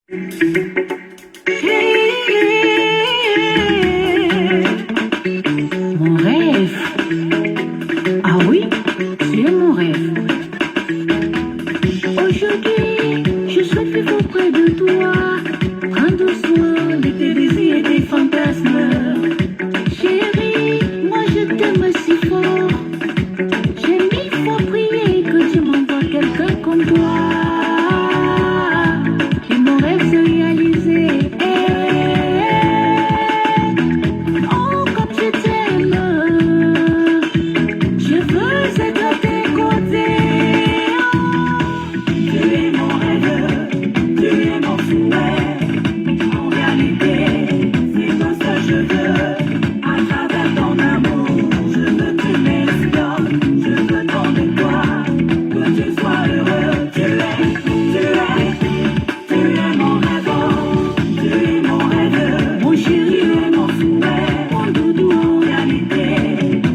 Mon rêve. Ah oui, tu es mon rêve. Aujourd'hui, je souhaite vivre auprès de toi. Prendre soin de tes désirs et tes fantasmes. Chérie, moi je t'aime si fort. J'ai mille fois prié que tu m'envoies quelqu'un comme toi. Et mon rêve se réaliser. Oh, comme je t'aime. Je veux être à tes côtés. Tu es mon rêve, tu es mon souhait. En réalité, c'est comme ça je veux. À travers ton amour, je veux que tu m'explores. Je veux tant de toi, que tu sois heureux. Tu es mon rêve. Tu es mon rêve, mon chéri, tu es mon souhait. Mon doudou, en réalité,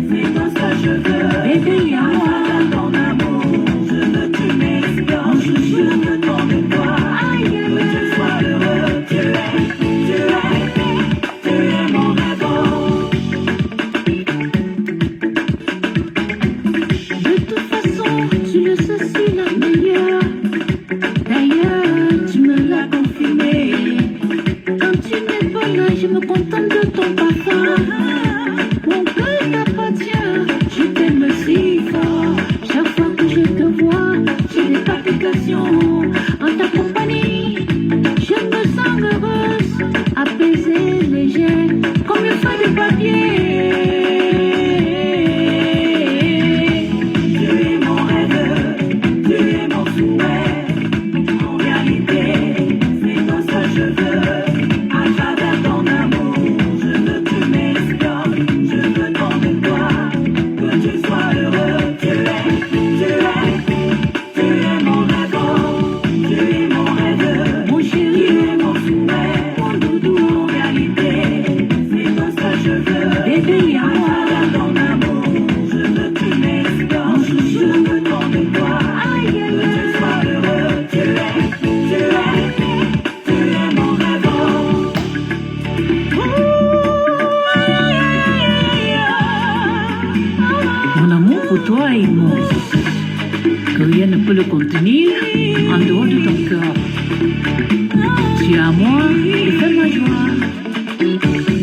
c'est comme ça je veux. Bébé, à travers ton amour, je veux que tu m'explores. Je veux tant de toi, que tu sois heureux. Tu es mon rêve. De toute façon, tu le sais, c'est la meilleure. D'ailleurs, tu me l'as confirmé. Quand tu n'es pas là, je me contente de ton parfum. Mon cœur t'appartient, je t'aime si fort. Chaque fois que je te vois, j'ai des palpitations. En ta compagnie, je me sens heureuse, apaisée, légère, comme une feuille de papier. Tu es mon rêve, tu es mon souhait. En réalité, c'est comme ça je veux. À travers ton amour, je veux que tu m'explores. Je veux tant de toi, que tu sois heureux. Tu es mon rêve. Tu es mon rêve, mon chéri, tu es mon souhait. Mon doudou, en réalité, c'est comme ça je veux. Bébé, à travers ton amour, je veux que tu m'explores. Je veux tant de toi, que tu sois heureux. Tu es mon rêve. Mon amour pour toi est immense, que rien ne peut le contenir en dehors de ton cœur. Tu es à moi et fais ma joie.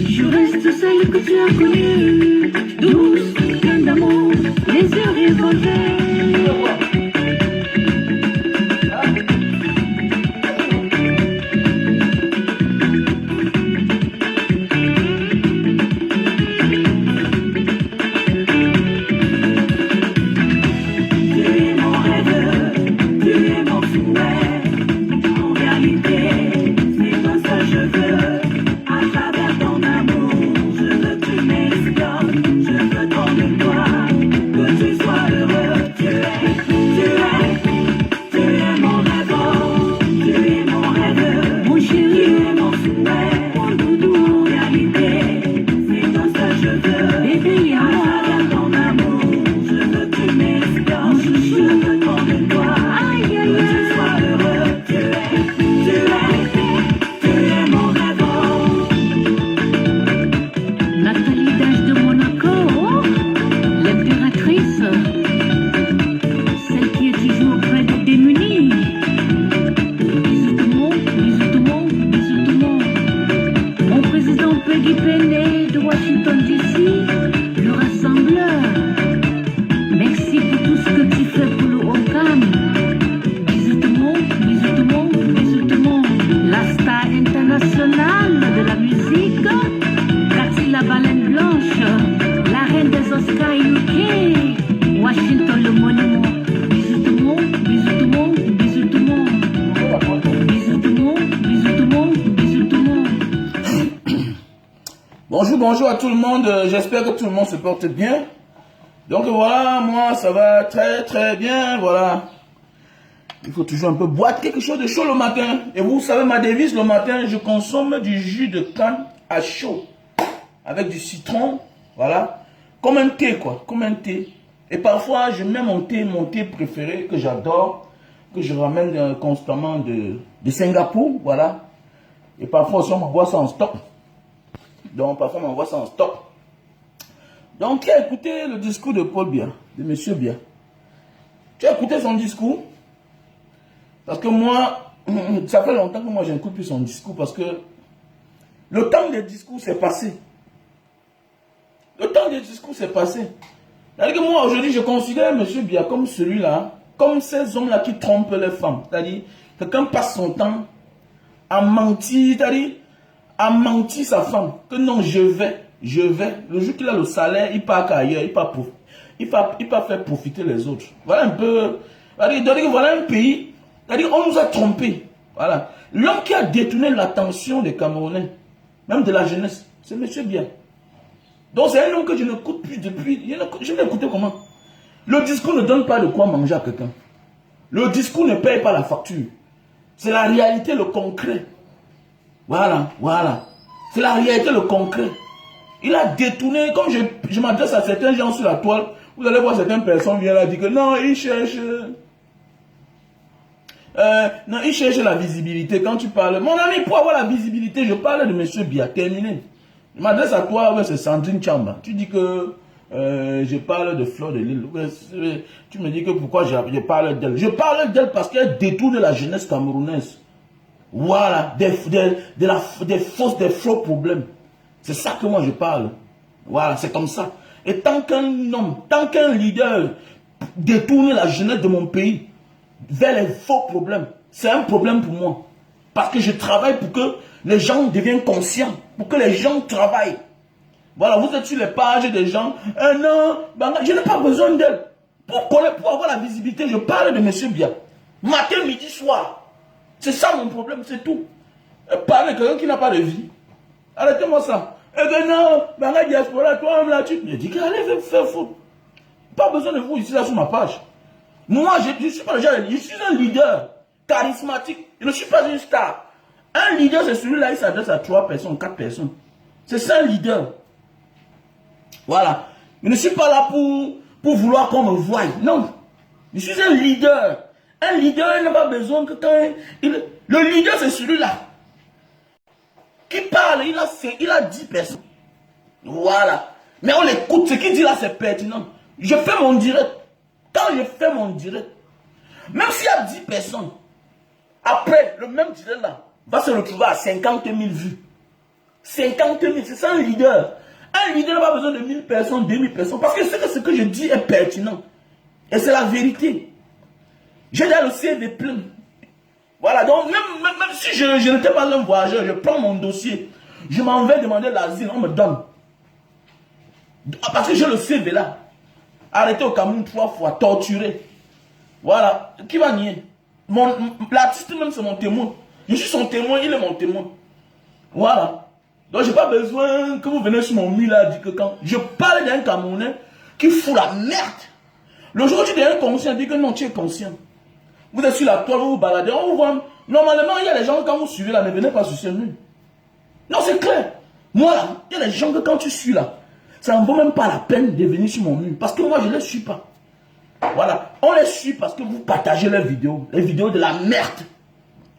Je reste celle que tu as connue, douce, pleine d'amour, les yeux révoltés. Tu es mon rêve, tu es mon souhait. En réalité, c'est comme ça je veux. À travers ton amour, je veux que tu m'explores. Je veux tant de toi, que tu sois heureux. Tu es mon rêve. Tu es mon rêve, mon chéri, tu es mon souhait. Mon doudou, en réalité, c'est comme ça je veux. Bébé, à travers ton amour, je veux que tu m'explores. Je veux tant de toi, que tu sois heureux. Tu es mon rêve. Nathalie d'Âge de Monaco, l'impératrice, celle qui est toujours près des démunis. Bisous tout le monde, bisous tout le monde, bisous tout le monde. Mon président Peggy Penney de Washington DC, le rassembleur. Merci pour tout ce que tu fais pour le Ocam. Bisous tout le monde, bisous tout le monde, bisous tout le monde. La star internationale de la musique, Cathy la baleine blanche, la reine des Oscars UK, Washington le monument. Bisous tout le monde, bisous tout le monde, bisous tout le monde. Bisous tout le monde, bisous tout le monde, bisous tout le monde. Bonjour à tout le monde, j'espère que tout le monde se porte bien. Donc voilà, moi ça va très bien, voilà. Il faut toujours un peu boire quelque chose de chaud le matin. Et vous savez ma devise, le matin, je consomme du jus de canne à chaud. Avec du citron, voilà. Comme un thé quoi, comme un thé. Et parfois je mets mon thé préféré que j'adore. que je ramène constamment de Singapour, voilà. Et parfois aussi on m'envoie ça en stock. Donc parfois on m'envoie ça en stock. Donc tu as écouté le discours de Paul Biya, de Monsieur Biya. Tu as écouté son discours? Parce que moi, ça fait longtemps que moi je n'écoute plus son discours parce que le temps des discours s'est passé. Le temps des discours s'est passé. C'est-à-dire que moi aujourd'hui je considère Monsieur Biya comme celui-là, comme ces hommes-là qui trompent les femmes. C'est-à-dire, quelqu'un passe son temps à mentir, c'est-à-dire, à mentir sa femme. Que non, je vais. Le jour qu'il a le salaire, il part ailleurs, il part faire profiter les autres. Voilà un peu, c'est-à-dire, voilà un pays, c'est-à-dire, on nous a trompés. Voilà. L'homme qui a détourné l'attention des Camerounais, même de la jeunesse, c'est Monsieur Biya. Donc c'est un homme que je n'écoute plus depuis, je l'ai écouté comment? Le discours ne donne pas de quoi manger à quelqu'un. Le discours ne paye pas la facture. C'est la réalité, le concret. Voilà. C'est la réalité, le concret. Il a détourné, comme je m'adresse à certains gens sur la toile, vous allez voir certaines personnes viennent là dire que non, il cherche la visibilité. Quand tu parles, mon ami, pour avoir la visibilité, je parle de Monsieur Biya, terminé. Je m'adresse à toi, ouais, c'est Sandrine Chamba. Tu dis que je parle de Fleur de Lille. Tu me dis que pourquoi je parle d'elle. Je parle d'elle parce qu'elle détourne la jeunesse camerounaise. Voilà, des faux problèmes. C'est ça que moi je parle. Voilà, c'est comme ça. Et tant qu'un homme, tant qu'un leader détourne la jeunesse de mon pays vers les faux problèmes, c'est un problème pour moi. Parce que je travaille pour que les gens deviennent conscients, pour que les gens travaillent. Voilà, vous êtes sur les pages des gens. Non, je n'ai pas besoin d'elle. Pour avoir la visibilité, je parle de Monsieur Biya. Matin, midi, soir. C'est ça mon problème, c'est tout. Parler de quelqu'un qui n'a pas de vie. Arrêtez-moi ça. Et que non, Banga Diaspora, toi-même là, tu me dis qu'allez faire foutre. Pas besoin de vous ici, là, sur ma page. Moi, je suis un leader charismatique. Je ne suis pas une star. Un leader, c'est celui-là, il s'adresse à 3 personnes, 4 personnes. C'est ça un leader. Voilà. Je ne suis pas là pour vouloir qu'on me voie. Non. Je suis un leader. Un leader, il n'a pas besoin que quand le leader, c'est celui-là. Qui parle, il a 10 personnes. Voilà. Mais on l'écoute, ce qu'il dit là, c'est pertinent. Je fais mon direct. Quand je fais mon direct, même s'il y a 10 personnes, après, le même direct là, va se retrouver à 50 000 vues. 50 000, c'est ça un leader. Un leader n'a pas besoin de 1000 personnes, 2000 personnes. Parce que ce que je dis est pertinent. Et c'est la vérité. J'ai dans le CV plein. Voilà, donc même si je n'étais pas un voyageur, je prends mon dossier. Je m'en vais demander l'asile, on me donne. Parce que j'ai le CV là. Arrêté au Cameroun 3 fois, torturé. Voilà, qui va nier? L'artiste même c'est mon témoin. Je suis son témoin, il est mon témoin. Voilà. Donc j'ai pas besoin que vous venez sur mon mur là, dire que quand je parle d'un Camerounais qui fout la merde. Le jour où tu deviens conscient, dis que non, tu es conscient. Vous êtes sur la toile, vous vous baladez, on vous voit. Normalement, il y a des gens quand vous suivez là, ne venez pas sur ce mur. Non, c'est clair. Moi là, il y a des gens que quand tu suis là, ça ne vaut même pas la peine de venir sur mon mur. Parce que moi, je ne les suis pas. Voilà. On les suit parce que vous partagez les vidéos de la merde.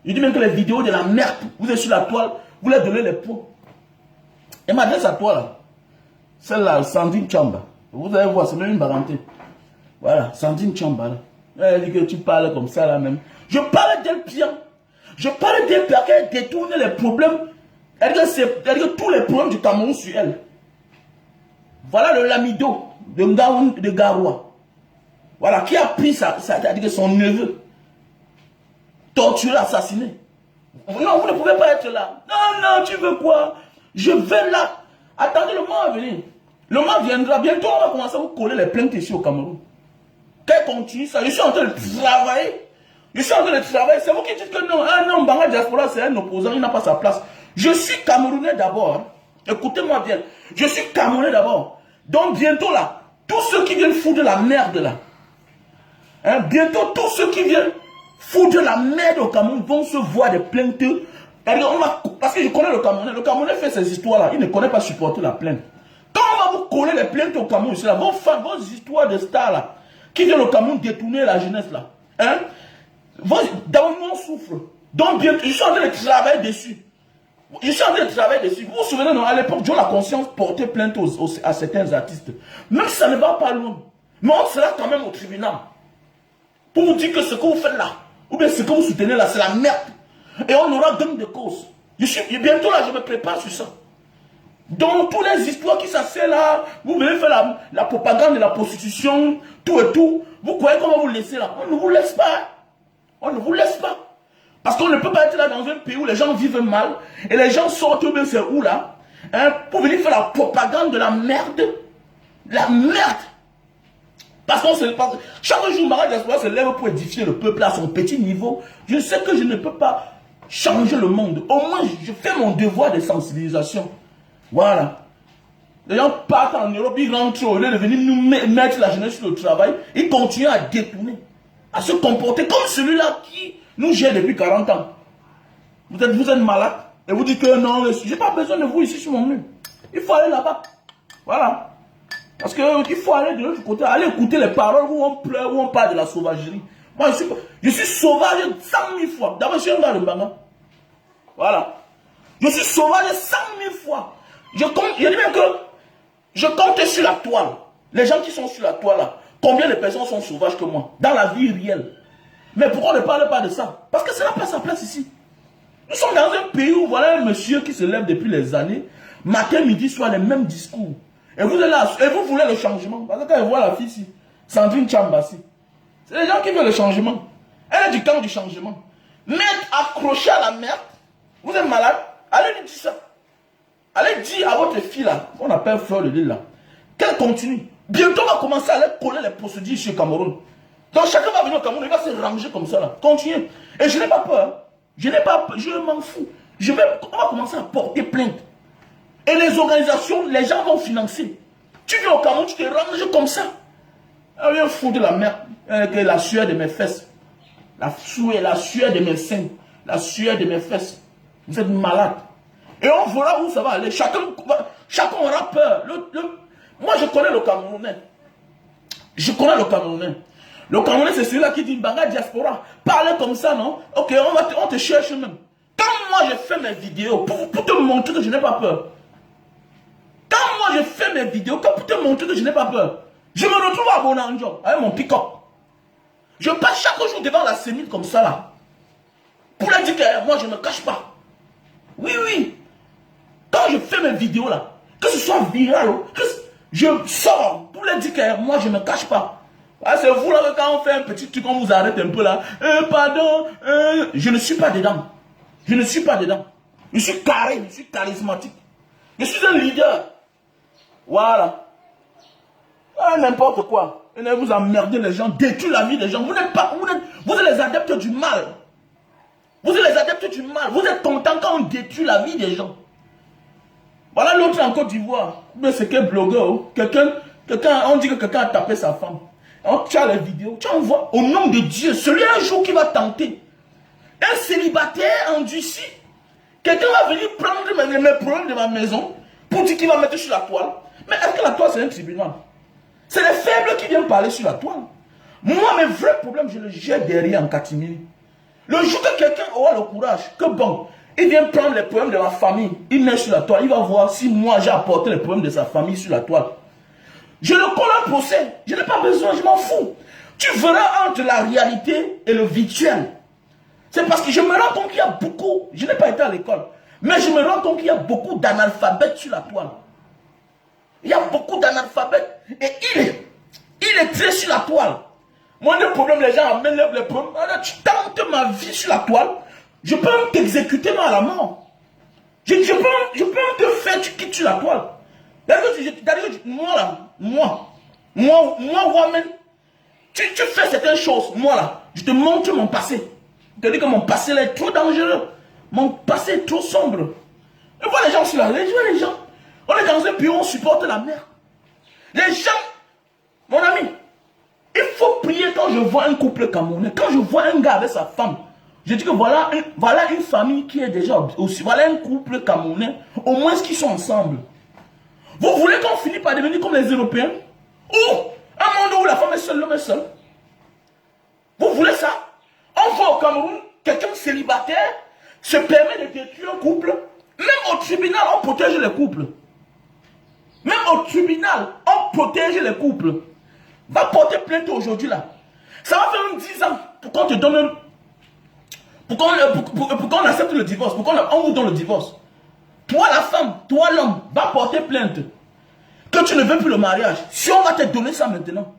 Je dis même que les vidéos de la merde, vous êtes sur la toile, vous leur donnez les pots. Et m'adresse à toi là. Celle-là, Sandrine Chamba. Vous allez voir, c'est même une baranté. Voilà, Sandrine Chamba là. Elle dit que tu parles comme ça là même. Je parle d'elle bien. Je parle d'elle parce qu'elle détourne les problèmes. Elle dit que tous les problèmes du Cameroun sur elle. Voilà le lamido de Ngaoun de Garoua. Voilà, qui a pris son neveu. Torturé, assassiné. Non, vous ne pouvez pas être là. Non, tu veux quoi? Je vais là. Attendez le mois à venir. Le mois viendra. Bientôt, on va commencer à vous coller les plaintes ici au Cameroun. Qu'elle continue ça. Je suis en train de travailler. C'est vous qui dites que non. Ah non, Banga Diaspora, c'est un opposant. Il n'a pas sa place. Je suis Camerounais d'abord. Écoutez-moi bien. Je suis Camerounais d'abord. Donc, bientôt là, tous ceux qui viennent foutre de la merde là. Bientôt, tous ceux qui viennent foutre de la merde au Cameroun vont se voir des plaintes. Parce que je connais le Camerounais. Le Camerounais fait ces histoires-là. Il ne connaît pas supporter la plainte. Quand on va vous coller les plaintes au Cameroun, c'est là, vos fans, vos histoires de stars là, qui viennent au Cameroun détourner la jeunesse là. D'abord, nous on souffre. Donc, bien, je suis en train de travailler dessus. Je suis en train de travailler dessus. Vous vous souvenez, non, à l'époque, Joe la conscience portait plainte à certains artistes. Même si ça ne va pas loin. Mais on sera quand même au tribunal. Pour vous dire que ce que vous faites là, ou bien ce que vous soutenez là, c'est la merde. Et on aura gain de cause. Bientôt là, je me prépare sur ça. Donc, toutes les histoires qui s'assèent là, vous venez faire la propagande de la prostitution, tout et tout. Vous croyez qu'on va vous laisser là? On ne vous laisse pas. On ne vous laisse pas. Parce qu'on ne peut pas être là dans un pays où les gens vivent mal et les gens sortent, ou bien c'est où là, hein, pour venir faire la propagande de la merde. La merde. Parce qu'on se passe. Chaque jour, Marat Diaspora se lève pour édifier le peuple à son petit niveau. Je sais que je ne peux pas changer le monde. Au moins, je fais mon devoir de sensibilisation. Voilà. Les gens partent en Europe, ils rentrent au lieu de venir nous mettre la jeunesse sur le travail. Ils continuent à détourner, à se comporter comme celui-là qui nous gère depuis 40 ans. Vous êtes malade et vous dites que non, je n'ai pas besoin de vous ici sur mon mur. Il faut aller là-bas. Voilà. Parce qu'il faut aller de l'autre côté, aller écouter les paroles où on pleure, où on parle de la sauvagerie. Moi, je suis sauvage 100 000 fois. D'abord, je suis un gars de Mbanga. Voilà. Je suis sauvage 100 000 fois. Je dis bien que je compte sur la toile. Les gens qui sont sur la toile là, combien de personnes sont sauvages que moi, dans la vie réelle. Mais pourquoi on ne parle pas de ça? Parce que ça n'a pas sa place ici. Nous sommes dans un pays où voilà un monsieur qui se lève depuis les années, matin, midi, soir, les mêmes discours. Et vous êtes là, et vous voulez le changement. Parce que quand je vois la fille ici, Sandrine Chambassi, c'est les gens qui veulent le changement. Elle est du camp du changement. Mais accrochée à la merde, vous êtes malade, allez lui dire ça. Allez dire à votre fille là, qu'on appelle Fleur de Lille là, qu'elle continue. Bientôt on va commencer à aller coller les procédures sur le Cameroun. Donc chacun va venir au Cameroun, il va se ranger comme ça là. Continuez. Et je n'ai pas peur. Je n'ai pas peur, je m'en fous. On va commencer à porter plainte. Et les organisations, les gens vont financer. Tu viens au Cameroun, tu te ranges comme ça. Elle vient foutre de la merde. Avec la sueur de mes fesses. La sueur de mes seins. La sueur de mes fesses. Vous êtes malade. Et on verra où ça va aller. Chacun aura peur. Moi, je connais le Camerounais. Je connais le Camerounais. Le Camerounais, c'est celui-là qui dit Mbanga Diaspora. Parle comme ça, non? Ok, on te cherche même. Quand moi, je fais mes vidéos pour te montrer que je n'ai pas peur. Quand moi je fais mes vidéos, pour te montrer que je n'ai pas peur, je me retrouve à Bonanjo avec mon pick-up. Je passe chaque jour devant la sémile comme ça là. Pour leur dire que moi je ne me cache pas. Oui, oui. Quand je fais mes vidéos là, que ce soit viral, que je sors pour leur dire que moi je ne me cache pas. Ah, c'est vous là que quand on fait un petit truc, on vous arrête un peu là. Pardon, je ne suis pas dedans. Je ne suis pas dedans. Je suis carré, je suis charismatique. Je suis un leader. Voilà. Ah, n'importe quoi. Et vous emmerdez les gens, détruisez la vie des gens. Vous êtes les adeptes du mal. Vous êtes les adeptes du mal. Vous êtes contents quand on détruit la vie des gens. Voilà l'autre en Côte d'Ivoire. Mais c'est quel blogueur. On dit que quelqu'un a tapé sa femme. Tu as les vidéos. Tu envoies au nom de Dieu. Celui un jour qui va tenter. Un célibataire endurci. Quelqu'un va venir prendre mes problèmes de ma maison pour dire qu'il va mettre sur la toile. Mais est-ce que la toile c'est un tribunal? C'est les faibles qui viennent parler sur la toile. Moi, mes vrais problèmes, je les jette derrière en catimini. Le jour que quelqu'un aura le courage, que bon, il vient prendre les problèmes de ma famille, il met sur la toile, il va voir si moi j'ai apporté les problèmes de sa famille sur la toile. Je le colle un procès, je n'ai pas besoin, je m'en fous. Tu verras entre la réalité et le virtuel. C'est parce que je me rends compte qu'il y a beaucoup, je n'ai pas été à l'école, mais je me rends compte qu'il y a beaucoup d'analphabètes sur la toile. Il y a beaucoup d'analphabètes et il est très sur la toile. Moi, le problème, les gens amènent les problèmes. Alors, tu tentes ma vie sur la toile, je peux même t'exécuter à la mort. Je peux même te faire, tu quittes sur la toile. Moi, même, tu fais certaines choses, moi là, je te montre mon passé. Je te dis que mon passé là est trop dangereux. Mon passé est trop sombre. Je vois les gens sur la rue, je vois les gens. On est dans un bureau, on supporte la mer. Les gens, mon ami, il faut prier quand je vois un couple camerounais, quand je vois un gars avec sa femme. Je dis que voilà une famille qui est déjà aussi, voilà un couple camerounais, au moins qu'ils sont ensemble. Vous voulez qu'on finisse par devenir comme les Européens? Ou un monde où la femme est seule, l'homme est seul? Vous voulez ça? On fois au Cameroun, quelqu'un célibataire se permet de détruire un couple. Même au tribunal, on protège les couples. Même au tribunal, on protège les couples. Va porter plainte aujourd'hui là. Ça va faire 10 ans pour qu'on te donne pour qu'on accepte le divorce, pour qu'on vous donne le divorce. Toi la femme, toi l'homme, va porter plainte. Que tu ne veux plus le mariage. Si on va te donner ça maintenant.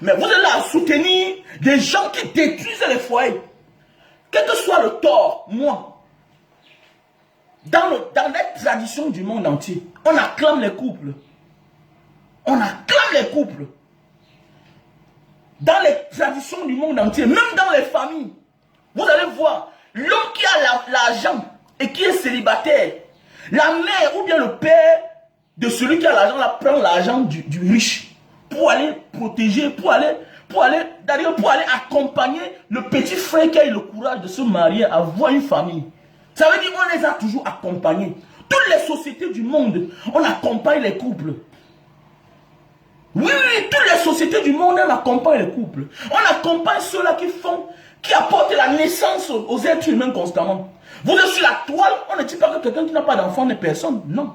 Mais vous êtes là à soutenir des gens qui détruisent les foyers. Quel que soit le tort, moi, dans les traditions du monde entier, on acclame les couples. On acclame les couples. Dans les traditions du monde entier, même dans les familles, vous allez voir, l'homme qui a l'argent et qui est célibataire, la mère ou bien le père de celui qui a l'argent, prend l'argent du riche pour aller protéger, pour aller accompagner le petit frère qui a eu le courage de se marier, avoir une famille. Ça veut dire qu'on les a toujours accompagnés. Toutes les sociétés du monde, on accompagne les couples. Oui, toutes les sociétés du monde, on accompagne les couples. On accompagne ceux-là qui apportent la naissance aux êtres humains constamment. Vous êtes sur la toile, on ne dit pas que quelqu'un qui n'a pas d'enfant n'est personne. Non,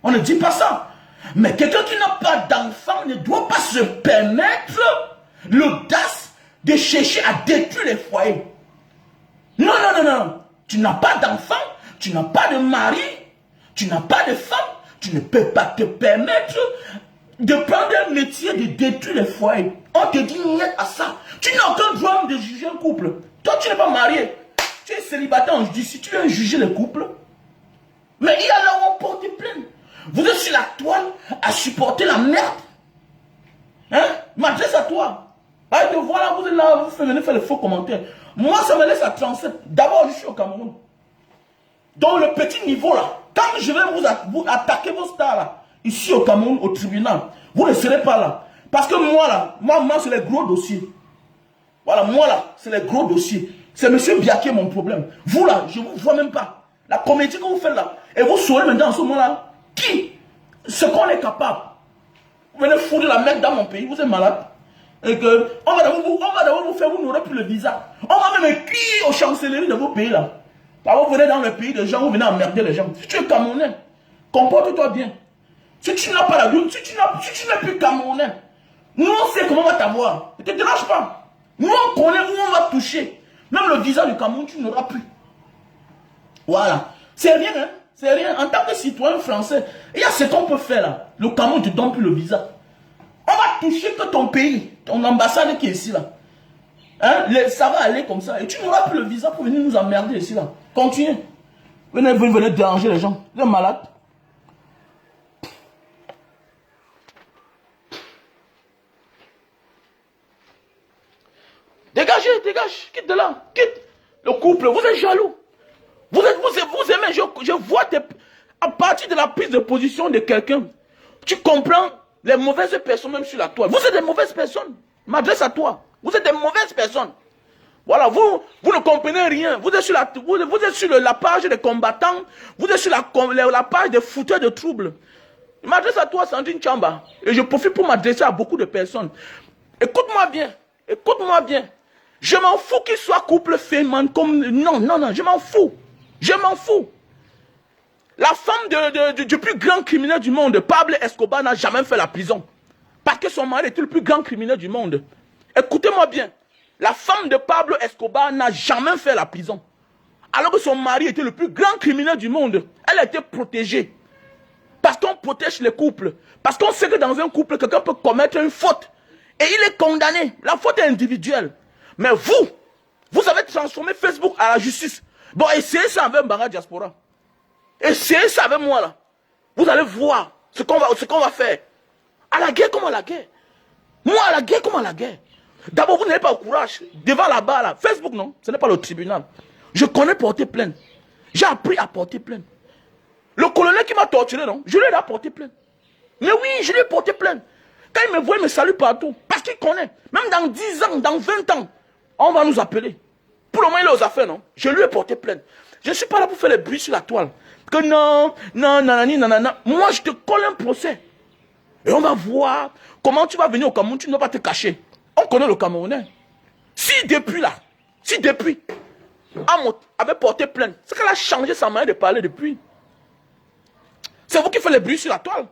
on ne dit pas ça. Mais quelqu'un qui n'a pas d'enfant ne doit pas se permettre l'audace de chercher à détruire les foyers. Non, non, non, non. Tu n'as pas d'enfant, tu n'as pas de mari, tu n'as pas de femme, tu ne peux pas te permettre de prendre un métier de détruire les foyers. On te dit niet à ça. Tu n'as aucun droit de juger un couple. Toi, tu n'es pas marié. Tu es célibataire, on dit si tu viens juger le couple. Mais il y a là où on porte plainte. Vous êtes sur la toile à supporter la merde. Hein? M'adresse à toi. Allez te voilà, vous êtes là, vous venez faire les faux commentaires. Moi, ça me laisse à 37. D'abord, je suis au Cameroun. Dans le petit niveau là, quand je vais vous attaquer vos stars là, ici au Cameroun, au tribunal, vous ne serez pas là. Parce que moi là, moi c'est les gros dossiers. Voilà, moi là, c'est les gros dossiers. C'est M. Biaké mon problème. Vous là, je ne vous vois même pas. La comédie que vous faites là. Et vous saurez maintenant en ce moment-là, ce qu'on est capable. Vous venez foutre la merde dans mon pays, vous êtes malade. Et que, on va d'abord vous faire, vous n'aurez plus le visa. On va même écrire aux chancelleries de vos pays là. Là, vous venez dans le pays des gens, vous venez emmerder les gens. Si tu es Camerounais, comporte-toi bien. Si tu n'as pas la lune, si tu n'es plus Camerounais, nous on sait comment on va t'avoir. Ne te dérange pas. Nous on connaît où on va toucher. Même le visa du Cameroun, tu n'auras plus. Voilà. C'est rien, hein. C'est rien. En tant que citoyen français, il y a ce qu'on peut faire là. Le Cameroun ne te donne plus le visa. On va toucher que ton pays, ton ambassade qui est ici là. Hein? Ça va aller comme ça. Et tu n'auras plus le visa pour venir nous emmerder ici là. Continuez. Venez déranger les gens. Vous êtes malades. Dégagez, dégage, quitte de là, quitte. Le couple, vous êtes jaloux. Vous aimez, je vois à partir de la prise de position de quelqu'un, tu comprends les mauvaises personnes même sur la toile. Vous êtes des mauvaises personnes. M'adresse à toi. Vous êtes des mauvaises personnes. Voilà, vous ne comprenez rien. Vous êtes sur la page des combattants. Vous êtes sur la page des fouteurs de troubles. Je m'adresse à toi, Sandrine Chamba. Et je profite pour m'adresser à beaucoup de personnes. Écoute-moi bien. Écoute-moi bien. Je m'en fous qu'il soit couple féminin comme... Non, non, non, je m'en fous. Je m'en fous. La femme du plus grand criminel du monde, Pablo Escobar, n'a jamais fait la prison. Parce que son mari était le plus grand criminel du monde. Écoutez-moi bien. La femme de Pablo Escobar n'a jamais fait la prison. Alors que son mari était le plus grand criminel du monde. Elle a été protégée. Parce qu'on protège les couples. Parce qu'on sait que dans un couple, quelqu'un peut commettre une faute. Et il est condamné. La faute est individuelle. Mais vous avez transformé Facebook à la justice. Bon, essayez ça avec Mbanga Diaspora. Essayez ça avec moi là. Vous allez voir ce qu'on va faire. À la guerre comme à la guerre. Moi à la guerre comme à la guerre. D'abord, vous n'avez pas le courage. Devant là-bas là. Facebook non, ce n'est pas le tribunal. Je connais porter plainte. J'ai appris à porter plainte. Le colonel qui m'a torturé non, je lui ai porté plainte. Mais oui, je lui ai porté plainte. Quand il me voit, il me salue partout. Parce qu'il connaît. Même dans 10 ans, dans 20 ans, on va nous appeler. Pour le moment, il est aux affaires, non? Je lui ai porté plainte. Je ne suis pas là pour faire les bruits sur la toile. Que non, nanani, nanana. Moi, je te colle un procès. Et on va voir comment tu vas venir au Cameroun, tu ne vas pas te cacher. On connaît le Camerounais. Si depuis là, Si depuis, Amo avait porté plainte, c'est qu'elle a changé sa manière de parler depuis. C'est vous qui faites les bruits sur la toile.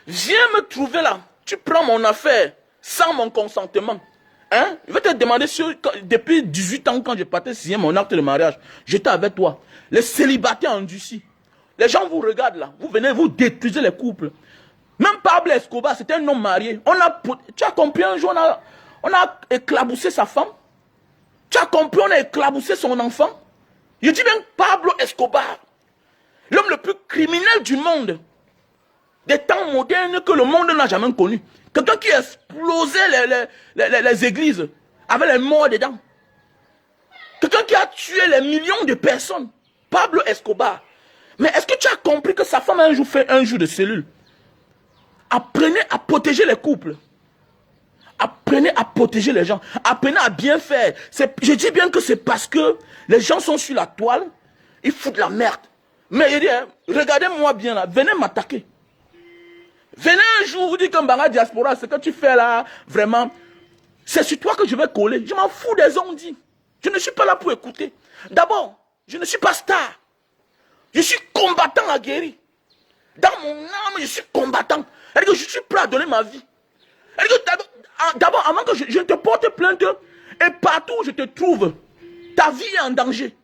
Viens me trouver là. Tu prends mon affaire sans mon consentement. Hein? Je vais te demander si depuis 18 ans, quand je partais signer mon acte de mariage, j'étais avec toi. Les célibataires endurcis. Les gens vous regardent là. Vous venez, vous détruisez les couples. Même Pablo Escobar, c'était un homme marié. Tu as compris un jour, on a éclaboussé sa femme. Tu as compris, on a éclaboussé son enfant. Je dis bien Pablo Escobar, l'homme le plus criminel du monde, des temps modernes que le monde n'a jamais connu. Quelqu'un qui explosait les églises avec les morts dedans. Quelqu'un qui a tué les millions de personnes. Pablo Escobar. Mais est-ce que tu as compris que sa femme a un jour fait un jour de cellule? Apprenez à protéger les couples. Apprenez à protéger les gens. Apprenez à bien faire. Je dis bien que c'est parce que les gens sont sur la toile, ils foutent la merde. Mais je dis, hein, regardez-moi bien là, venez m'attaquer. Venez un jour, vous dites que Mbanga Diaspora, ce que tu fais là, vraiment, c'est sur toi que je vais coller. Je m'en fous des ondits. Je ne suis pas là pour écouter. D'abord, je ne suis pas star. Je suis combattant aguerri. Dans mon âme, je suis combattant. C'est-à-dire que je suis prêt à donner ma vie. D'abord, avant que je te porte plainte, et partout où je te trouve, ta vie est en danger.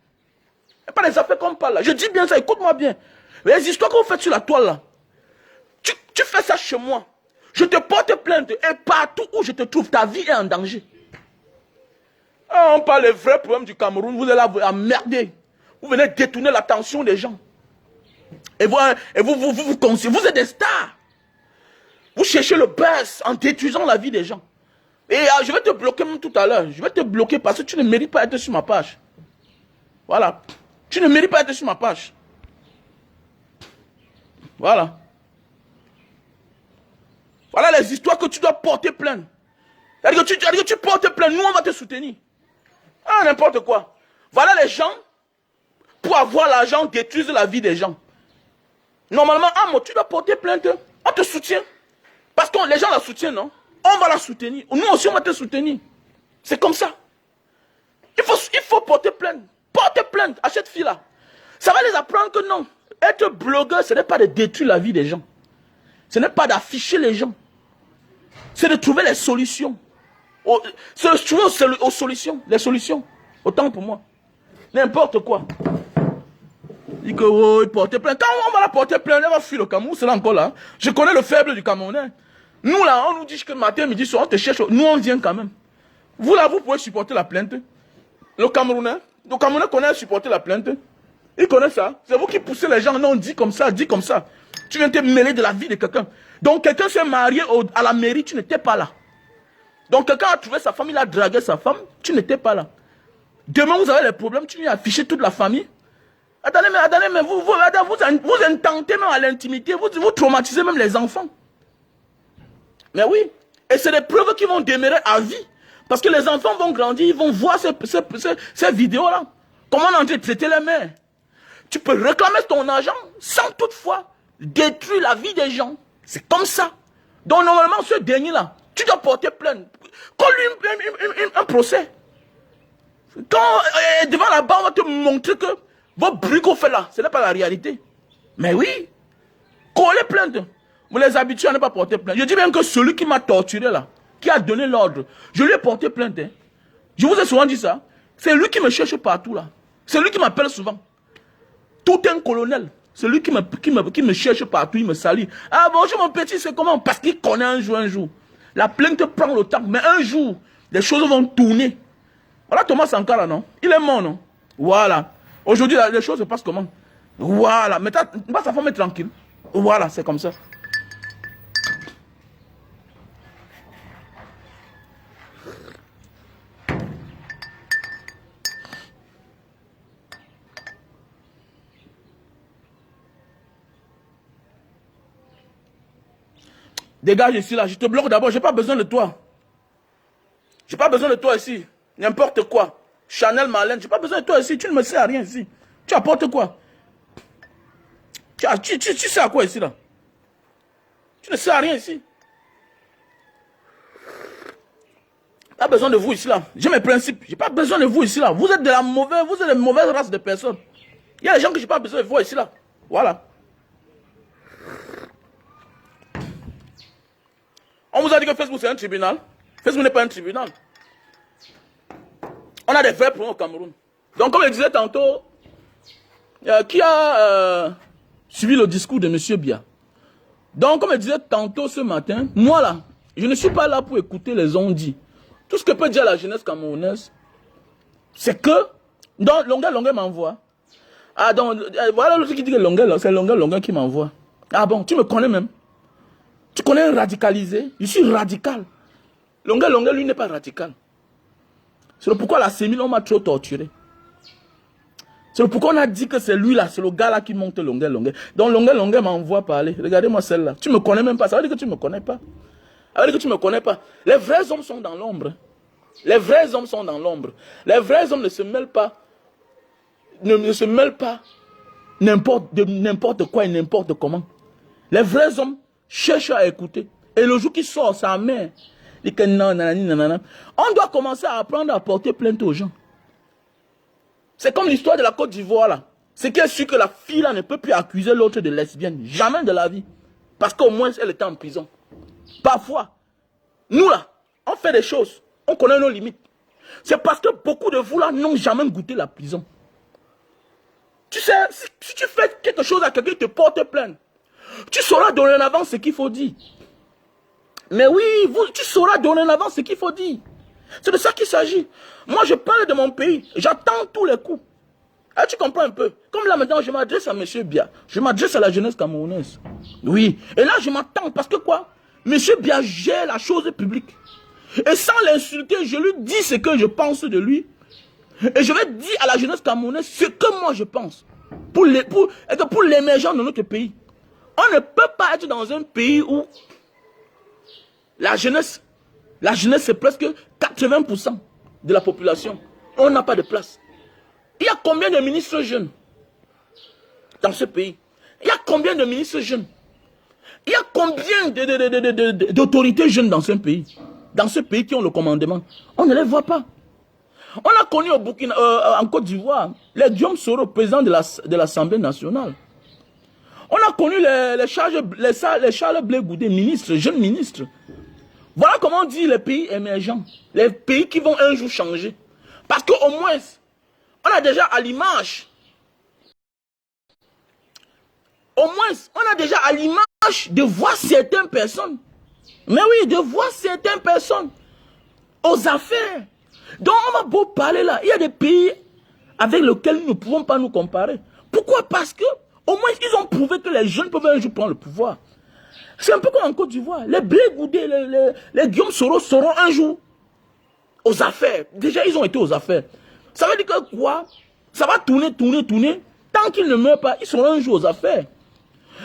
Et pas les affaires qu'on parle là. Je dis bien ça, écoute-moi bien. Les histoires que vous faites sur la toile là, tu fais ça chez moi. Je te porte plainte, et partout où je te trouve, ta vie est en danger. Ah, on parle des vrais problèmes du Cameroun, vous êtes là à merder. Vous venez détourner l'attention des gens. Et vous êtes des stars. Vous cherchez le buzz en détruisant la vie des gens. Et je vais te bloquer même tout à l'heure. Je vais te bloquer parce que tu ne mérites pas d'être sur ma page. Voilà. Tu ne mérites pas d'être sur ma page. Voilà. Voilà les histoires que tu dois porter plainte. C'est-à-dire que tu portes plainte, nous on va te soutenir. Ah, n'importe quoi. Voilà les gens, pour avoir l'argent, détruisent la vie des gens. Normalement, tu dois porter plainte. On te soutient. Parce que les gens la soutiennent, non? On va la soutenir. Nous aussi, on va te soutenir. C'est comme ça. Il faut porter plainte. Porte plainte à cette fille-là. Ça va les apprendre que non. Être blogueur, ce n'est pas de détruire la vie des gens. Ce n'est pas d'afficher les gens. C'est de trouver les solutions. C'est de trouver aux solutions. Les solutions. Autant pour moi. N'importe quoi. Il dit que il porte plainte. Quand on va la porter plainte, elle va fuir le Cameroun, c'est là encore là. Je connais le faible du Camerounais. Nous là, on nous dit que matin, midi, soir, on te cherche. Nous, on vient quand même. Vous là, vous pouvez supporter la plainte. Le Camerounais connaît supporter la plainte. Il connaît ça. C'est vous qui poussez les gens. Non, dis comme ça, dis comme ça. Tu viens te mêler de la vie de quelqu'un. Donc, quelqu'un s'est marié à la mairie, tu n'étais pas là. Donc, quelqu'un a trouvé sa femme, il a dragué sa femme, tu n'étais pas là. Demain, vous avez des problèmes, tu viens afficher toute la famille. Attendez, mais vous intentez même à l'intimité, vous traumatisez même les enfants. Mais oui, et c'est des preuves qui vont demeurer à vie. Parce que les enfants vont grandir, ils vont voir ces vidéos-là. Comment on est en train de traiter les mères. Tu peux réclamer ton argent sans toutefois détruire la vie des gens. C'est comme ça. Donc normalement, ce dernier-là, tu dois porter plainte. Qu'on lui un procès. Quand devant la barre, on va te montrer que vos bruits qu'on fait là, ce n'est pas la réalité. Mais oui, collez plainte. Vous les habituez à ne pas porter plainte. Je dis bien que celui qui m'a torturé là, qui a donné l'ordre, je lui ai porté plainte. Hein. Je vous ai souvent dit ça. C'est lui qui me cherche partout là. C'est lui qui m'appelle souvent. Tout un colonel. C'est lui qui me cherche partout, il me salue. Ah bonjour mon petit, c'est comment? Parce qu'il connaît un jour. La plainte prend le temps, mais un jour, les choses vont tourner. Voilà Thomas Sankara, non? Il est mort, non? Voilà. Aujourd'hui, les choses se passent comment? Voilà. Mais sa femme est tranquille. Voilà, c'est comme ça. Dégage ici, là. Je te bloque d'abord. Je n'ai pas besoin de toi. Je n'ai pas besoin de toi ici. N'importe quoi. Chanel, Marlène. Je n'ai pas besoin de toi ici. Tu ne me sais à rien ici. Tu apportes quoi? Tu sais à quoi ici, là? Tu ne sais à rien ici. Pas besoin de vous ici là. J'ai mes principes. J'ai pas besoin de vous ici là. Vous êtes de la mauvaise, vous êtes de mauvaise race de personnes. Il y a des gens que j'ai pas besoin de vous ici là. Voilà. On vous a dit que Facebook c'est un tribunal. Facebook n'est pas un tribunal. On a des vrais problèmes au Cameroun. Donc comme je disais tantôt, qui a suivi le discours de M. Biya. Donc comme je disais tantôt ce matin, moi là, je ne suis pas là pour écouter les on-dit. Tout ce que peut dire la jeunesse camerounaise, c'est que, donc, Longueur m'envoie. Ah, donc, voilà le truc qui dit que c'est Longueur qui m'envoie. Ah bon, tu me connais même. Tu connais un radicalisé. Je suis radical. Longueur, lui, n'est pas radical. C'est pourquoi la sémile, on m'a trop torturé. C'est pourquoi on a dit que c'est lui là, c'est le gars là qui monte Longueur. Donc Longueur m'envoie parler. Regardez-moi celle-là. Tu me connais même pas. Ça veut dire que tu me connais pas. Ça veut dire que tu me connais pas. Les vrais hommes sont dans l'ombre. Les vrais hommes sont dans l'ombre. Les vrais hommes ne se mêlent pas. Ne se mêlent pas de n'importe quoi et n'importe comment. Les vrais hommes cherchent à écouter. Et le jour qui sort, sa mère dit que non, nanana. On doit commencer à apprendre à porter plainte aux gens. C'est comme l'histoire de la Côte d'Ivoire là. C'est qu'elle su que la fille là ne peut plus accuser l'autre de lesbienne. Jamais de la vie. Parce qu'au moins elle était en prison. Parfois, nous là, on fait des choses. On connaît nos limites. C'est parce que beaucoup de vous là n'ont jamais goûté la prison. Tu sais, si tu fais quelque chose à quelqu'un qui te porte plainte, tu sauras donner en avant ce qu'il faut dire. Mais oui, tu sauras donner en avant ce qu'il faut dire. C'est de ça qu'il s'agit. Moi, je parle de mon pays. J'attends tous les coups. Ah, tu comprends un peu? Comme là maintenant, je m'adresse à M. Biya. Je m'adresse à la jeunesse camerounaise. Oui. Et là, je m'attends parce que quoi? M. Biya gère la chose publique. Et sans l'insulter, je lui dis ce que je pense de lui. Et je vais dire à la jeunesse camerounaise ce que moi je pense. Pour l'émergence de notre pays. On ne peut pas être dans un pays où la jeunesse c'est presque 80% de la population. On n'a pas de place. Il y a combien de ministres jeunes dans ce pays? Il y a combien de ministres jeunes? Il y a combien d'autorités jeunes dans ce pays? Dans ce pays qui ont le commandement. On ne les voit pas. On a connu au Burkina, en Côte d'Ivoire, les Guillaume Soro, président de l'Assemblée nationale. On a connu les Charles Blé Goudé, ministres, jeunes ministres. Voilà comment on dit les pays émergents. Les pays qui vont un jour changer. Parce qu'au moins, on a déjà à l'image. Au moins, on a déjà à l'image de voir certaines personnes. Mais oui, de voir certaines personnes aux affaires. Donc on va beau parler là. Il y a des pays avec lesquels nous ne pouvons pas nous comparer. Pourquoi? Parce que au moins ils ont prouvé que les jeunes peuvent un jour prendre le pouvoir. C'est un peu comme en Côte d'Ivoire. Les Blé Goudé, les Guillaume Soro seront un jour aux affaires. Déjà ils ont été aux affaires. Ça veut dire que quoi? Ça va tourner. Tant qu'ils ne meurent pas, ils seront un jour aux affaires.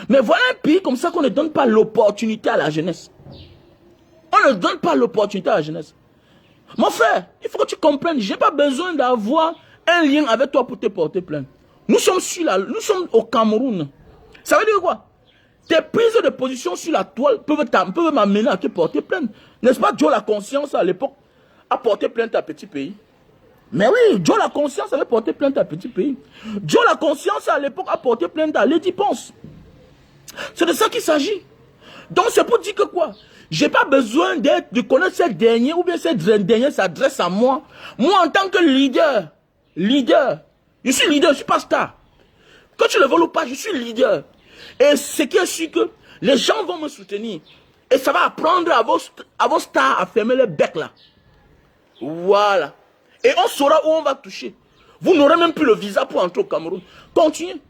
Mais voilà un pays comme ça qu'on ne donne pas l'opportunité à la jeunesse. On ne donne pas l'opportunité à la jeunesse. Mon frère, il faut que tu comprennes, je n'ai pas besoin d'avoir un lien avec toi pour te porter plainte. Nous sommes au Cameroun. Ça veut dire quoi? Tes prises de position sur la toile peuvent m'amener à te porter plainte. N'est-ce pas Joe la conscience à l'époque a porté plainte à petit pays? Mais oui, Joe la conscience avait porté plainte à petit pays. Joe la conscience à l'époque a porté plainte à Lady Ponce. C'est de ça qu'il s'agit. Donc c'est pour dire que quoi? J'ai pas besoin de connaître cette dernière ou bien cette dernière s'adresse à moi. Moi en tant que leader, je suis leader, je suis pas star. Que tu le veuilles ou pas, je suis leader. Et ce qui est sûr que les gens vont me soutenir. Et ça va apprendre à vos stars à fermer le bec là. Voilà. Et on saura où on va toucher. Vous n'aurez même plus le visa pour entrer au Cameroun. Continuez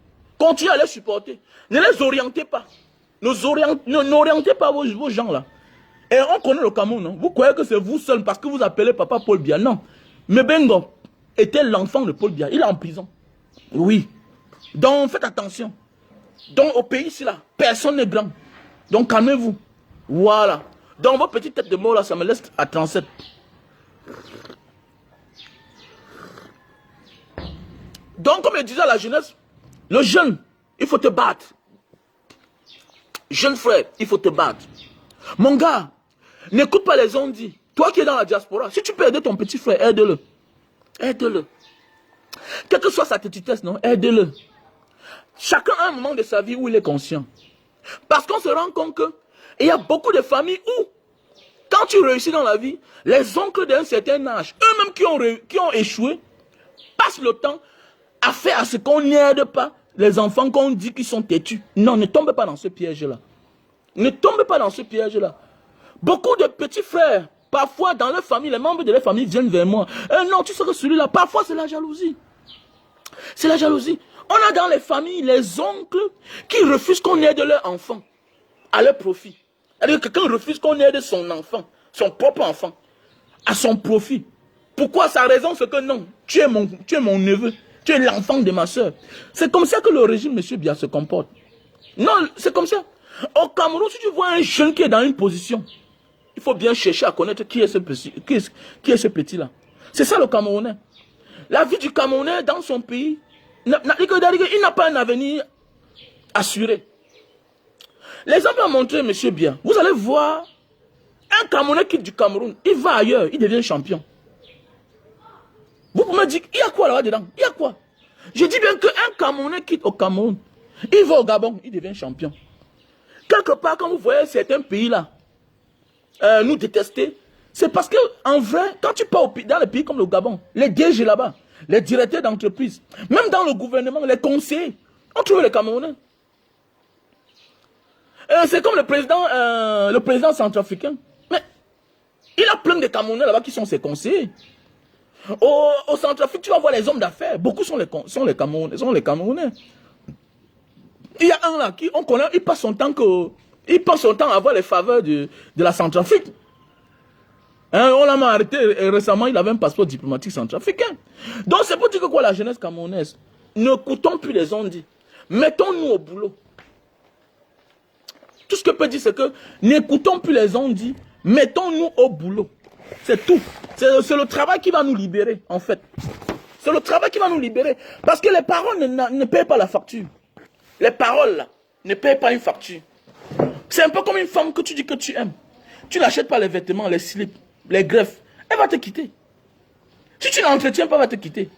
à les supporter. Ne les orientez pas. N'orientez pas vos gens là. Et on connaît le Cameroun, non? Vous croyez que c'est vous seul parce que vous appelez papa Paul Biya? Non. Mebengo était l'enfant de Paul Biya. Il est en prison. Oui. Donc faites attention. Donc au pays ici là, personne n'est grand. Donc calmez-vous. Voilà. Donc vos petites têtes de mort là, ça me laisse à 37. Donc comme je disais à la jeunesse, le jeune, il faut te battre. Jeune frère, il faut te battre. Mon gars, n'écoute pas les ondits. Toi qui es dans la diaspora, si tu peux aider ton petit frère, aide-le. Aide-le. Quelle que soit sa petitesse, non, aide-le. Chacun a un moment de sa vie où il est conscient. Parce qu'on se rend compte qu'il y a beaucoup de familles où, quand tu réussis dans la vie, les oncles d'un certain âge, eux-mêmes qui ont échoué, passent le temps à faire à ce qu'on n'aide pas les enfants qu'on dit qu'ils sont têtus. Non, ne tombe pas dans ce piège-là. Ne tombe pas dans ce piège-là. Beaucoup de petits frères, parfois dans leur famille, les membres de leur famille viennent vers moi. Non, tu sais que celui-là, parfois c'est la jalousie. C'est la jalousie. On a dans les familles les oncles qui refusent qu'on aide leur enfant à leur profit. C'est-à-dire que quelqu'un refuse qu'on aide son enfant, son propre enfant, à son profit. Pourquoi? Sa raison, c'est que non, tu es mon neveu, tu es l'enfant de ma soeur. C'est comme ça que le régime, M. Biya, se comporte. Non, c'est comme ça. Au Cameroun, si tu vois un jeune qui est dans une position, il faut bien chercher à connaître qui est ce petit-là. C'est ça le Camerounais. La vie du Camerounais dans son pays, il n'a pas un avenir assuré. L'exemple a montré, M. Biya, vous allez voir, un Camerounais quitte du Cameroun, il va ailleurs, il devient champion. Vous pouvez me dire, il y a quoi là-dedans? Il y a quoi? Je dis bien qu'un Camerounais quitte au Cameroun, il va au Gabon, il devient champion. Quelque part, quand vous voyez certains pays-là, nous détester, c'est parce que en vrai, quand tu pars dans les pays comme le Gabon, les DG là-bas, les directeurs d'entreprise, même dans le gouvernement, les conseillers, on trouve les Camerounais. C'est comme le président centrafricain. Mais il a plein de Camerounais là-bas qui sont ses conseillers. Au Centrafrique, tu vas voir les hommes d'affaires. Beaucoup sont les Camerounais. Il y a un là qui, on connaît, il passe son temps à avoir les faveurs de la Centrafrique. On l'a arrêté récemment, il avait un passeport diplomatique centrafricain. Donc c'est pour dire que quoi, la jeunesse camerounaise, n'écoutons plus les ondits. Mettons-nous au boulot. Tout ce que je peux dire, c'est que n'écoutons plus les ondits, mettons-nous au boulot. C'est tout. C'est le travail qui va nous libérer, en fait. C'est le travail qui va nous libérer. Parce que les paroles ne payent pas la facture. Les paroles, là, ne payent pas une facture. C'est un peu comme une femme que tu dis que tu aimes. Tu n'achètes pas les vêtements, les slips, les greffes. Elle va te quitter. Si tu n'entretiens pas, elle va te quitter.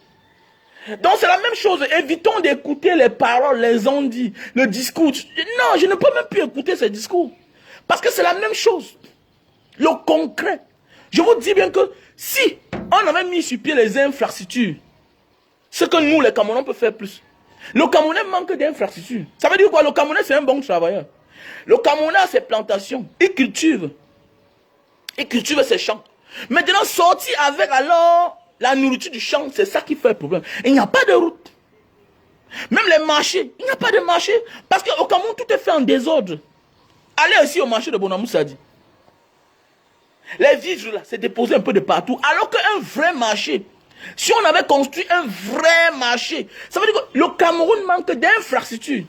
Donc c'est la même chose. Évitons d'écouter les paroles, les ondits, le discours. Non, je ne peux même plus écouter ces discours. Parce que c'est la même chose. Le concret. Je vous dis bien que si on avait mis sur pied les infrastructures, ce que nous, les Camerounais, on peut faire plus. Le Camerounais manque d'infrastructures. Ça veut dire quoi? Le Camerounais, c'est un bon travailleur. Le Camerounais a ses plantations. Il cultive ses champs. Maintenant, sortir avec alors la nourriture du champ, c'est ça qui fait le problème. Il n'y a pas de route. Même les marchés, il n'y a pas de marché. Parce qu'au Cameroun, tout est fait en désordre. Allez aussi au marché de Bonamoussadi. Les vivres là, c'est déposé un peu de partout. Alors qu'un vrai marché, si on avait construit un vrai marché, ça veut dire que le Cameroun manque d'infrastructures.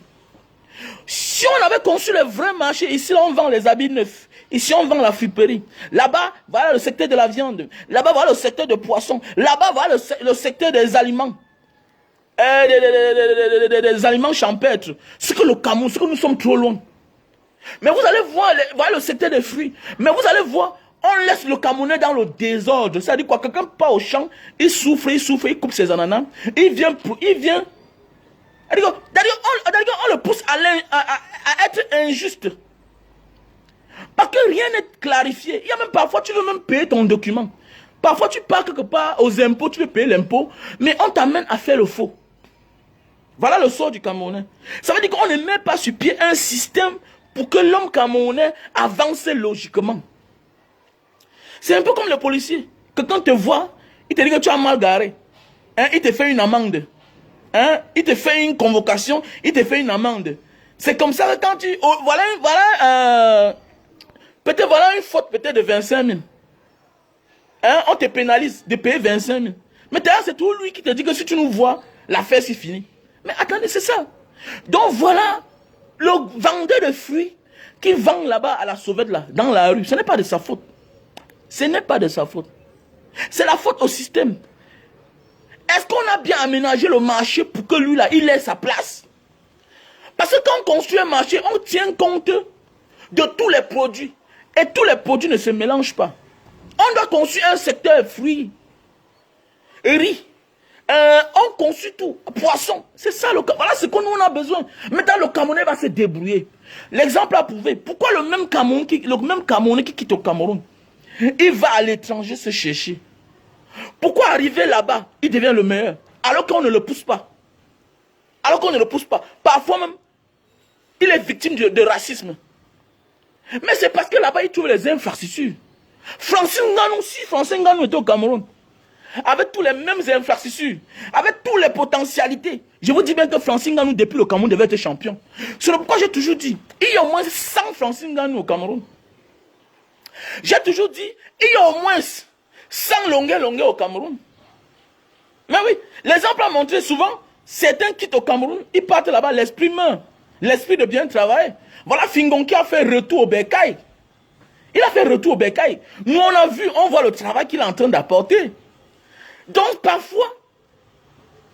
Si on avait conçu le vrai marché, ici là, on vend les habits neufs. Ici on vend la friperie. Là-bas, voilà le secteur de la viande. Là-bas, voilà le secteur de poisson. Là-bas, voilà le secteur des aliments. Des aliments champêtres. C'est que le Cameroun, c'est que nous sommes trop loin. Mais vous allez voir, voilà le secteur des fruits. Mais vous allez voir, on laisse le Camerounais dans le désordre. C'est-à-dire quoi, quelqu'un part au champ, il souffre, il coupe ses ananas. Il vient. C'est-à-dire on le pousse à être injuste. Parce que rien n'est clarifié. Il y a même parfois, tu veux même payer ton document. Parfois, tu pars quelque part aux impôts, tu veux payer l'impôt, mais on t'amène à faire le faux. Voilà le sort du Camerounais. Ça veut dire qu'on ne met pas sur pied un système pour que l'homme camerounais avance logiquement. C'est un peu comme le policier. Quelqu'un te voit, il te dit que tu as mal garé. Il te fait une amende. Il te fait une convocation, il te fait une amende. C'est comme ça que quand tu... peut-être voilà une faute peut-être de 25 000. On te pénalise de payer 25 000. Mais d'ailleurs, c'est tout lui qui te dit que si tu nous vois, l'affaire c'est fini. Mais attendez, c'est ça. Donc voilà, le vendeur de fruits qui vend là-bas à la sauvette, là, dans la rue, ce n'est pas de sa faute. Ce n'est pas de sa faute. C'est la faute au système. Est-ce qu'on a bien aménagé le marché pour que lui, là, il ait sa place? Parce que quand on construit un marché, on tient compte de tous les produits. Et tous les produits ne se mélangent pas. On doit construire un secteur fruits, riz. On construit tout. Poisson. C'est ça le Cameroun. Voilà ce que nous on a besoin. Maintenant, le Camerounais va se débrouiller. L'exemple a prouvé. Pourquoi le même Camerounais qui quitte au Cameroun, il va à l'étranger se chercher. Pourquoi arriver là-bas, il devient le meilleur, alors qu'on ne le pousse pas. Alors qu'on ne le pousse pas. Parfois même, il est victime de racisme. Mais c'est parce que là-bas, il trouve les infrastructures. Francine Nganou, si Francine Nganou était au Cameroun, avec tous les mêmes infrastructures, avec toutes les potentialités, je vous dis bien que Francine Nganou, depuis le Cameroun, devait être champion. C'est pourquoi j'ai toujours dit, il y a au moins 100 Francine Nganou au Cameroun. J'ai toujours dit, il y a au moins 100 longueurs au Cameroun. Mais oui, l'exemple a montré souvent, certains quittent au Cameroun, ils partent là-bas, l'esprit meurt, l'esprit de bien travailler. Voilà Fingonki a fait retour au Bercail. Il a fait retour au Bercail. Nous on a vu, on voit le travail qu'il est en train d'apporter. Donc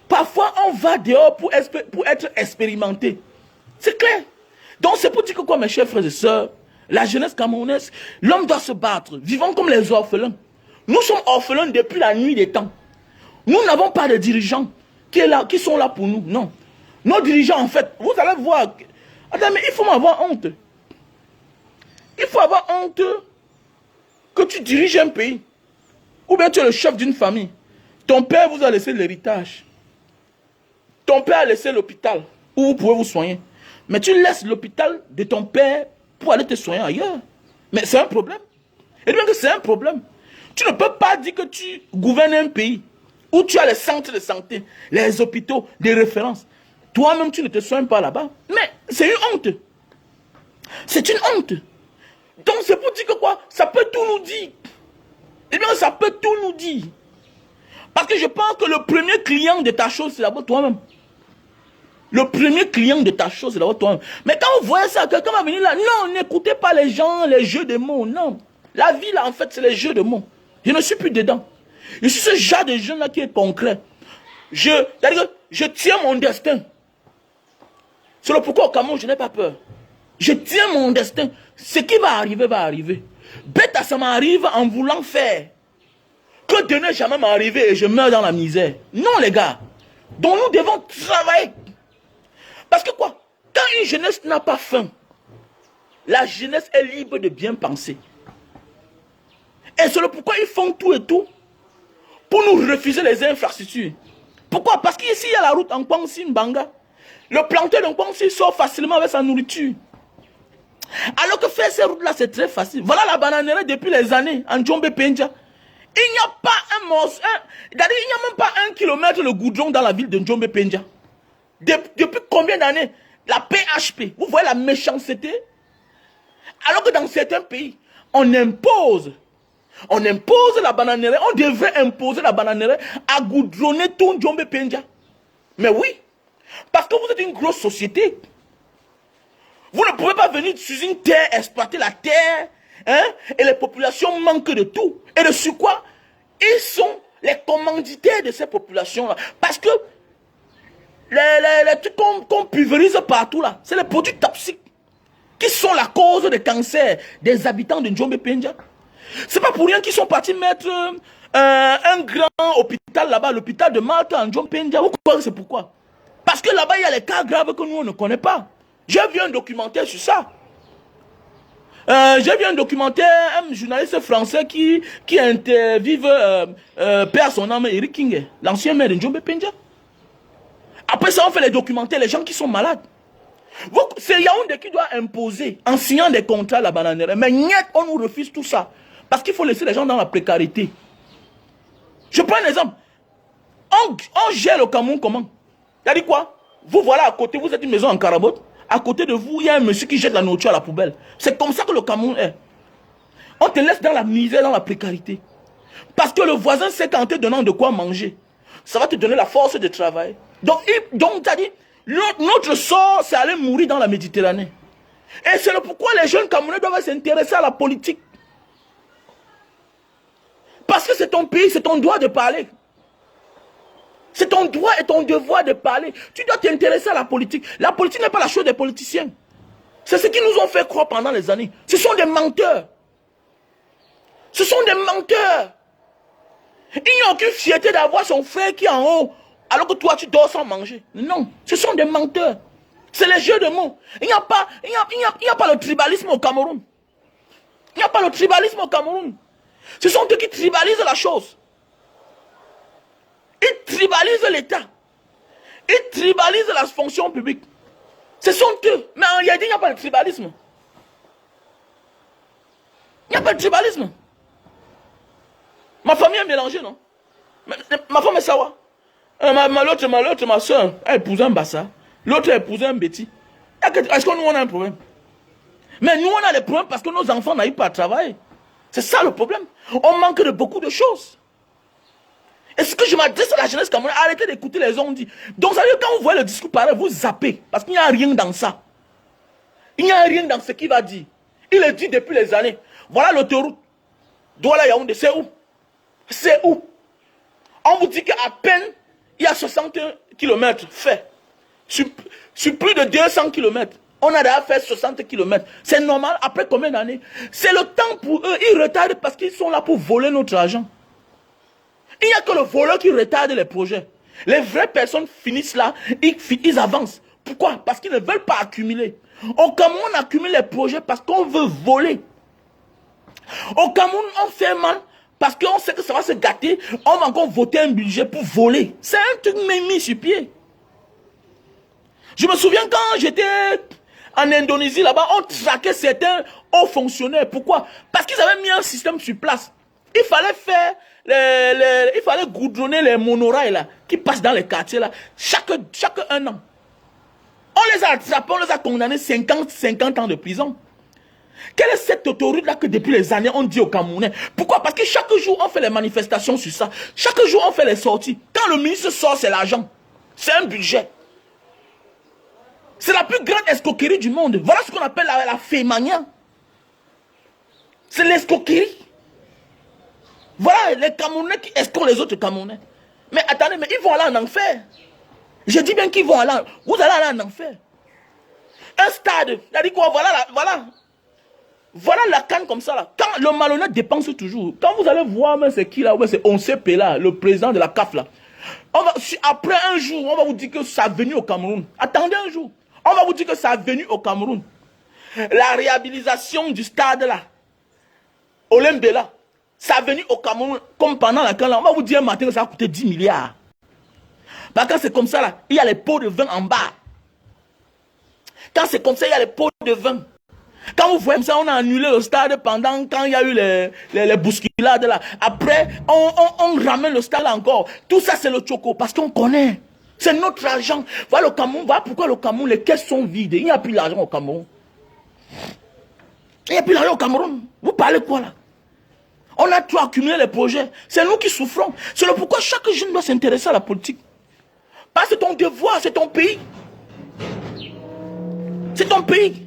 parfois on va dehors pour être expérimenté. C'est clair. Donc c'est pour dire que quoi mes chers frères et sœurs, la jeunesse camerounaise, l'homme doit se battre. Vivons comme les orphelins. Nous sommes orphelins depuis la nuit des temps. Nous n'avons pas de dirigeants qui sont là pour nous. Non. Nos dirigeants en fait, vous allez voir. Attends, mais il faut avoir honte. Il faut avoir honte que tu diriges un pays. Ou bien tu es le chef d'une famille. Ton père vous a laissé l'héritage. Ton père a laissé l'hôpital où vous pouvez vous soigner. Mais tu laisses l'hôpital de ton père pour aller te soigner ailleurs. Mais c'est un problème. Et bien que c'est un problème. Tu ne peux pas dire que tu gouvernes un pays où tu as les centres de santé, les hôpitaux, des références. Toi-même, tu ne te soignes pas là-bas. Mais c'est une honte. C'est une honte. Donc c'est pour dire que quoi? Ça peut tout nous dire. Eh bien, ça peut tout nous dire. Parce que je pense que le premier client de ta chose, c'est d'abord toi-même. Le premier client de ta chose, c'est d'abord toi-même. Mais quand vous voyez ça, quelqu'un va venir là. Non, n'écoutez pas les gens, les jeux de mots. Non. La vie, là, en fait, c'est les jeux de mots. Je ne suis plus dedans. Je suis ce genre de jeune-là qui est concret. Je tiens mon destin. C'est le pourquoi au Cameroun, je n'ai pas peur. Je tiens mon destin. Ce qui va arriver, va arriver. Bête, ça m'arrive en voulant faire. Que de ne jamais m'arriver et je meurs dans la misère. Non, les gars. Donc nous devons travailler. Parce que quoi? Quand une jeunesse n'a pas faim, la jeunesse est libre de bien penser. Et c'est le pourquoi ils font tout et tout pour nous refuser les infrastructures. Pourquoi? Parce qu'ici, il y a la route en Kwansi, Mbanga. Le planteur de Kwansi sort facilement avec sa nourriture. Alors que faire ces routes-là, c'est très facile. Voilà la bananerie depuis les années, en Djombe Penja. Il n'y a pas un morceau, il n'y a même pas 1 kilomètre de goudron dans la ville de Djombe Penja. Depuis combien d'années? La PHP, vous voyez la méchanceté? Alors que dans certains pays, on impose la bananerie, on devrait imposer la bananerie à goudronner tout Djombe Penja. Mais oui, parce que vous êtes une grosse société. Vous ne pouvez pas venir sur une terre, exploiter la terre, hein, et les populations manquent de tout. Et de sur quoi? Ils sont les commanditaires de ces populations-là. Parce que les trucs qu'on pulvérise partout là, c'est les produits toxiques qui sont la cause des cancers des habitants de Djombe Penja. C'est pas pour rien qu'ils sont partis mettre un grand hôpital là-bas, l'hôpital de Malta en Djombe Penja. Vous croyez que c'est pourquoi? Parce que là-bas, il y a les cas graves que nous, on ne connaît pas. J'ai vu un documentaire sur ça. J'ai vu un documentaire, un journaliste français qui interviewe, paix à son âme, Eric King, l'ancien maire de Djombe Penja. Après ça, on fait les documentaires, les gens qui sont malades. C'est Yaoundé qui doit imposer, en signant des contrats à la bananerie. Mais niet, on nous refuse tout ça. Parce qu'il faut laisser les gens dans la précarité. Je prends un exemple. On gère le Cameroun comment? C'est-à-dire quoi? Vous voilà à côté, vous êtes une maison en carabote. À côté de vous, il y a un monsieur qui jette la nourriture à la poubelle. C'est comme ça que le Cameroun est. On te laisse dans la misère, dans la précarité. Parce que le voisin sait qu'en te donnant de quoi manger, ça va te donner la force de travailler. Donc tu as dit, notre sort, c'est aller mourir dans la Méditerranée. Et c'est le pourquoi les jeunes Camerounais doivent s'intéresser à la politique. Parce que c'est ton pays, c'est ton droit de parler. C'est ton droit et ton devoir de parler. Tu dois t'intéresser à la politique. La politique n'est pas la chose des politiciens. C'est ce qu'ils nous ont fait croire pendant les années. Ce sont des menteurs. Ce sont des menteurs. Il n'y a aucune fierté d'avoir son frère qui est en haut, alors que toi, tu dors sans manger. Non, ce sont des menteurs. C'est les jeux de mots. Il n'y a pas le tribalisme au Cameroun. Il n'y a pas le tribalisme au Cameroun. Ce sont eux qui tribalisent la chose. Ils tribalisent l'État. Ils tribalisent la fonction publique. Ce sont eux. Mais en réalité, il n'y a pas de tribalisme. Il n'y a pas de tribalisme. Ma famille est mélangée, non? Ma femme est sawa. L'autre, ma soeur, elle épouse un bassa. L'autre a épousé un bêtis. Est-ce que nous, on a un problème? Mais nous, on a des problèmes parce que nos enfants n'arrivent pas à travailler. C'est ça le problème. On manque de beaucoup de choses. Et ce que je m'adresse à la jeunesse camerounaise, arrêtez d'écouter les on dit. Donc, ça veut dire quand vous voyez le discours pareil, vous zappez. Parce qu'il n'y a rien dans ça. Il n'y a rien dans ce qu'il va dire. Il le dit depuis les années. Voilà l'autoroute. Douala Yaoundé, c'est où? C'est où? On vous dit qu'à peine, il y a 60 km fait. Sur plus de 200 km. On a déjà fait 60 km. C'est normal. Après combien d'années? C'est le temps pour eux. Ils retardent parce qu'ils sont là pour voler notre argent. Il n'y a que le voleur qui retarde les projets. Les vraies personnes finissent là, ils avancent. Pourquoi? Parce qu'ils ne veulent pas accumuler. Au Cameroun, on accumule les projets parce qu'on veut voler. Au Cameroun, on fait mal parce qu'on sait que ça va se gâter. On va encore voter un budget pour voler. C'est un truc même mis sur pied. Je me souviens quand j'étais en Indonésie, là-bas, on traquait certains hauts fonctionnaires. Pourquoi? Parce qu'ils avaient mis un système sur place. Il fallait faire, il fallait goudronner les monorails là, qui passent dans les quartiers là, chaque un an. On les a attrapés, on les a condamnés 50 ans de prison. Quelle est cette autoroute là que depuis les années on dit aux Camerounais? Pourquoi? Parce que chaque jour on fait les manifestations sur ça. Chaque jour on fait les sorties. Quand le ministre sort, c'est l'argent. C'est un budget. C'est la plus grande escroquerie du monde. Voilà ce qu'on appelle la fémania. C'est l'escroquerie. Voilà les Camerounais qui escroquent les autres Camerounais. Mais attendez, mais ils vont aller en enfer. Je dis bien qu'ils vont aller. Vous allez aller en enfer. Un stade, il a dit quoi? Voilà la canne comme ça là. Quand le malhonnête dépense toujours. Quand vous allez voir, c'est qui là? C'est Onsepe là, le président de la CAF là. Après un jour, on va vous dire que ça a venu au Cameroun. Attendez un jour. On va vous dire que ça a venu au Cameroun. La réhabilitation du stade là, Olymbe là, ça a venu au Cameroun comme pendant la canne là. On va vous dire un matin que ça a coûté 10 milliards. Parce que quand c'est comme ça là, il y a les pots de vin en bas. Quand c'est comme ça, il y a les pots de vin. Quand vous voyez ça, on a annulé le stade pendant quand il y a eu les bousculades là. Après, on ramène le stade là encore. Tout ça, c'est le choco parce qu'on connaît. C'est notre argent. Voilà le Cameroun. Voilà pourquoi le Cameroun, les caisses sont vides. Il n'y a plus d'argent au Cameroun. Il n'y a plus d'argent au Cameroun. Vous parlez quoi là? On a trop accumulé les projets. C'est nous qui souffrons. C'est le pourquoi chaque jeune doit s'intéresser à la politique. Parce que c'est ton devoir, c'est ton pays. C'est ton pays.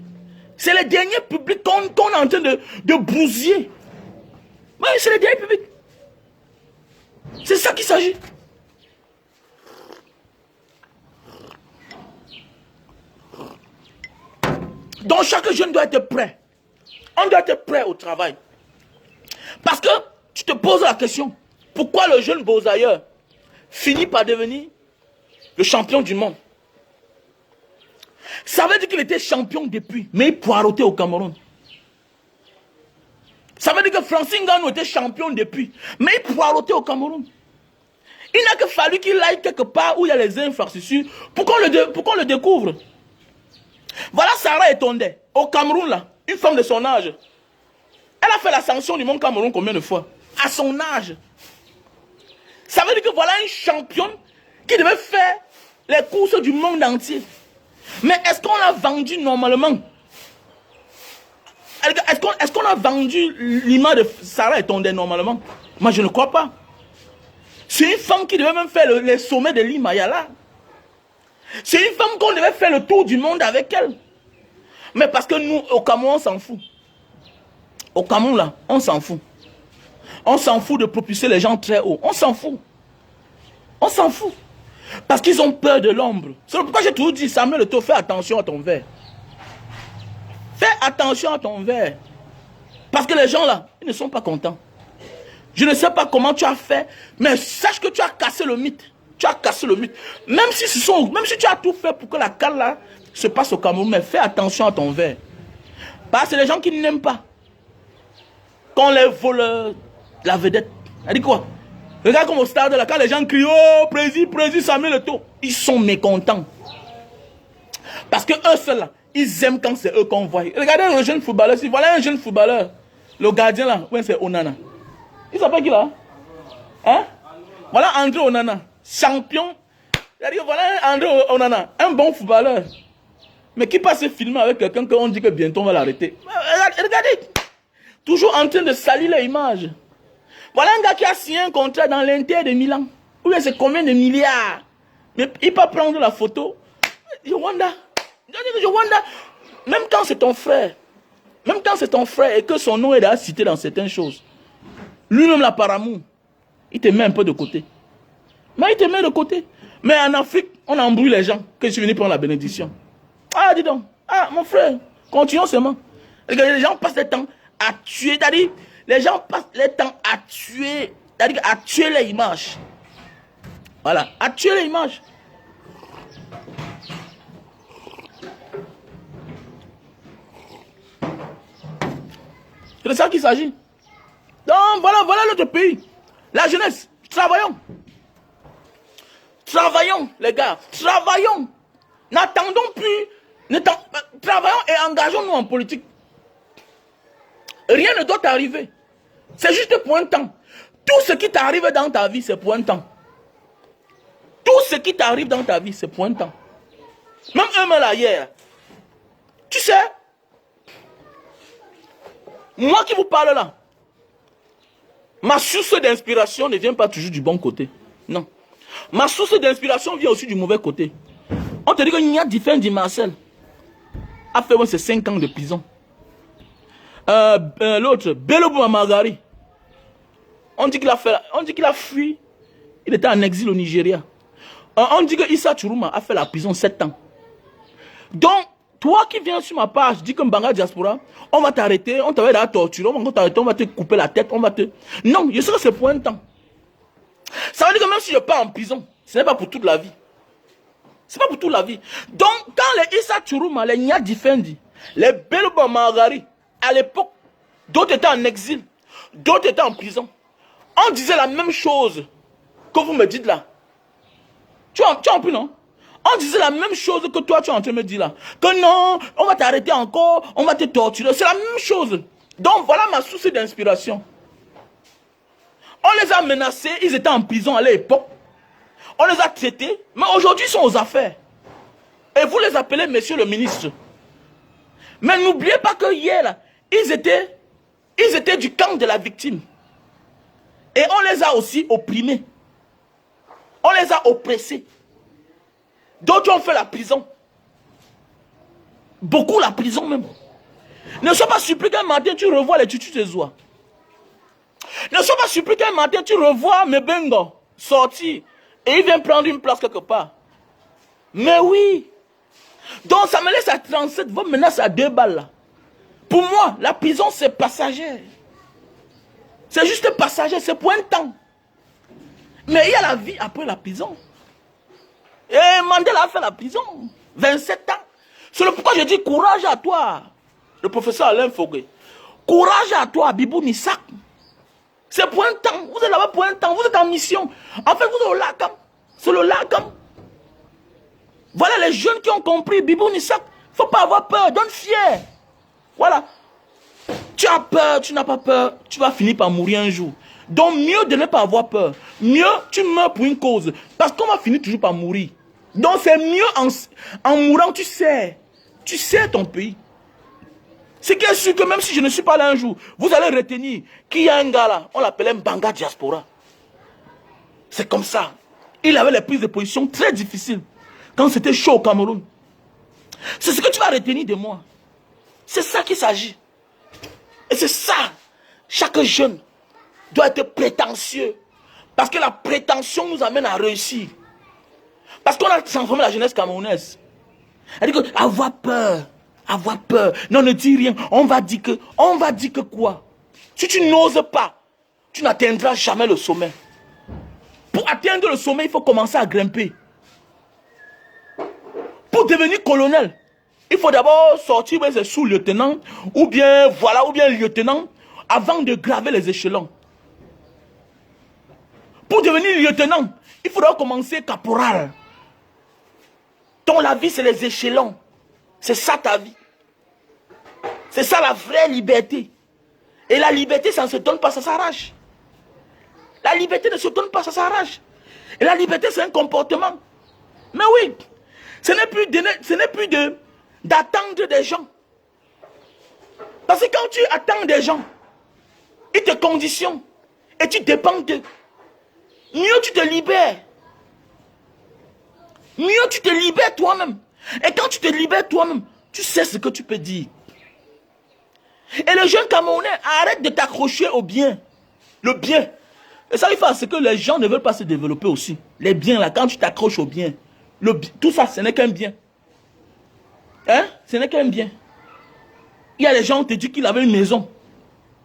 C'est les derniers publics qu'on est en train de bousiller. Oui, c'est les derniers publics. C'est ça qu'il s'agit. Donc chaque jeune doit être prêt. On doit être prêt au travail. Parce que tu te poses la question, pourquoi le jeune Bozailleur finit par devenir le champion du monde? Ça veut dire qu'il était champion depuis, mais il poireautait au Cameroun. Ça veut dire que Francine Ngannou était champion depuis, mais il poireautait au Cameroun. Il n'a que fallu qu'il aille quelque part où il y a les infrastructures pour qu'on le découvre. Voilà Sarah Etondé, au Cameroun là, une femme de son âge. Elle a fait l'ascension du monde Cameroun combien de fois? À son âge. Ça veut dire que voilà une championne qui devait faire les courses du monde entier. Mais est-ce qu'on a vendu normalement? Est-ce qu'on a vendu l'image de Sarah Etondé normalement? Moi je ne crois pas. C'est une femme qui devait même faire les sommets de l'Himalaya. C'est une femme qu'on devait faire le tour du monde avec elle. Mais parce que nous, au Cameroun, on s'en fout. Au Cameroun, là, on s'en fout. On s'en fout de propulser les gens très haut. On s'en fout. On s'en fout. Parce qu'ils ont peur de l'ombre. C'est pourquoi j'ai toujours dit, Samuel Eto'o, fais attention à ton verre. Fais attention à ton verre. Parce que les gens là, ils ne sont pas contents. Je ne sais pas comment tu as fait, mais sache que tu as cassé le mythe. Tu as cassé le mythe. Même si tu as tout fait pour que la CAN là se passe au Cameroun, mais fais attention à ton verre. Parce que c'est les gens qui n'aiment pas. Quand les voleurs, la vedette, elle dit quoi? Regarde comme au stade là, quand les gens crient, oh, président, Samuel Eto'o, ils sont mécontents. Parce que eux seuls là, ils aiment quand c'est eux qu'on voit. Regardez un jeune footballeur, si voilà un jeune footballeur, le gardien là, ouais, c'est Onana. Il s'appelle qui là? Hein? Voilà André Onana, champion. Voilà André Onana, un bon footballeur. Mais qui passe filmer avec quelqu'un qu'on dit que bientôt on va l'arrêter. Regardez, toujours en train de salir l'image. Voilà un gars qui a signé un contrat dans l'Inter de Milan. Oui, c'est combien de milliards? Mais il peut prendre la photo. Je wonder. Même quand c'est ton frère, et que son nom est déjà cité dans certaines choses, lui-même là par amour, il te met un peu de côté. Mais il te met de côté. Mais en Afrique, on embrouille les gens que je suis venu prendre la bénédiction. Ah, dis donc. Ah, mon frère, continuons seulement. Les gens passent le temps à tuer, c'est-à-dire, les gens passent le temps à tuer, c'est-à-dire à tuer les images. Voilà, à tuer les images. C'est de ça qu'il s'agit. Donc, voilà notre pays. La jeunesse, travaillons. Travaillons, les gars, travaillons. N'attendons plus. Travaillons et engageons-nous en politique. Rien ne doit t'arriver. C'est juste pour un temps. Tout ce qui t'arrive dans ta vie, c'est pour un temps. Tout ce qui t'arrive dans ta vie, c'est pour un temps. Même eux là hier. Tu sais, moi qui vous parle là, ma source d'inspiration ne vient pas toujours du bon côté. Non. Ma source d'inspiration vient aussi du mauvais côté. On te dit que Nia Diffin dit Marcel a fait ses 5 ans de prison. L'autre, Bello Margari, on dit qu'il a fui. Il était en exil au Nigeria. On dit que Issa Churuma a fait la prison 7 ans. Donc, toi qui viens sur ma page, dis que Mbanga Diaspora, on va t'arrêter, on t'avait déjà torturé, on va t'arrêter, on va te couper la tête, on va te... Non, je sais que c'est pour un temps. Ça veut dire que même si je pars en prison, ce n'est pas pour toute la vie. C'est pas pour toute la vie. Donc, quand les Issa Churuma, les Nia Diffendi, les Belba Margari, à l'époque, d'autres étaient en exil, d'autres étaient en prison. On disait la même chose que vous me dites là. Tu as un peu, non? On disait la même chose que toi, tu es en train de me dire là. Que non, on va t'arrêter encore, on va te torturer. C'est la même chose. Donc, voilà ma source d'inspiration. On les a menacés, ils étaient en prison à l'époque. On les a traités, mais aujourd'hui, ils sont aux affaires. Et vous les appelez monsieur le ministre. Mais n'oubliez pas que hier, là, ils étaient du camp de la victime. Et on les a aussi opprimés. On les a oppressés. D'autres ont fait la prison. Beaucoup la prison même. Ne sois pas surpris qu'un matin tu revois les tutus de Zoua. Ne sois pas surpris qu'un matin tu revois mes bengos sortir. Et il vient prendre une place quelque part. Mais oui. Donc ça me laisse à 37, vos menaces à 2 balles là. Pour moi, la prison c'est passager. C'est juste passager, c'est pour un temps. Mais il y a la vie après la prison. Et Mandela a fait la prison. 27 ans. C'est pourquoi je dis courage à toi, le professeur Alain Fogué. Courage à toi, Bibou Nissak. C'est pour un temps. Vous êtes là-bas pour un temps. Vous êtes en mission. En fait, vous êtes au Lakam. C'est le Lakam. Voilà les jeunes qui ont compris. Bibou Nissak. Il ne faut pas avoir peur. Donne fier. Voilà. Tu as peur, tu n'as pas peur. Tu vas finir par mourir un jour. Donc mieux de ne pas avoir peur. Mieux tu meurs pour une cause. Parce qu'on va finir toujours par mourir. Donc c'est mieux en mourant, tu sais ton pays. C'est qui est sûr que même si je ne suis pas là un jour, vous allez retenir qu'il y a un gars là, on l'appelait Mbanga Diaspora. C'est comme ça. Il avait les prises de position très difficiles quand c'était chaud au Cameroun. C'est ce que tu vas retenir de moi. C'est ça qu'il s'agit. Et c'est ça. Chaque jeune doit être prétentieux. Parce que la prétention nous amène à réussir. Parce qu'on a transformé la jeunesse camerounaise. Elle dit que avoir peur. Avoir peur. Non, ne dis rien. On va dire que quoi? Si tu n'oses pas, tu n'atteindras jamais le sommet. Pour atteindre le sommet, il faut commencer à grimper. Pour devenir colonel, il faut d'abord sortir des sous-lieutenants ou bien lieutenant avant de graver les échelons. Pour devenir lieutenant, il faudra commencer caporal. Donc la vie, c'est les échelons. C'est ça ta vie. C'est ça la vraie liberté. Et la liberté, ça ne se donne pas, ça s'arrache. La liberté ne se donne pas, ça s'arrache. Et la liberté, c'est un comportement. Mais oui, ce n'est plus d'attendre des gens. Parce que quand tu attends des gens, ils te conditionnent et tu dépends d'eux. Mieux tu te libères. Mieux tu te libères toi-même. Et quand tu te libères toi-même, tu sais ce que tu peux dire. Et le jeune Camerounais, arrête de t'accrocher au bien. Le bien. Et ça, il faut ce que les gens ne veulent pas se développer aussi. Les biens, là, quand tu t'accroches au bien, tout ça, ce n'est qu'un bien. Hein? Ce n'est qu'un bien. Il y a des gens qui te disent qu'il avait une maison.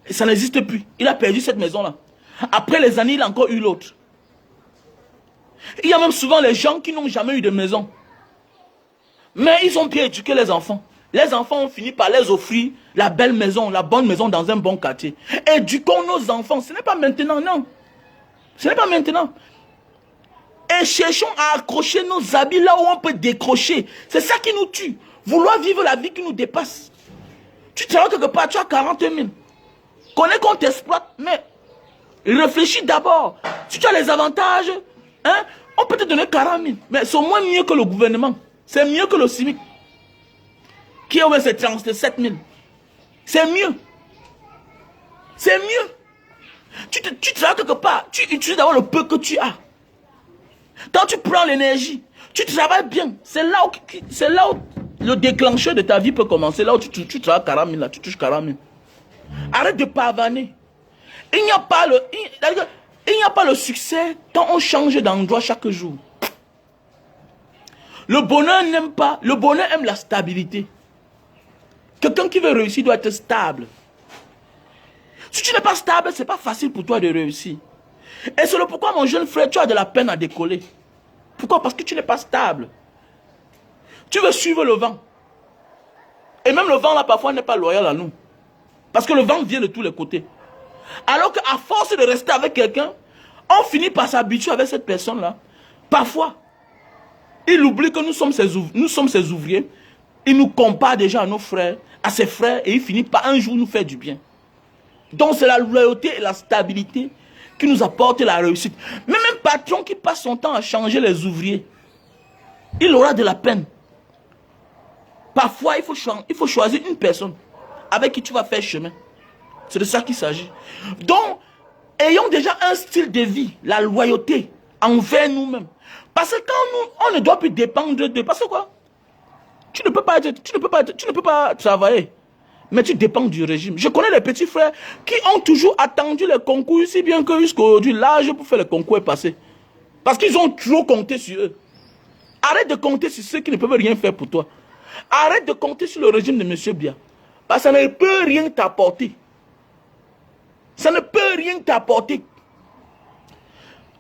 Et ça n'existe plus. Il a perdu cette maison-là. Après les années, il a encore eu l'autre. Il y a même souvent les gens qui n'ont jamais eu de maison. Mais ils ont bien éduqué les enfants. Les enfants ont fini par les offrir la belle maison, la bonne maison dans un bon quartier. Éduquons nos enfants. Ce n'est pas maintenant, non. Ce n'est pas maintenant. Et cherchons à accrocher nos habits là où on peut décrocher. C'est ça qui nous tue. Vouloir vivre la vie qui nous dépasse. Tu travailles quelque part, tu as 40 000. Connais qu'on t'exploite, mais réfléchis d'abord. Si tu as les avantages, hein, on peut te donner 40 000. Mais c'est au moins mieux que le gouvernement. C'est mieux que le CIMIC. Qui a ces 37 000. C'est mieux. C'est mieux. Tu travailles quelque part, tu utilises d'abord le peu que tu as. Quand tu prends l'énergie, tu travailles bien. C'est là où le déclencheur de ta vie peut commencer. Là où tu travailles 40 000, là, tu touches 40 000. Arrête de pavaner. Il n'y a pas le succès quand on change d'endroit chaque jour. Le bonheur n'aime pas. Le bonheur aime la stabilité. Quelqu'un qui veut réussir doit être stable. Si tu n'es pas stable, ce n'est pas facile pour toi de réussir. Et c'est le pourquoi, mon jeune frère, tu as de la peine à décoller. Pourquoi? Parce que tu n'es pas stable. Tu veux suivre le vent. Et même le vent, là, parfois, n'est pas loyal à nous. Parce que le vent vient de tous les côtés. Alors qu'à force de rester avec quelqu'un, on finit par s'habituer avec cette personne-là. Parfois, il oublie que nous sommes ses ouvriers. Il nous compare déjà à nos frères, à ses frères, et il finit par un jour nous faire du bien. Donc c'est la loyauté et la stabilité qui nous apporte la réussite. Même un patron qui passe son temps à changer les ouvriers, il aura de la peine. Parfois, il faut choisir une personne avec qui tu vas faire chemin. C'est de ça qu'il s'agit. Donc, ayons déjà un style de vie, la loyauté envers nous-mêmes. Parce que quand on ne doit plus dépendre d'eux. Parce que quoi? Tu ne peux pas travailler. Mais tu dépends du régime. Je connais des petits frères qui ont toujours attendu les concours, si bien que jusqu'aujourd'hui, l'âge pour faire le concours est passé. Parce qu'ils ont trop compté sur eux. Arrête de compter sur ceux qui ne peuvent rien faire pour toi. Arrête de compter sur le régime de M. Bia. Parce que ça ne peut rien t'apporter. Ça ne peut rien t'apporter.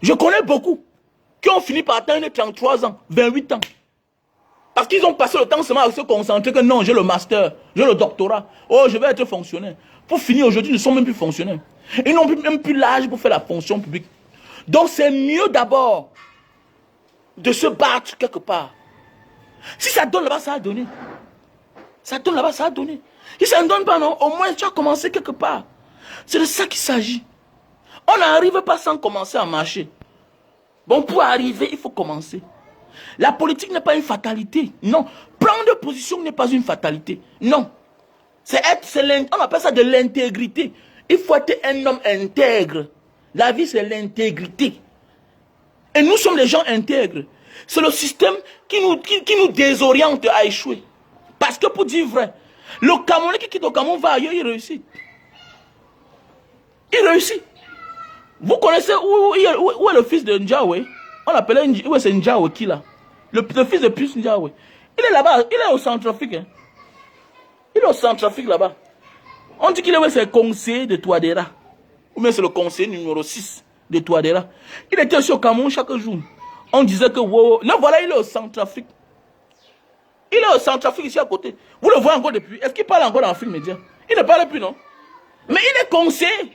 Je connais beaucoup qui ont fini par atteindre 33 ans, 28 ans. Parce qu'ils ont passé le temps seulement à se concentrer que non, j'ai le master, j'ai le doctorat. Oh, je vais être fonctionnaire. Pour finir, aujourd'hui, ils ne sont même plus fonctionnaires. Ils n'ont même plus l'âge pour faire la fonction publique. Donc, c'est mieux d'abord de se battre quelque part. Si ça donne là-bas, ça a donné. Ça donne là-bas, ça a donné. Si ça ne donne pas, non, au moins tu as commencé quelque part. C'est de ça qu'il s'agit. On n'arrive pas sans commencer à marcher. Bon, pour arriver, il faut commencer. La politique n'est pas une fatalité. Non. Prendre position n'est pas une fatalité. Non. On appelle ça de l'intégrité. Il faut être un homme intègre. La vie, c'est l'intégrité. Et nous sommes les gens intègres. C'est le système qui nous désoriente à échouer. Parce que pour dire vrai, le Camerounais qui quitte au Cameroun va ailleurs, il réussit. Il réussit. Vous connaissez où est le fils de Ndjawe? On l'appelait c'est Ndjawe qui là? Le fils de Pius Ndjawe. Il est là-bas, il est au Centrafrique. Hein. Il est au Centrafrique là-bas. On dit qu'il est conseiller de Touadéra. ou bien c'est le conseiller numéro 6 de Touadéra. Il était aussi au Cameroun chaque jour. On disait que, wow, là voilà, il est au Centrafrique. Il est au Centrafrique ici à côté. Vous le voyez encore depuis. Est-ce qu'il parle encore dans le film média? Il ne parle plus, non? Mais il est conseiller.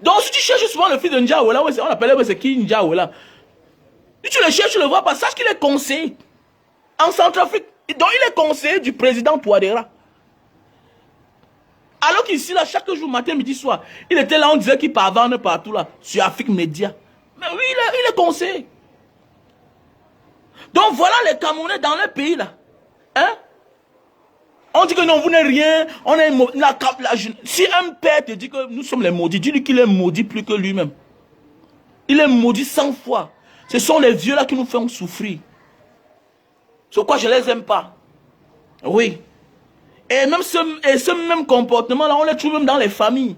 Donc si tu cherches souvent le fils de N'Djawela, on appelle c'est qui N'Djawela? Si tu le cherches, tu le vois pas, sache qu'il est conseiller. En Centrafrique. Donc il est conseiller du président Touadéra. Alors qu'ici, là, chaque jour, matin, midi, soir, il était là, on disait qu'il pavane partout, là, sur Afrique Média. Mais oui, il est conseiller. Donc voilà les Camerounais dans leur pays, là. Hein? On dit que non, vous n'êtes rien, on est si un père te dit que nous sommes les maudits, dis-lui qu'il est maudit plus que lui-même. Il est maudit 100 fois. Ce sont les vieux là qui nous font souffrir. C'est pourquoi je ne les aime pas. Oui. Et même ce même comportement là, on le trouve même dans les familles.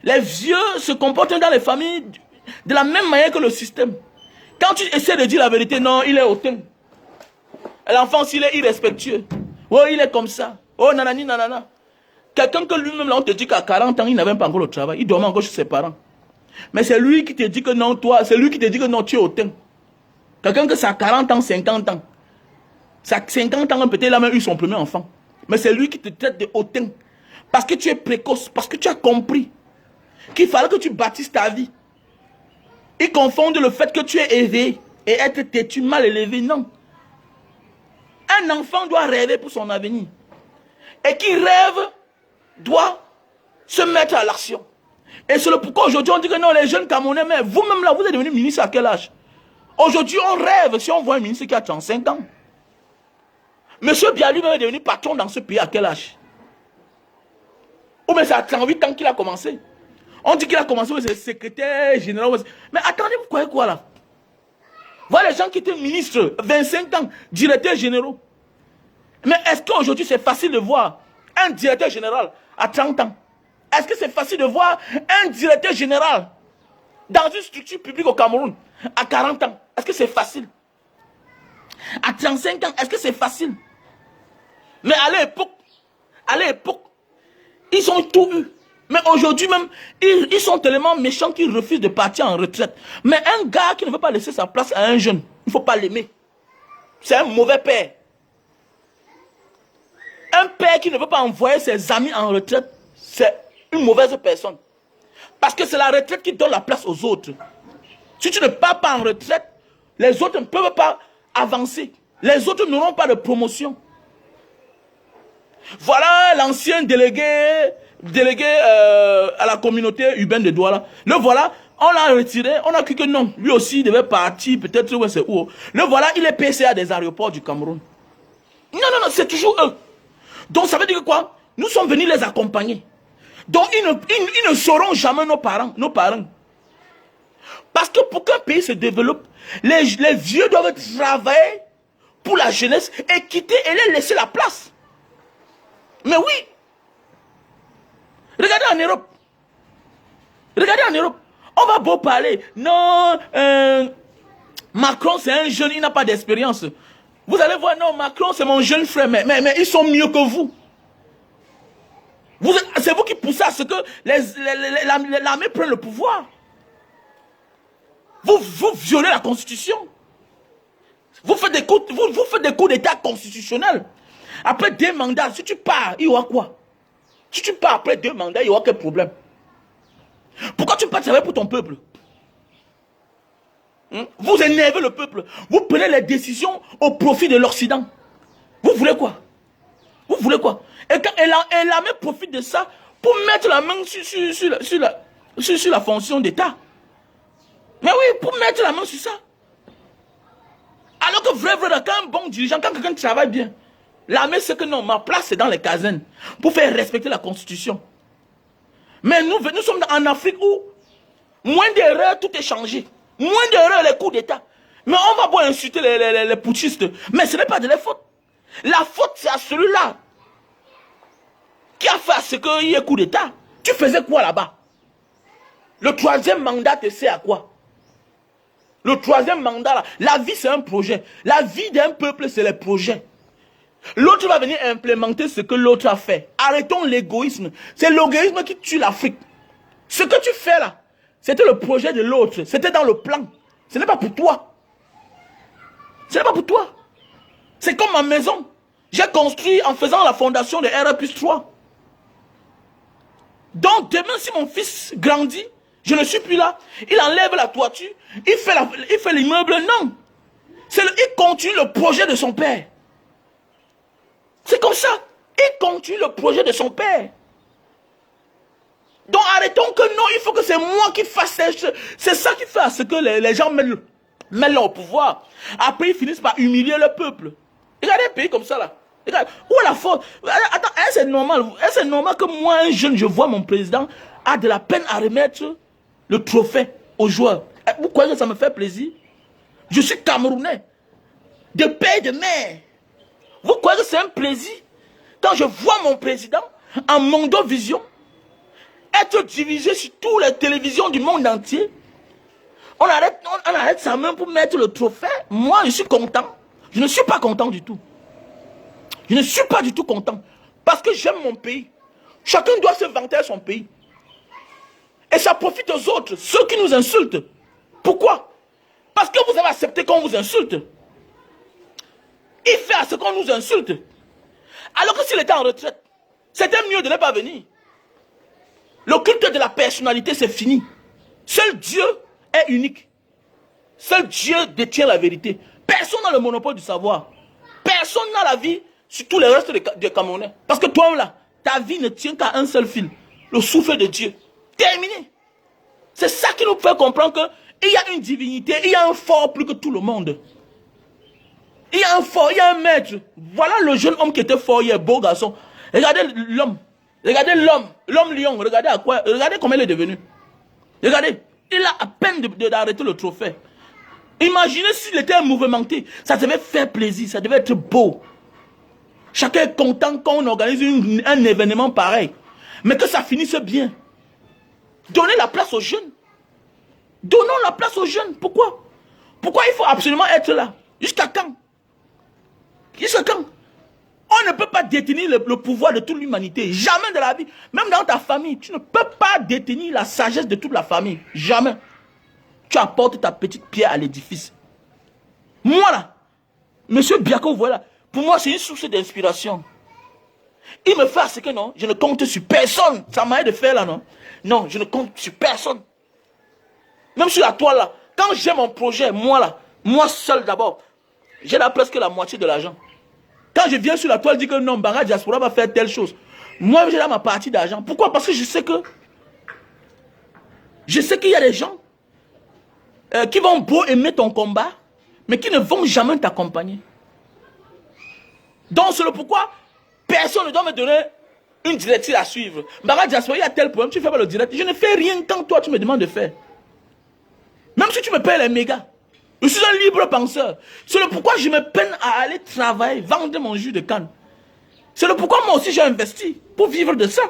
Les vieux se comportent dans les familles de la même manière que le système. Quand tu essaies de dire la vérité, non, il est hautain. L'enfant, s'il est irrespectueux. Oh, il est comme ça. Oh, nanani, nanana. Quelqu'un que lui-même, là, on te dit qu'à 40 ans, il n'avait pas encore le travail. Il dormait encore chez ses parents. Mais c'est lui qui te dit que non, toi, c'est lui qui te dit que non, tu es hautain. Quelqu'un que ça a 40 ans, 50 ans. Ça a 50 ans, peut-être il a même eu son premier enfant. Mais c'est lui qui te traite de hautain. Parce que tu es précoce, parce que tu as compris qu'il fallait que tu bâtisses ta vie. Ils confondent le fait que tu es élevé et être têtu, mal élevé. Non. Un enfant doit rêver pour son avenir. Et qui rêve doit se mettre à l'action. Et c'est le pourquoi aujourd'hui on dit que non, les jeunes Camerounais, mais vous-même là, vous êtes devenu ministre à quel âge? Aujourd'hui on rêve si on voit un ministre qui a 35 ans. Monsieur Biya lui-même est devenu patron dans ce pays à quel âge? Ou mais c'est à 38 ans qu'il a commencé. On dit qu'il a commencé, c'est secrétaire général. Mais attendez, vous croyez quoi là? Voilà les gens qui étaient ministres, 25 ans, directeurs généraux. Mais est-ce qu'aujourd'hui c'est facile de voir un directeur général à 30 ans? Est-ce que c'est facile de voir un directeur général dans une structure publique au Cameroun à 40 ans? Est-ce que c'est facile? À 35 ans, est-ce que c'est facile? Mais à l'époque, ils ont tout eu. Mais aujourd'hui même, ils sont tellement méchants qu'ils refusent de partir en retraite. Mais un gars qui ne veut pas laisser sa place à un jeune, il ne faut pas l'aimer. C'est un mauvais père. Un père qui ne veut pas envoyer ses amis en retraite, c'est une mauvaise personne. Parce que c'est la retraite qui donne la place aux autres. Si tu ne pars pas en retraite, les autres ne peuvent pas avancer. Les autres n'auront pas de promotion. Voilà l'ancien délégué à la communauté urbaine de Douala. Le voilà, on l'a retiré, on a cru que non. Lui aussi, il devait partir, peut-être où c'est où. Le voilà, il est PCA des aéroports du Cameroun. Non, c'est toujours eux. Donc ça veut dire quoi? Nous sommes venus les accompagner. Donc ils ne sauront jamais nos parents. Parce que pour qu'un pays se développe, les vieux doivent travailler pour la jeunesse et quitter et les laisser la place. Mais oui. Regardez en Europe. On va beau parler. Non, Macron c'est un jeune, il n'a pas d'expérience. Vous allez voir, non, Macron c'est mon jeune frère, mais ils sont mieux que vous. C'est vous qui poussez à ce que l'armée prenne le pouvoir. Vous violez la Constitution. Vous faites des coups d'État constitutionnels. Après 2 mandats, si tu pars, il y aura quoi? Si tu pars après 2 mandats, il y aura quel problème? Pourquoi tu ne peux pas travailler pour ton peuple? Vous énervez le peuple. Vous prenez les décisions au profit de l'Occident. Vous voulez quoi? Et l'armée profite de ça pour mettre la main sur la fonction d'État. Mais oui, pour mettre la main sur ça. Alors que vrai, quand un bon dirigeant, quand quelqu'un travaille bien, l'armée sait que non, ma place c'est dans les casernes pour faire respecter la Constitution. Mais nous sommes en Afrique où moins d'erreurs, tout est changé. Moins d'erreurs, les coups d'État. Mais on va pas insulter les putschistes. Mais ce n'est pas de leur faute. La faute, c'est à celui-là qui a fait à ce qu'il y ait coup d'État. Tu faisais quoi là-bas? Le 3e mandat te sert à quoi? Le 3e mandat, là, la vie c'est un projet. La vie d'un peuple c'est les projets. L'autre va venir implémenter ce que l'autre a fait. Arrêtons l'égoïsme. C'est l'égoïsme qui tue l'Afrique. Ce que tu fais là, c'était le projet de l'autre. C'était dans le plan. Ce n'est pas pour toi. Ce n'est pas pour toi. C'est comme ma maison. J'ai construit en faisant la fondation de R+3. Donc demain, si mon fils grandit, je ne suis plus là. Il enlève la toiture. Il fait l'immeuble. Non. Il continue le projet de son père. C'est comme ça. Il continue le projet de son père. Donc arrêtons que non, il faut que c'est moi qui fasse. C'est ça qui fait à ce que les gens mettent leur pouvoir. Après, ils finissent par humilier le peuple. Regardez un pays comme ça là. Regarde, où est la faute? Attends, est-ce normal que moi, un jeune, je vois mon président a de la peine à remettre le trophée aux joueurs? Vous croyez que ça me fait plaisir? Je suis Camerounais, de père et de mère. Vous croyez que c'est un plaisir quand je vois mon président en Mondovision être divisé sur toutes les télévisions du monde entier? On arrête sa main pour mettre le trophée. Moi, je suis content. Je ne suis pas content du tout. Je ne suis pas du tout content. Parce que j'aime mon pays. Chacun doit se vanter à son pays. Et ça profite aux autres, ceux qui nous insultent. Pourquoi? Parce que vous avez accepté qu'on vous insulte. Il fait à ce qu'on nous insulte. Alors que s'il était en retraite, c'était mieux de ne pas venir. Le culte de la personnalité, c'est fini. Seul Dieu est unique. Seul Dieu détient la vérité. Personne n'a le monopole du savoir. Personne n'a la vie sur tous les restes des Camerounais. Parce que toi là, ta vie ne tient qu'à un seul fil. Le souffle de Dieu. Terminé. C'est ça qui nous fait comprendre qu'il y a une divinité, il y a un fort plus que tout le monde. Il y a un fort, il y a un maître. Voilà le jeune homme qui était fort hier, beau garçon. Regardez l'homme. Regardez l'homme lion. Regardez à quoi. Regardez comment il est devenu. Regardez. Il a à peine d'arrêter le trophée. Imaginez s'il était mouvementé. Ça devait faire plaisir. Ça devait être beau. Chacun est content quand on organise un événement pareil. Mais que ça finisse bien. Donnez la place aux jeunes. Donnons la place aux jeunes. Pourquoi? Pourquoi il faut absolument être là? Jusqu'à quand? Jusqu'à quand? On ne peut pas détenir le pouvoir de toute l'humanité. Jamais de la vie. Même dans ta famille, tu ne peux pas détenir la sagesse de toute la famille. Jamais. Tu apportes ta petite pierre à l'édifice. Moi là, Monsieur Biako, voilà. Pour moi, c'est une source d'inspiration. Il me fait à ce que non, je ne compte sur personne. Ça m'a de faire là, non? Non, je ne compte sur personne. Même sur la toile là, quand j'ai mon projet, moi là, moi seul d'abord, j'ai là presque la moitié de l'argent. Quand je viens sur la toile, je dis que non, Bara Diaspora va faire telle chose. Moi, j'ai là ma partie d'argent. Pourquoi? Parce que je sais qu'il y a des gens qui vont beau aimer ton combat, mais qui ne vont jamais t'accompagner. Donc, c'est le pourquoi personne ne doit me donner une directive à suivre. Bara Diaspora, il y a tel problème, tu ne fais pas le direct. Je ne fais rien quand toi, tu me demandes de faire. Même si tu me payes les mégas. Je suis un libre penseur. C'est le pourquoi je me peine à aller travailler, vendre mon jus de canne. C'est le pourquoi moi aussi j'ai investi pour vivre de ça.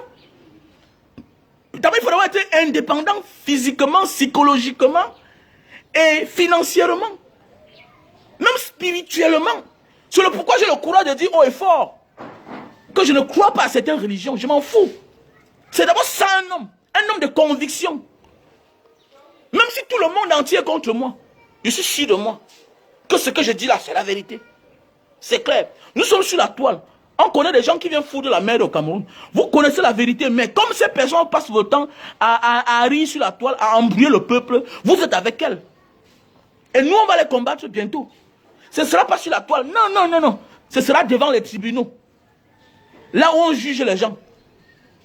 D'abord, il faudra être indépendant physiquement, psychologiquement et financièrement. Même spirituellement. C'est le pourquoi j'ai le courage de dire haut et fort que je ne crois pas à certaines religions. Je m'en fous. C'est d'abord ça un homme de conviction. Même si tout le monde entier est contre moi, je suis sûr de moi que ce que je dis là, c'est la vérité. C'est clair. Nous sommes sur la toile. On connaît des gens qui viennent foutre la merde au Cameroun. Vous connaissez la vérité, mais comme ces personnes passent votre temps à rire sur la toile, à embrouiller le peuple, vous êtes avec elles. Et nous, on va les combattre bientôt. Ce ne sera pas sur la toile. Non, non, non, non. Ce sera devant les tribunaux. Là où on juge les gens.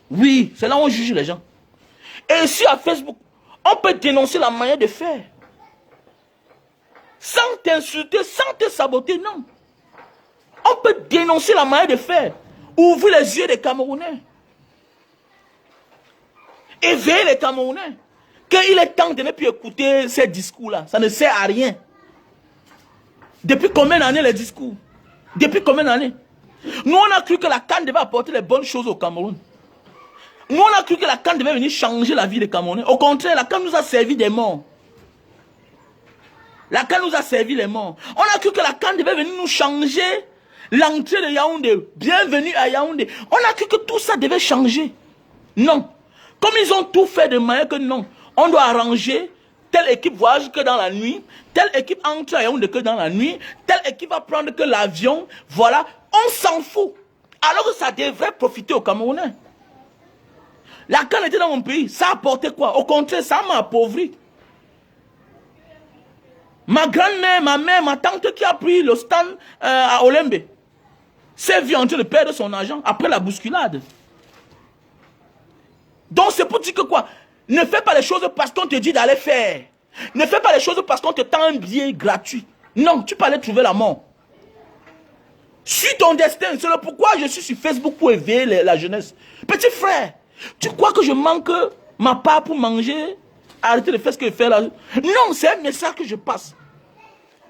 Oui, c'est là où on juge les gens. Et ici, à Facebook, on peut dénoncer la manière de faire. Sans t'insulter, sans te saboter, non. On peut dénoncer la manière de faire. Ouvrir les yeux des Camerounais. Éveiller les Camerounais. Qu'il est temps de ne plus écouter ces discours-là. Ça ne sert à rien. Depuis combien d'années les discours? Depuis combien d'années? Nous, on a cru que la CAN devait apporter les bonnes choses au Cameroun. Nous, on a cru que la CAN devait venir changer la vie des Camerounais. Au contraire, la CAN nous a servi des morts. La CAN nous a servi les morts. On a cru que la CAN devait venir nous changer l'entrée de Yaoundé, bienvenue à Yaoundé. On a cru que tout ça devait changer. Non. Comme ils ont tout fait de manière que non, on doit arranger, telle équipe voyage que dans la nuit, telle équipe entre à Yaoundé que dans la nuit, telle équipe va prendre que l'avion, voilà, on s'en fout. Alors que ça devrait profiter aux Camerounais. La CAN était dans mon pays, ça a apporté quoi? Au contraire, ça m'a appauvri. Ma grand-mère, ma mère, ma tante qui a pris le stand à Olembe s'est vue en train de perdre son argent après la bousculade. Donc c'est pour dire que quoi? Ne fais pas les choses parce qu'on te dit d'aller faire. Ne fais pas les choses parce qu'on te tend un billet gratuit. Non, tu peux aller trouver la mort. Suis ton destin. C'est le pourquoi je suis sur Facebook pour éveiller la jeunesse. Petit frère, tu crois que je manque ma part pour manger? Arrêtez de faire ce que je fais là. Non, c'est un message que je passe.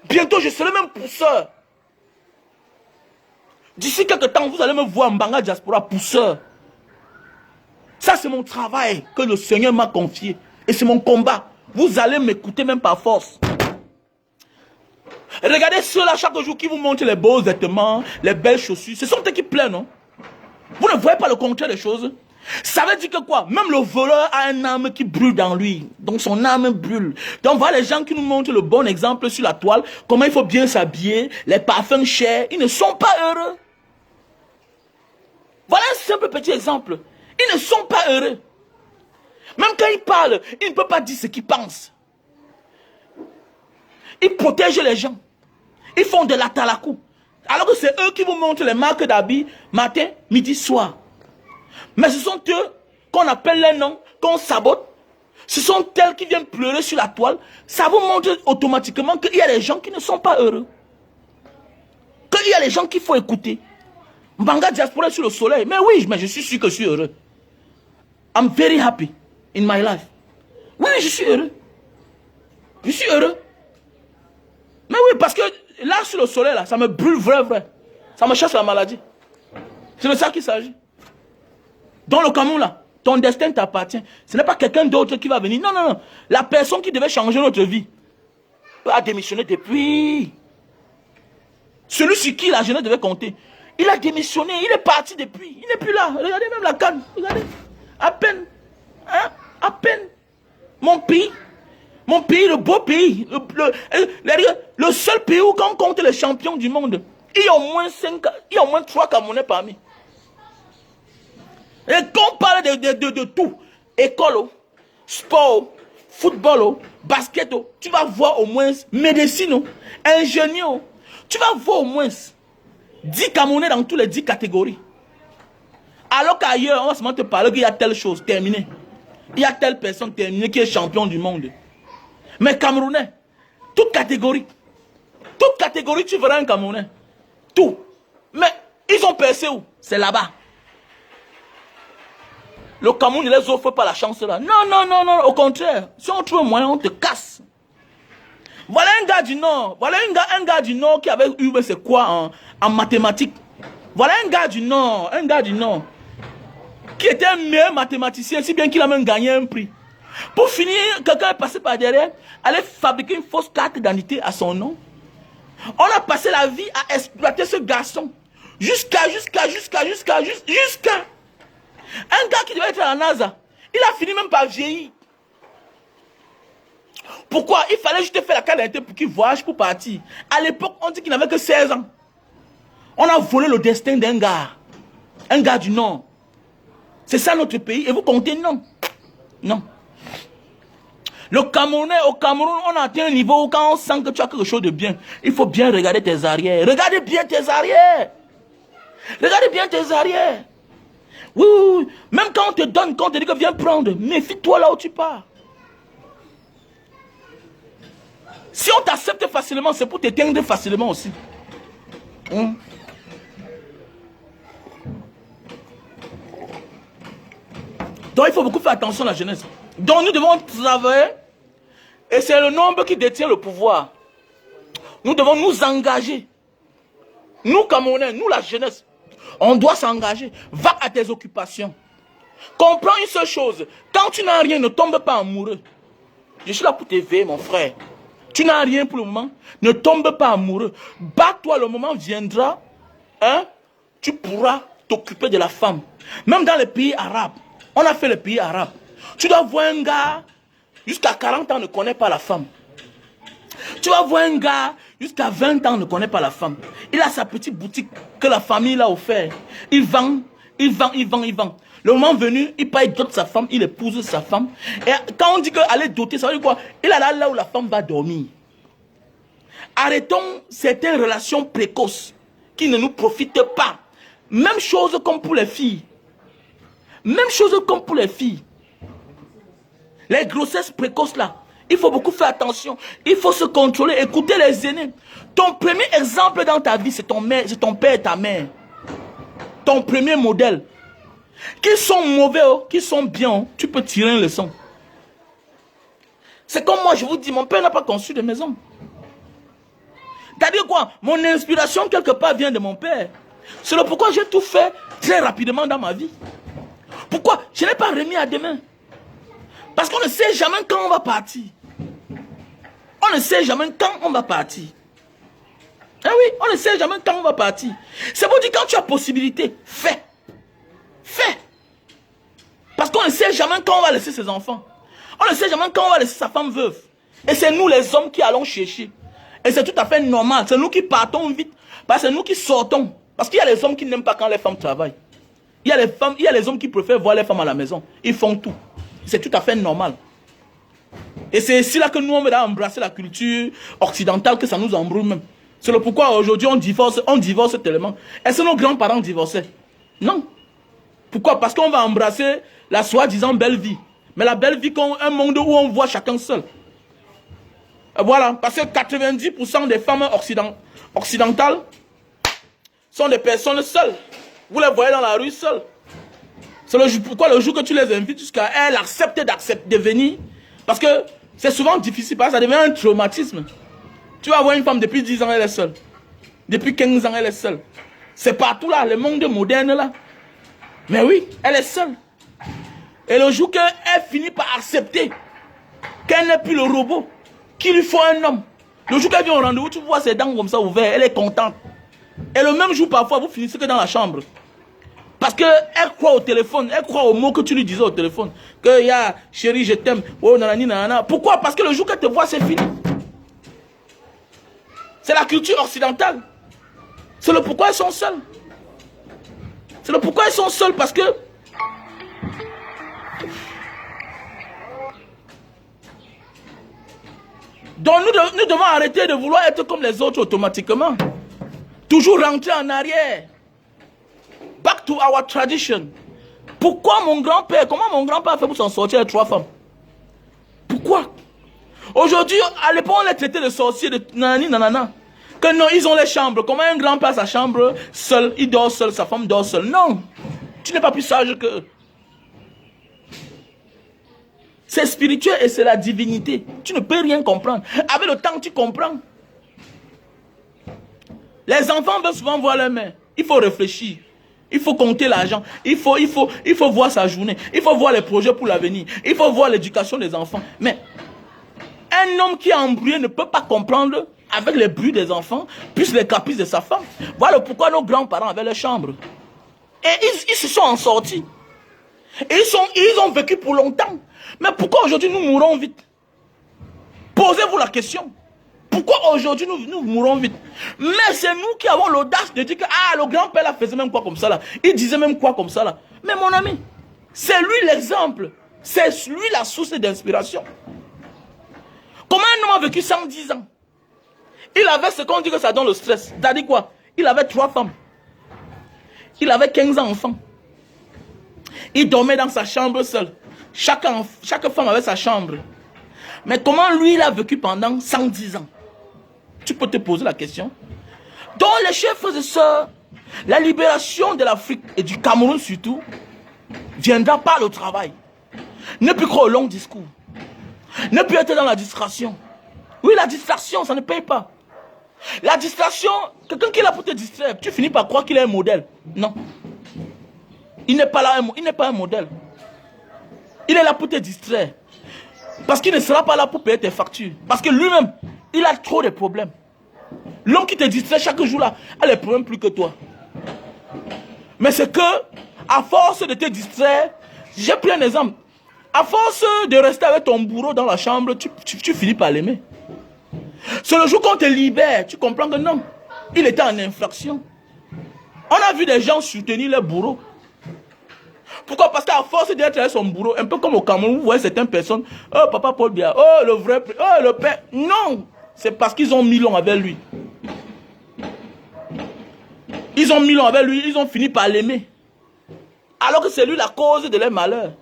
Bientôt, je serai même pousseur. D'ici quelques temps, vous allez me voir en Mbanga Diaspora pousseur. Ça, c'est mon travail que le Seigneur m'a confié. Et c'est mon combat. Vous allez m'écouter même par force. Regardez ceux-là chaque jour qui vous montrent les beaux vêtements, les belles chaussures. Ce sont eux qui plaisent, non? Vous ne voyez pas le contraire des choses? Ça veut dire que quoi? Même le voleur a un âme qui brûle dans lui. Donc son âme brûle. Donc voilà les gens qui nous montrent le bon exemple sur la toile. Comment il faut bien s'habiller. Les parfums chers. Ils ne sont pas heureux. Voilà un simple petit exemple. Ils ne sont pas heureux. Même quand ils parlent, ils ne peuvent pas dire ce qu'ils pensent. Ils protègent les gens. Ils font de la talakou. Alors que c'est eux qui vous montrent les marques d'habits matin, midi, soir. Mais ce sont eux qu'on appelle les noms, qu'on sabote. Ce sont elles qui viennent pleurer sur la toile. Ça vous montre automatiquement qu'il y a des gens qui ne sont pas heureux. Qu'il y a des gens qu'il faut écouter. Mbanga Diaspora sur le soleil. Mais oui, mais je suis sûr que je suis heureux. I'm very happy in my life. Oui, je suis heureux. Je suis heureux. Mais oui, parce que là, sur le soleil, là, ça me brûle vrai. Ça me chasse la maladie. C'est de ça qu'il s'agit. Dans le Cameroun, là, ton destin t'appartient. Ce n'est pas quelqu'un d'autre qui va venir. Non. La personne qui devait changer notre vie a démissionné depuis. Celui sur qui la jeunesse devait compter. Il a démissionné, il est parti depuis. Il n'est plus là. Regardez même la canne. Regardez. À peine. Hein? À peine. Mon pays, le beau pays. Le seul pays où quand on compte les champions du monde, il y a au moins 3 Camerounais parmi. Et quand on parle de tout, école, sport, football, basket, tu vas voir au moins médecine, ingénieur, tu vas voir au moins 10 Camerounais dans toutes les 10 catégories. Alors qu'ailleurs, on va seulement te parler qu'il y a telle chose, terminé. Il y a telle personne terminée qui est champion du monde. Mais Camerounais, toute catégorie, tu verras un Camerounais. Tout. Mais ils ont percé où? C'est là-bas. Le Cameroun ne les offre pas la chance là. Non, au contraire. Si on trouve un moyen, on te casse. Voilà un gars du Nord. Voilà un gars du Nord qui avait eu, c'est quoi en mathématiques. Voilà un gars du Nord. Qui était un meilleur mathématicien, si bien qu'il a même gagné un prix. Pour finir, quelqu'un est passé par derrière, allait fabriquer une fausse carte d'identité à son nom. On a passé la vie à exploiter ce garçon. Jusqu'à un gars qui devait être à la NASA, il a fini même par vieillir. Pourquoi? Il fallait juste faire la carte d'identité pour qu'il voyage pour partir. À l'époque, on dit qu'il n'avait que 16 ans. On a volé le destin d'un gars. Un gars du Nord. C'est ça notre pays. Et vous comptez? Non. Au Cameroun, on a atteint un niveau où quand on sent que tu as quelque chose de bien, il faut bien regarder tes arrières. Regardez bien tes arrières. Oui. Même quand on te donne, quand on te dit que viens prendre, méfie-toi là où tu pars. Si on t'accepte facilement, c'est pour t'éteindre facilement aussi. Donc il faut beaucoup faire attention à la jeunesse. Donc nous devons travailler. Et c'est le nombre qui détient le pouvoir. Nous devons nous engager. Nous Camerounais, nous la jeunesse. On doit s'engager. Va à tes occupations. Comprends une seule chose. Quand tu n'as rien, ne tombe pas amoureux. Je suis là pour t'éveiller, mon frère. Tu n'as rien pour le moment. Ne tombe pas amoureux. Bats-toi, le moment viendra. hein, tu pourras t'occuper de la femme. Même dans les pays arabes, on a fait les pays arabes. Tu dois voir un gars, jusqu'à 40 ans, ne connaît pas la femme. Tu vas voir un gars, jusqu'à 20 ans, ne connaît pas la femme. Il a sa petite boutique que la famille l'a offert. Il vend. Le moment venu, il paye dote sa femme, il épouse sa femme. Et quand on dit qu'elle est dotée, ça veut dire quoi? Il a là où la femme va dormir. Arrêtons certaines relations précoces qui ne nous profitent pas. Même chose comme pour les filles. Même chose comme pour les filles. Les grossesses précoces là, il faut beaucoup faire attention. Il faut se contrôler, écouter les aînés. Ton premier exemple dans ta vie, c'est ton père et ta mère. Ton premier modèle. Qu'ils sont mauvais, qu'ils sont bien, tu peux tirer une leçon. C'est comme moi, je vous dis, mon père n'a pas conçu de maison. C'est-à-dire quoi? Mon inspiration quelque part vient de mon père. C'est le pourquoi j'ai tout fait très rapidement dans ma vie. Pourquoi? Je n'ai pas remis à demain. Parce qu'on ne sait jamais quand on va partir. On ne sait jamais quand on va partir. Eh oui, on ne sait jamais quand on va partir. C'est pour dire quand tu as possibilité, fais. Fais. Parce qu'on ne sait jamais quand on va laisser ses enfants. On ne sait jamais quand on va laisser sa femme veuve. Et c'est nous les hommes qui allons chercher. Et c'est tout à fait normal. C'est nous qui partons vite. Parce que c'est nous qui sortons. Parce qu'il y a les hommes qui n'aiment pas quand les femmes travaillent. Il y a les hommes qui préfèrent voir les femmes à la maison. Ils font tout. C'est tout à fait normal. Et c'est ici là que nous, on va embrasser la culture occidentale, que ça nous embrouille même. C'est le pourquoi aujourd'hui on divorce tellement. Est-ce que nos grands-parents divorçaient? Non. Pourquoi? Parce qu'on va embrasser la soi-disant belle vie. Mais la belle vie, un monde où on voit chacun seul. Voilà, parce que 90% des femmes occidentales sont des personnes seules. Vous les voyez dans la rue seules. C'est pourquoi le jour que tu les invites jusqu'à elles acceptent de venir. Parce que c'est souvent difficile, parce que ça devient un traumatisme. Tu vas voir une femme depuis 10 ans, elle est seule. Depuis 15 ans, elle est seule. C'est partout là, le monde moderne là. Mais oui, elle est seule. Et le jour qu'elle finit par accepter qu'elle n'est plus le robot, qu'il lui faut un homme. Le jour qu'elle vient au rendez-vous, tu vois ses dents comme ça ouvertes, elle est contente. Et le même jour, parfois, vous finissez que dans la chambre. Parce qu'elle croit au téléphone, elle croit aux mots que tu lui disais au téléphone. Que, ya, chérie, je t'aime. Oh, nanani, nanana. Pourquoi? Parce que le jour qu'elle te voit, c'est fini. C'est la culture occidentale. C'est le pourquoi elles sont seules. C'est le pourquoi elles sont seules, parce que donc nous devons arrêter de vouloir être comme les autres automatiquement. Toujours rentrer en arrière. Back to our tradition. Pourquoi comment mon grand-père a fait pour s'en sortir avec 3 femmes? Pourquoi? Aujourd'hui, à l'époque, on les traitait de sorciers, de nanani, nanana. Que non, ils ont les chambres. Comment un grand-père a sa chambre seul, il dort seul, sa femme dort seule? Non. Tu n'es pas plus sage que... C'est spirituel et c'est la divinité. Tu ne peux rien comprendre. Avec le temps, tu comprends. Les enfants veulent souvent voir leur mère. Il faut réfléchir. Il faut compter l'argent. Il faut voir sa journée. Il faut voir les projets pour l'avenir. Il faut voir l'éducation des enfants. Mais un homme qui est embrouillé ne peut pas comprendre avec les bruits des enfants, plus les caprices de sa femme. Voilà pourquoi nos grands-parents avaient leur chambre. Et ils se sont en sortis. Et ils ont vécu pour longtemps. Mais pourquoi aujourd'hui nous mourons vite? Posez-vous la question. Pourquoi aujourd'hui nous mourons vite? Mais c'est nous qui avons l'audace de dire que le grand-père là faisait même quoi comme ça là. Il disait même quoi comme ça là. Mais mon ami, c'est lui l'exemple. C'est lui la source d'inspiration. Comment un homme a vécu 110 ans? Il avait ce qu'on dit que ça donne le stress. C'est-à-dire quoi? Il avait 3 femmes. Il avait 15 enfants. Il dormait dans sa chambre seul. Chaque femme avait sa chambre. Mais comment lui, il a vécu pendant 110 ans? Tu peux te poser la question. Donc les chers frères et sœurs, la libération de l'Afrique et du Cameroun surtout, viendra par le travail. Ne plus croire au long discours. Ne plus être dans la distraction. Oui, la distraction, ça ne paye pas. La distraction, quelqu'un qui est là pour te distraire, tu finis par croire qu'il est un modèle. Non. Il n'est pas là, il n'est pas un modèle. Il est là pour te distraire. Parce qu'il ne sera pas là pour payer tes factures. Parce que lui-même, il a trop de problèmes. L'homme qui te distrait chaque jour là, a les problèmes plus que toi. Mais c'est que, à force de te distraire, j'ai pris un exemple. À force de rester avec ton bourreau dans la chambre, tu finis par l'aimer. C'est le jour qu'on te libère, tu comprends que non. Il était en infraction. On a vu des gens soutenir leur bourreau. Pourquoi? Parce qu'à force d'être avec son bourreau, un peu comme au Cameroun, vous voyez certaines personnes, oh papa Paul Biya, oh le vrai, oh le père. Non, c'est parce qu'ils ont mis long avec lui. Ils ont mis long avec lui, ils ont fini par l'aimer. Alors que c'est lui la cause de leur malheur.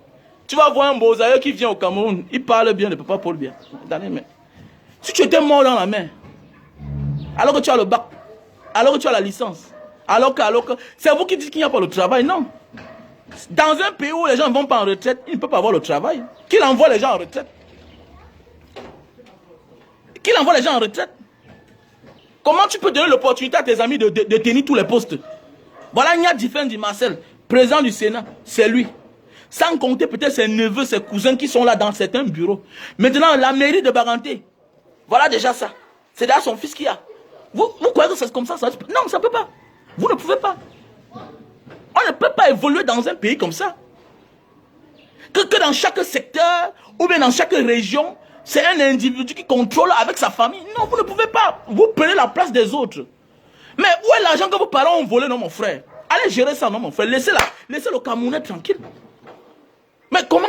Tu vas voir un Bozaïeux qui vient au Cameroun, il parle bien de papa Paul Biya. Si tu étais mort dans la mer, alors que tu as le bac, alors que tu as la licence, alors que c'est vous qui dites qu'il n'y a pas le travail, non. Dans un pays où les gens ne vont pas en retraite, ils ne peuvent pas avoir le travail. Qu'il envoie les gens en retraite. Qu'il envoie les gens en retraite. Comment tu peux donner l'opportunité à tes amis de tenir tous les postes? Voilà, il y a Diffendi Marcel, président du Sénat, c'est lui. Sans compter peut-être ses neveux, ses cousins qui sont là dans certains bureaux. Maintenant, la mairie de Baganté, voilà déjà ça. C'est déjà son fils qui a. Vous croyez que c'est comme ça? Non, ça ne peut pas. Vous ne pouvez pas. On ne peut pas évoluer dans un pays comme ça. Que dans chaque secteur, ou bien dans chaque région, c'est un individu qui contrôle avec sa famille. Non, vous ne pouvez pas. Vous prenez la place des autres. Mais où est l'argent que vos parents ont volé, non mon frère? Allez gérer ça, non mon frère. Laissez le Camerounais tranquille. Mais comment?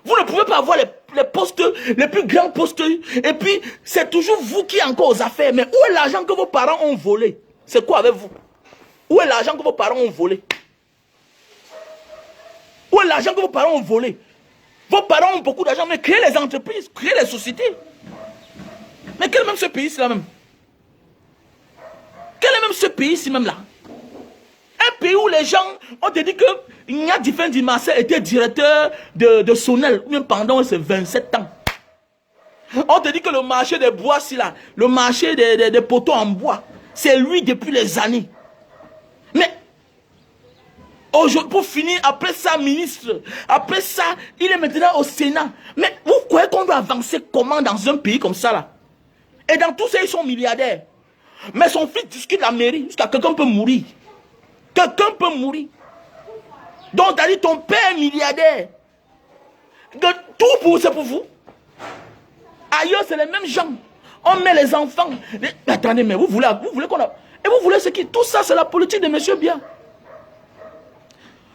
Vous ne pouvez pas avoir les postes, les plus grands postes. Et puis, c'est toujours vous qui êtes encore aux affaires. Mais où est l'argent que vos parents ont volé? C'est quoi avec vous? Où est l'argent que vos parents ont volé? Où est l'argent que vos parents ont volé? Vos parents ont beaucoup d'argent, mais créez les entreprises, créez les sociétés. Mais quel est même ce pays-ci là même? Quel est même ce pays-ci même là? Un pays où les gens ont dit que Nya Diffendi Marcel était directeur de Sonel, même pendant ses 27 ans. On te dit que le marché des bois, là, le marché des poteaux en bois, c'est lui depuis les années. Mais aujourd'hui, pour finir, après ça, ministre, après ça, il est maintenant au Sénat. Mais vous croyez qu'on doit avancer comment dans un pays comme ça là? Et dans tout ça, ils sont milliardaires. Mais son fils discute la mairie jusqu'à quelqu'un peut mourir. Quelqu'un peut mourir. Donc, t'as dit ton père est milliardaire. Tout c'est pour vous. Ailleurs, c'est les mêmes gens. On met les enfants. Mais attendez, mais vous voulez qu'on a... Et vous voulez ce qui... Tout ça, c'est la politique de M. Biya.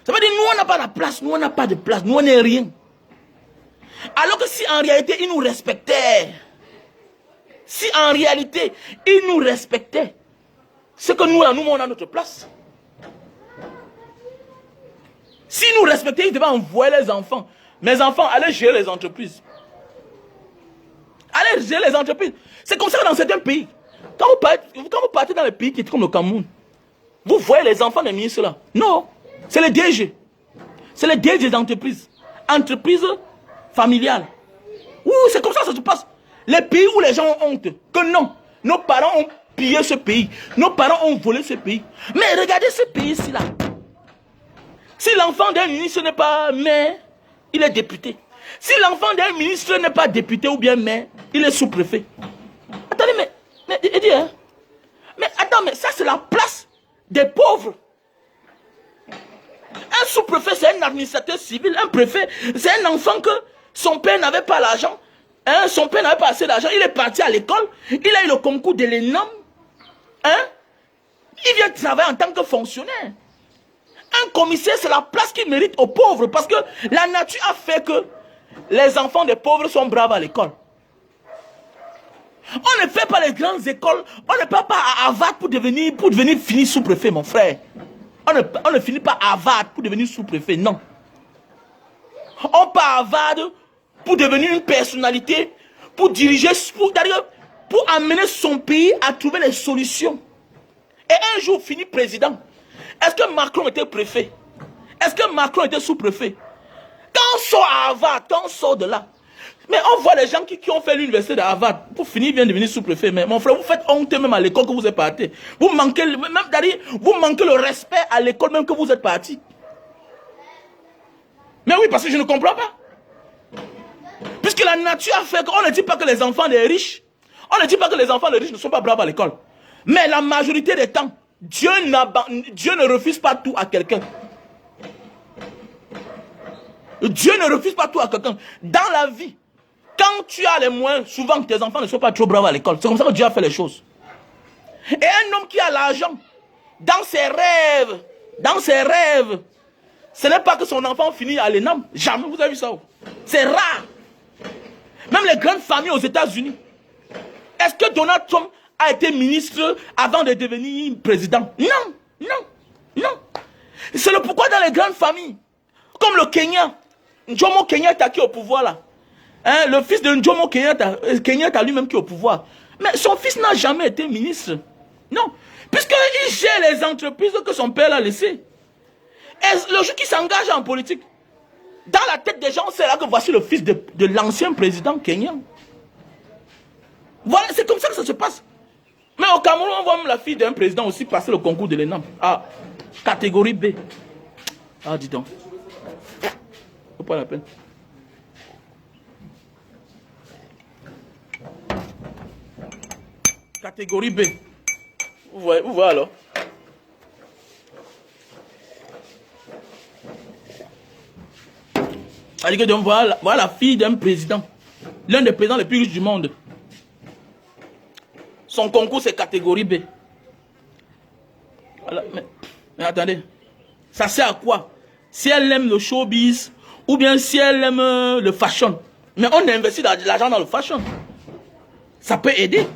Ça veut dire, nous, on n'a pas la place. Nous, on n'a pas de place. Nous, on n'est rien. Alors que si en réalité, ils nous respectaient. Si en réalité, ils nous respectaient. C'est que nous, là, nous, on a notre place. S'ils nous respectaient, ils devaient envoyer les enfants. Mes enfants, allez gérer les entreprises. Allez gérer les entreprises. C'est comme ça dans certains pays. Quand vous partez dans les pays qui sont comme le Cameroun, vous voyez les enfants des ministres là. Non, c'est les DG. C'est les DG des entreprises. Entreprises familiales. Ouh, c'est comme ça que ça se passe. Les pays où les gens ont honte. Que non, nos parents ont pillé ce pays. Nos parents ont volé ce pays. Mais regardez ce pays-ci là. Si l'enfant d'un ministre n'est pas maire, il est député. Si l'enfant d'un ministre n'est pas député ou bien maire, il est sous-préfet. Attendez, mais attends, mais ça c'est la place des pauvres. Un sous-préfet, c'est un administrateur civil. Un préfet, c'est un enfant que son père n'avait pas l'argent. Hein, son père n'avait pas assez d'argent. Il est parti à l'école. Il a eu le concours de l'ENAM. Hein? Il vient travailler en tant que fonctionnaire. Un commissaire, c'est la place qu'il mérite aux pauvres. Parce que la nature a fait que les enfants des pauvres sont braves à l'école. On ne fait pas les grandes écoles. On ne part pas à Harvard pour devenir finir sous-préfet, mon frère. On ne finit pas à Harvard pour devenir sous-préfet, non. On part à Harvard pour devenir une personnalité, pour diriger, pour amener son pays à trouver les solutions. Et un jour, finir président. Est-ce que Macron était préfet? Est-ce que Macron était sous-préfet? Quand on sort à Harvard, quand on sort de là, mais on voit les gens qui ont fait l'université de Harvard, pour finir, viennent devenir sous-préfet. Mais mon frère, vous faites honte même à l'école que vous êtes parti. Vous manquez le respect à l'école même que vous êtes parti. Mais oui, parce que je ne comprends pas. Puisque la nature a fait qu'on ne dit pas que les enfants des riches, on ne dit pas que les enfants des riches ne sont pas braves à l'école. Mais la majorité des temps, Dieu ne refuse pas tout à quelqu'un. Dieu ne refuse pas tout à quelqu'un. Dans la vie, quand tu as les moyens, souvent tes enfants ne sont pas trop braves à l'école. C'est comme ça que Dieu a fait les choses. Et un homme qui a l'argent, dans ses rêves, ce n'est pas que son enfant finit à l'ENAM. Jamais, vous avez vu ça. C'est rare. Même les grandes familles aux États-Unis. Est-ce que Donald Trump a été ministre avant de devenir président? Non. C'est le pourquoi dans les grandes familles, comme le Kenya, Jomo Kenyatta qui est au pouvoir là. Hein, le fils de Jomo Kenyatta lui-même qui est au pouvoir. Mais son fils n'a jamais été ministre. Non. Puisqu'il gère les entreprises que son père a laissées. Et le jour qu'il s'engage en politique, dans la tête des gens, c'est là que voici le fils de l'ancien président kenyan. Voilà, c'est comme ça que ça se passe. Mais au Cameroun, on voit même la fille d'un président aussi passer le concours de l'ENAM. Ah, catégorie B. Ah, dis donc. Faut pas la peine. Catégorie B. Vous voyez alors. Donc voilà la fille d'un président. L'un des présidents les plus riches du monde. Son concours, c'est catégorie B. Voilà, mais attendez. Ça sert à quoi? Si elle aime le showbiz, ou bien si elle aime le fashion. Mais on investit de l'argent dans le fashion. Ça peut aider.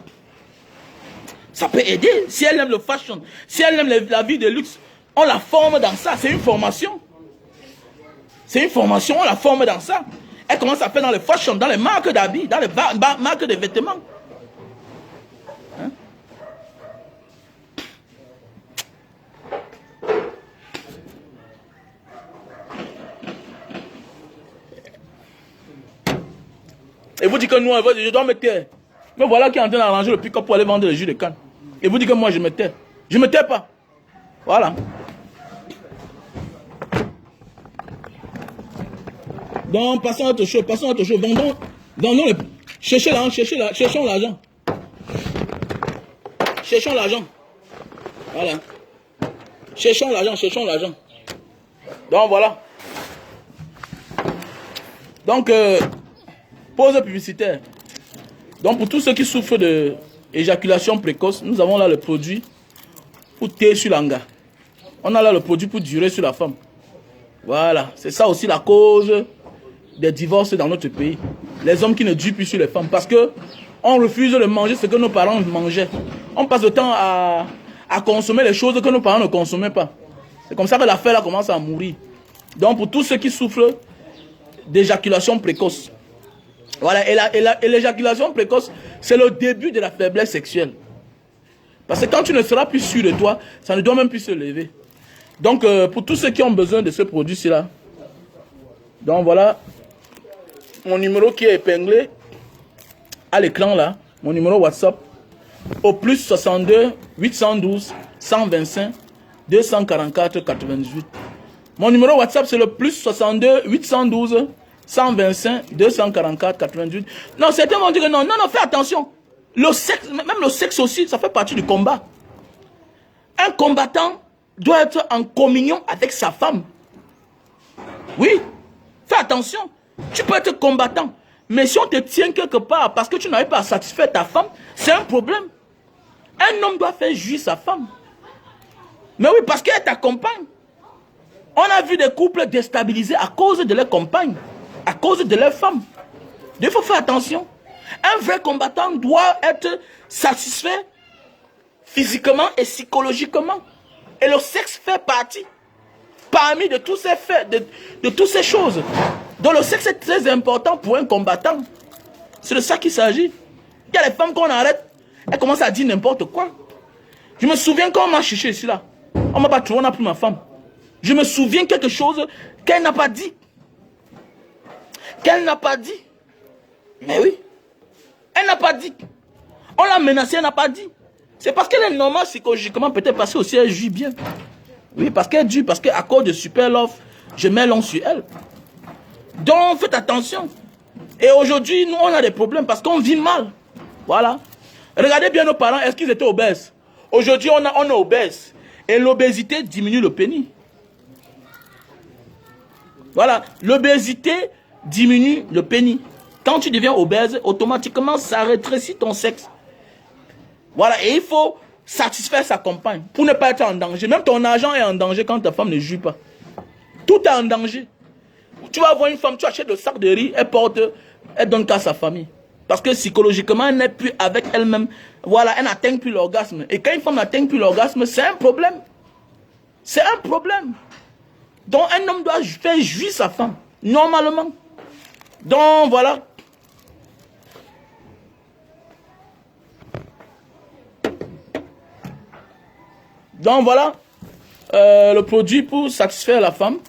Ça peut aider. Si elle aime le fashion, si elle aime la vie de luxe, on la forme dans ça. C'est une formation. C'est une formation, on la forme dans ça. Elle commence à faire dans les fashion, dans les marques d'habits, dans les marques de vêtements. Hein? Et vous dites que nous, je dois me taire. Mais voilà qui est en train d'arranger le pick-up pour aller vendre le jus de canne. Et vous dites que moi, je me tais. Je ne me tais pas. Voilà. Donc, passons à autre chose. Vendons les... Cherchez l'argent. Cherchons l'argent. Voilà. Cherchons l'argent. Donc, voilà. Donc, pause publicitaire. Donc, pour tous ceux qui souffrent d'éjaculation précoce, nous avons là le produit pour thé sur l'anga. On a là le produit pour durer sur la femme. Voilà. C'est ça aussi la cause des divorces dans notre pays. Les hommes qui ne durent plus sur les femmes. Parce que on refuse de manger ce que nos parents mangeaient. On passe le temps à consommer les choses que nos parents ne consommaient pas. C'est comme ça que l'affaire là commence à mourir. Donc pour tous ceux qui souffrent d'éjaculation précoce. Voilà. Et l'éjaculation précoce, c'est le début de la faiblesse sexuelle. Parce que quand tu ne seras plus sûr de toi, ça ne doit même plus se lever. Donc pour tous ceux qui ont besoin de ce produit-ci là, donc voilà. Mon numéro qui est épinglé à l'écran là, mon numéro WhatsApp, au plus 62 812 125 244 98. Mon numéro WhatsApp c'est le plus 62 812 125 244 98. Non, certains vont dire que non, fais attention. Le sexe, même le sexe aussi, ça fait partie du combat. Un combattant doit être en communion avec sa femme. Oui, fais attention. Tu peux être combattant, mais si on te tient quelque part parce que tu n'arrives pas à satisfaire ta femme, c'est un problème. Un homme doit faire jouir sa femme. Mais oui, parce qu'elle t'accompagne. On a vu des couples déstabilisés à cause de leurs compagnes, à cause de leurs femmes. Il faut faire attention. Un vrai combattant doit être satisfait physiquement et psychologiquement. Et le sexe fait partie parmi de tous ces faits, de toutes ces choses. Donc le sexe est très important pour un combattant. C'est de ça qu'il s'agit. Il y a les femmes qu'on arrête, elles commencent à dire n'importe quoi. Je me souviens quand on m'a cherché ici là, on m'a pas trouvé, on a pris ma femme. Je me souviens quelque chose qu'elle n'a pas dit. Mais oui, elle n'a pas dit. On l'a menacée, elle n'a pas dit. C'est parce qu'elle est normale psychologiquement, peut-être parce que aussi elle jouit bien. Oui, parce qu'elle jouit, parce qu'à cause de Super Love, je mets l'on sur elle. Donc, faites attention. Et aujourd'hui, nous, on a des problèmes parce qu'on vit mal. Voilà. Regardez bien nos parents, est-ce qu'ils étaient obèses? Aujourd'hui, on est obèse. Et l'obésité diminue le pénis. Voilà, l'obésité diminue le pénis. Quand tu deviens obèse, automatiquement, ça rétrécit ton sexe. Voilà, et il faut satisfaire sa compagne pour ne pas être en danger. Même ton argent est en danger quand ta femme ne joue pas. Tout est en danger. Tu vas voir une femme, tu achètes le sac de riz, elle donne qu'à sa famille. Parce que psychologiquement, elle n'est plus avec elle-même. Voilà, elle n'atteint plus l'orgasme. Et quand une femme n'atteint plus l'orgasme, c'est un problème. C'est un problème. Donc un homme doit faire jouir sa femme, normalement. Donc voilà. Donc voilà le produit pour satisfaire la femme.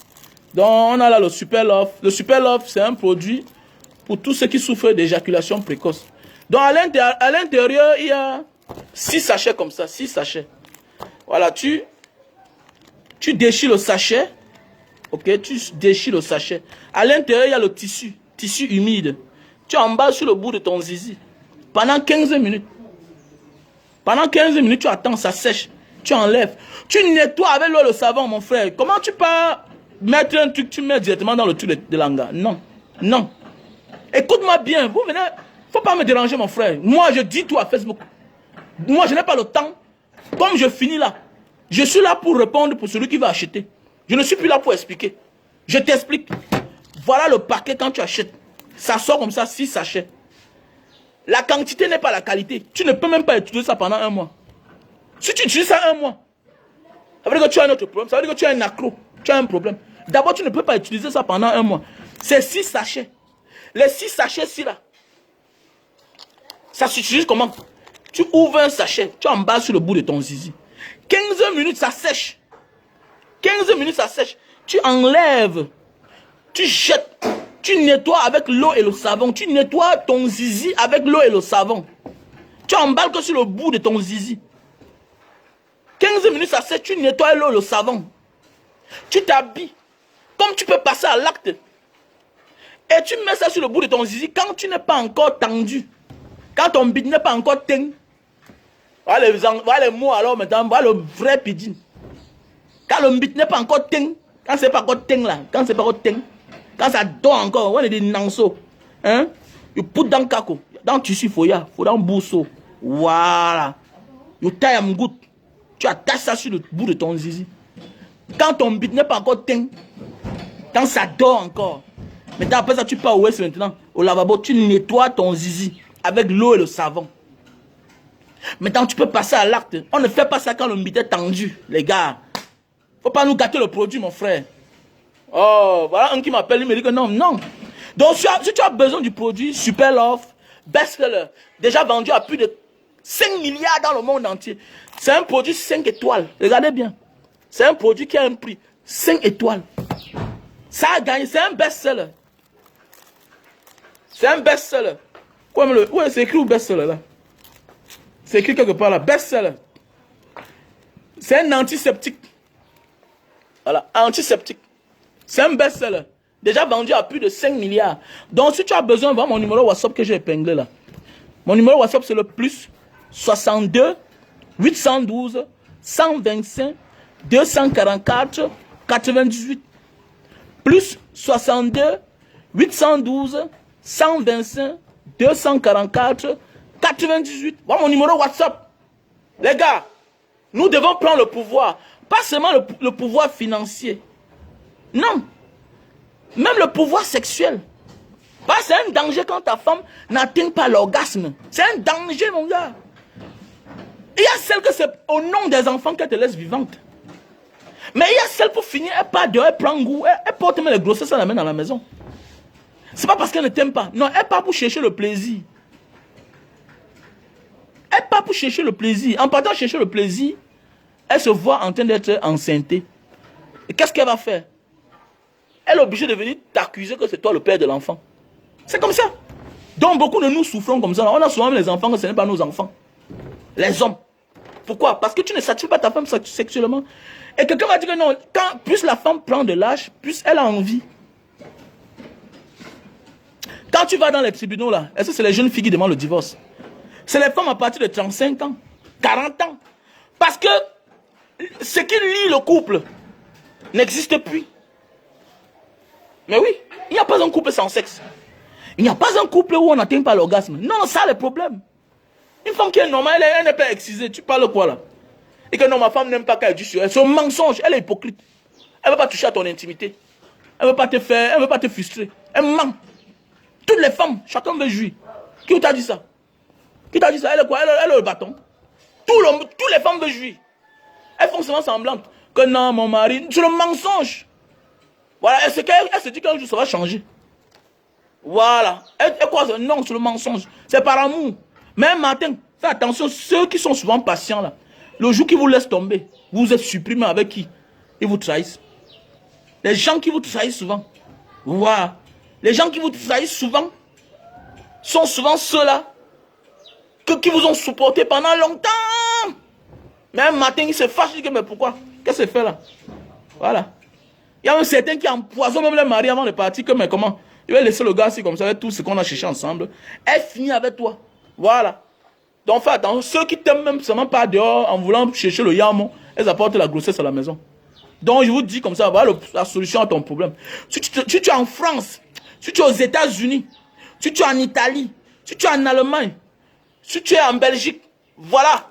Donc on a là le Super Love. Le Super Love, c'est un produit pour tous ceux qui souffrent d'éjaculation précoce. Donc à l'intérieur, il y a 6 sachets comme ça, 6 sachets. Voilà, tu déchires le sachet. Ok, tu déchires le sachet. À l'intérieur, il y a le tissu humide. Tu emballes sur le bout de ton zizi. Pendant 15 minutes. Pendant 15 minutes, tu attends, ça sèche. Tu enlèves. Tu nettoies avec l'eau et le savon, mon frère. Comment tu peux mettre un truc, tu mets directement dans le truc de l'anga? Non. Non. Écoute-moi bien. Vous venez. Faut pas me déranger, mon frère. Moi, je dis tout à Facebook. Moi, je n'ai pas le temps. Comme je finis là, je suis là pour répondre pour celui qui va acheter. Je ne suis plus là pour expliquer. Je t'explique. Voilà le paquet quand tu achètes. Ça sort comme ça, 6 sachets. La quantité n'est pas la qualité. Tu ne peux même pas utiliser ça pendant 1 mois. Si tu utilises ça 1 mois, ça veut dire que tu as un autre problème. Ça veut dire que tu as un accro. Tu as un problème. D'abord, tu ne peux pas utiliser ça pendant 1 mois. C'est 6 sachets. Les 6 sachets-ci là, ça s'utilise comment? Tu ouvres un sachet, tu emballes sur le bout de ton zizi. 15 minutes, ça sèche. 15 minutes, ça sèche. Tu enlèves, tu jettes, tu nettoies avec l'eau et le savon. Tu nettoies ton zizi avec l'eau et le savon. Tu emballes que sur le bout de ton zizi. 15 minutes, ça sèche, tu nettoies l'eau et le savon. Tu t'habilles. Comme tu peux passer à l'acte. Et tu mets ça sur le bout de ton zizi quand tu n'es pas encore tendu. Quand ton bide n'est pas encore teint. Voilà les mots alors maintenant, voilà le vrai pidgin. Quand le bide n'est pas encore teint. Quand c'est pas encore teint là. Quand c'est pas encore teint. Quand ça dort encore, on est des nanso. Hein? Tu put dans le caco. Dans le tissu foya. Faut dans le bousseau. Voilà. Tu tailles à goutte. Tu attaches ça sur le bout de ton zizi. Quand ton bide n'est pas encore teint. Quand ça dort encore. Maintenant après ça tu pars où est-ce maintenant? Au lavabo, tu nettoies ton zizi. Avec l'eau et le savon. Maintenant, tu peux passer à l'acte. On ne fait pas ça quand le bide est tendu, les gars. Faut pas nous gâter le produit, mon frère. Oh, voilà un qui m'appelle, il me dit que non, non. Donc, si tu as besoin du produit Super Love, best-seller, déjà vendu à plus de 5 milliards dans le monde entier. C'est un produit 5 étoiles. Regardez bien. C'est un produit qui a un prix 5 étoiles. Ça a gagné, c'est un best-seller. C'est un best-seller. Ouais, c'est écrit où best-seller là? C'est écrit quelque part là. Best-seller. C'est un antiseptique. Voilà, antiseptique. C'est un best-seller. Déjà vendu à plus de 5 milliards. Donc si tu as besoin, va mon numéro WhatsApp que j'ai épinglé là. Mon numéro WhatsApp c'est le plus 62 812 125 244 98. Plus 62 812 125 244 98. Voilà mon numéro WhatsApp. Les gars, nous devons prendre le pouvoir. Pas seulement le pouvoir financier. Non. Même le pouvoir sexuel. C'est un danger quand ta femme n'atteint pas l'orgasme. C'est un danger, mon gars. Il y a celle que c'est au nom des enfants qu'elle te laisse vivante. Mais il y a celle pour finir, elle part dehors, elle prend goût, elle porte même les grossesses, elle l'amène à la maison. C'est pas parce qu'elle ne t'aime pas. Non, elle part pour chercher le plaisir. Elle part pour chercher le plaisir. En partant chercher le plaisir, elle se voit en train d'être enceinte. Et qu'est-ce qu'elle va faire? Elle est obligée de venir t'accuser que c'est toi le père de l'enfant. C'est comme ça. Donc beaucoup de nous souffrons comme ça. On a souvent les enfants que ce n'est pas nos enfants. Les hommes. Pourquoi? Parce que tu ne satisfais pas ta femme sexuellement. Et quelqu'un va dire que non, plus la femme prend de l'âge, plus elle a envie. Quand tu vas dans les tribunaux là, est-ce que c'est les jeunes filles qui demandent le divorce? C'est les femmes à partir de 35 ans, 40 ans. Parce que ce qui lie le couple n'existe plus. Mais oui, il n'y a pas un couple sans sexe. Il n'y a pas un couple où on n'atteint pas l'orgasme. Non, ça le problème. Une femme qui est normale, elle n'est pas excisée. Tu parles quoi là? Et que non, ma femme n'aime pas qu'elle dise sur elle. C'est un mensonge, elle est hypocrite. Elle ne veut pas toucher à ton intimité. Elle ne veut pas te faire, elle ne veut pas te frustrer. Elle ment. Toutes les femmes, chacun veut jouir. Qui t'a dit ça? Qui t'a dit ça? Elle est quoi? Elle est le bâton. Toutes les femmes veulent jouir. Elles font seulement semblant que non, mon mari, c'est le mensonge. Voilà, elle se dit qu'un jour ça va changer. Voilà. Elle croit, non, c'est le mensonge. C'est par amour. Mais un matin, faites attention, ceux qui sont souvent patients là, le jour qu'ils vous laissent tomber, vous êtes supprimé avec qui? Ils vous trahissent. Les gens qui vous trahissent souvent, voilà. Les gens qui vous trahissent souvent, sont souvent ceux-là qui vous ont supporté pendant longtemps. Mais un matin, ils se fâchent, ils disent, mais pourquoi? Qu'est-ce que c'est fait là? Voilà. Il y a un certain qui empoisonne même le mari avant de partir, que mais comment? Je vais laisser le gars ici comme ça, avec tout ce qu'on a cherché ensemble. Elle finit avec toi. Voilà. Donc fais attention, ceux qui t'aiment même seulement pas dehors en voulant chercher le yamon, elles apportent la grossesse à la maison. Donc je vous dis comme ça, voilà la solution à ton problème. Si tu es en France, si tu es aux États-Unis, si tu es en Italie, si tu es en Allemagne, si tu es en Belgique, voilà.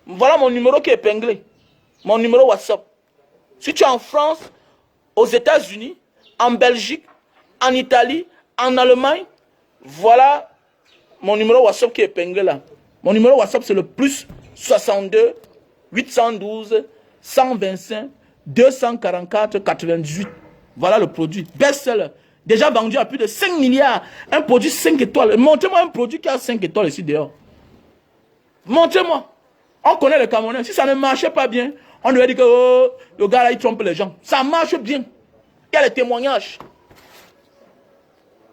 Voilà mon numéro qui est épinglé. Mon numéro WhatsApp. Si tu es en France, aux États-Unis, en Belgique, en Italie, en Allemagne, voilà mon numéro WhatsApp qui est épinglé là. Mon numéro WhatsApp c'est le plus 62 812 125 244 98. Voilà le produit. Best-seller. Déjà vendu à plus de 5 milliards. Un produit 5 étoiles. Montrez-moi un produit qui a 5 étoiles ici dehors. Montrez-moi. On connaît les Camerounais. Si ça ne marchait pas bien, on devait dire que oh, le gars là il trompe les gens. Ça marche bien. Il y a les témoignages.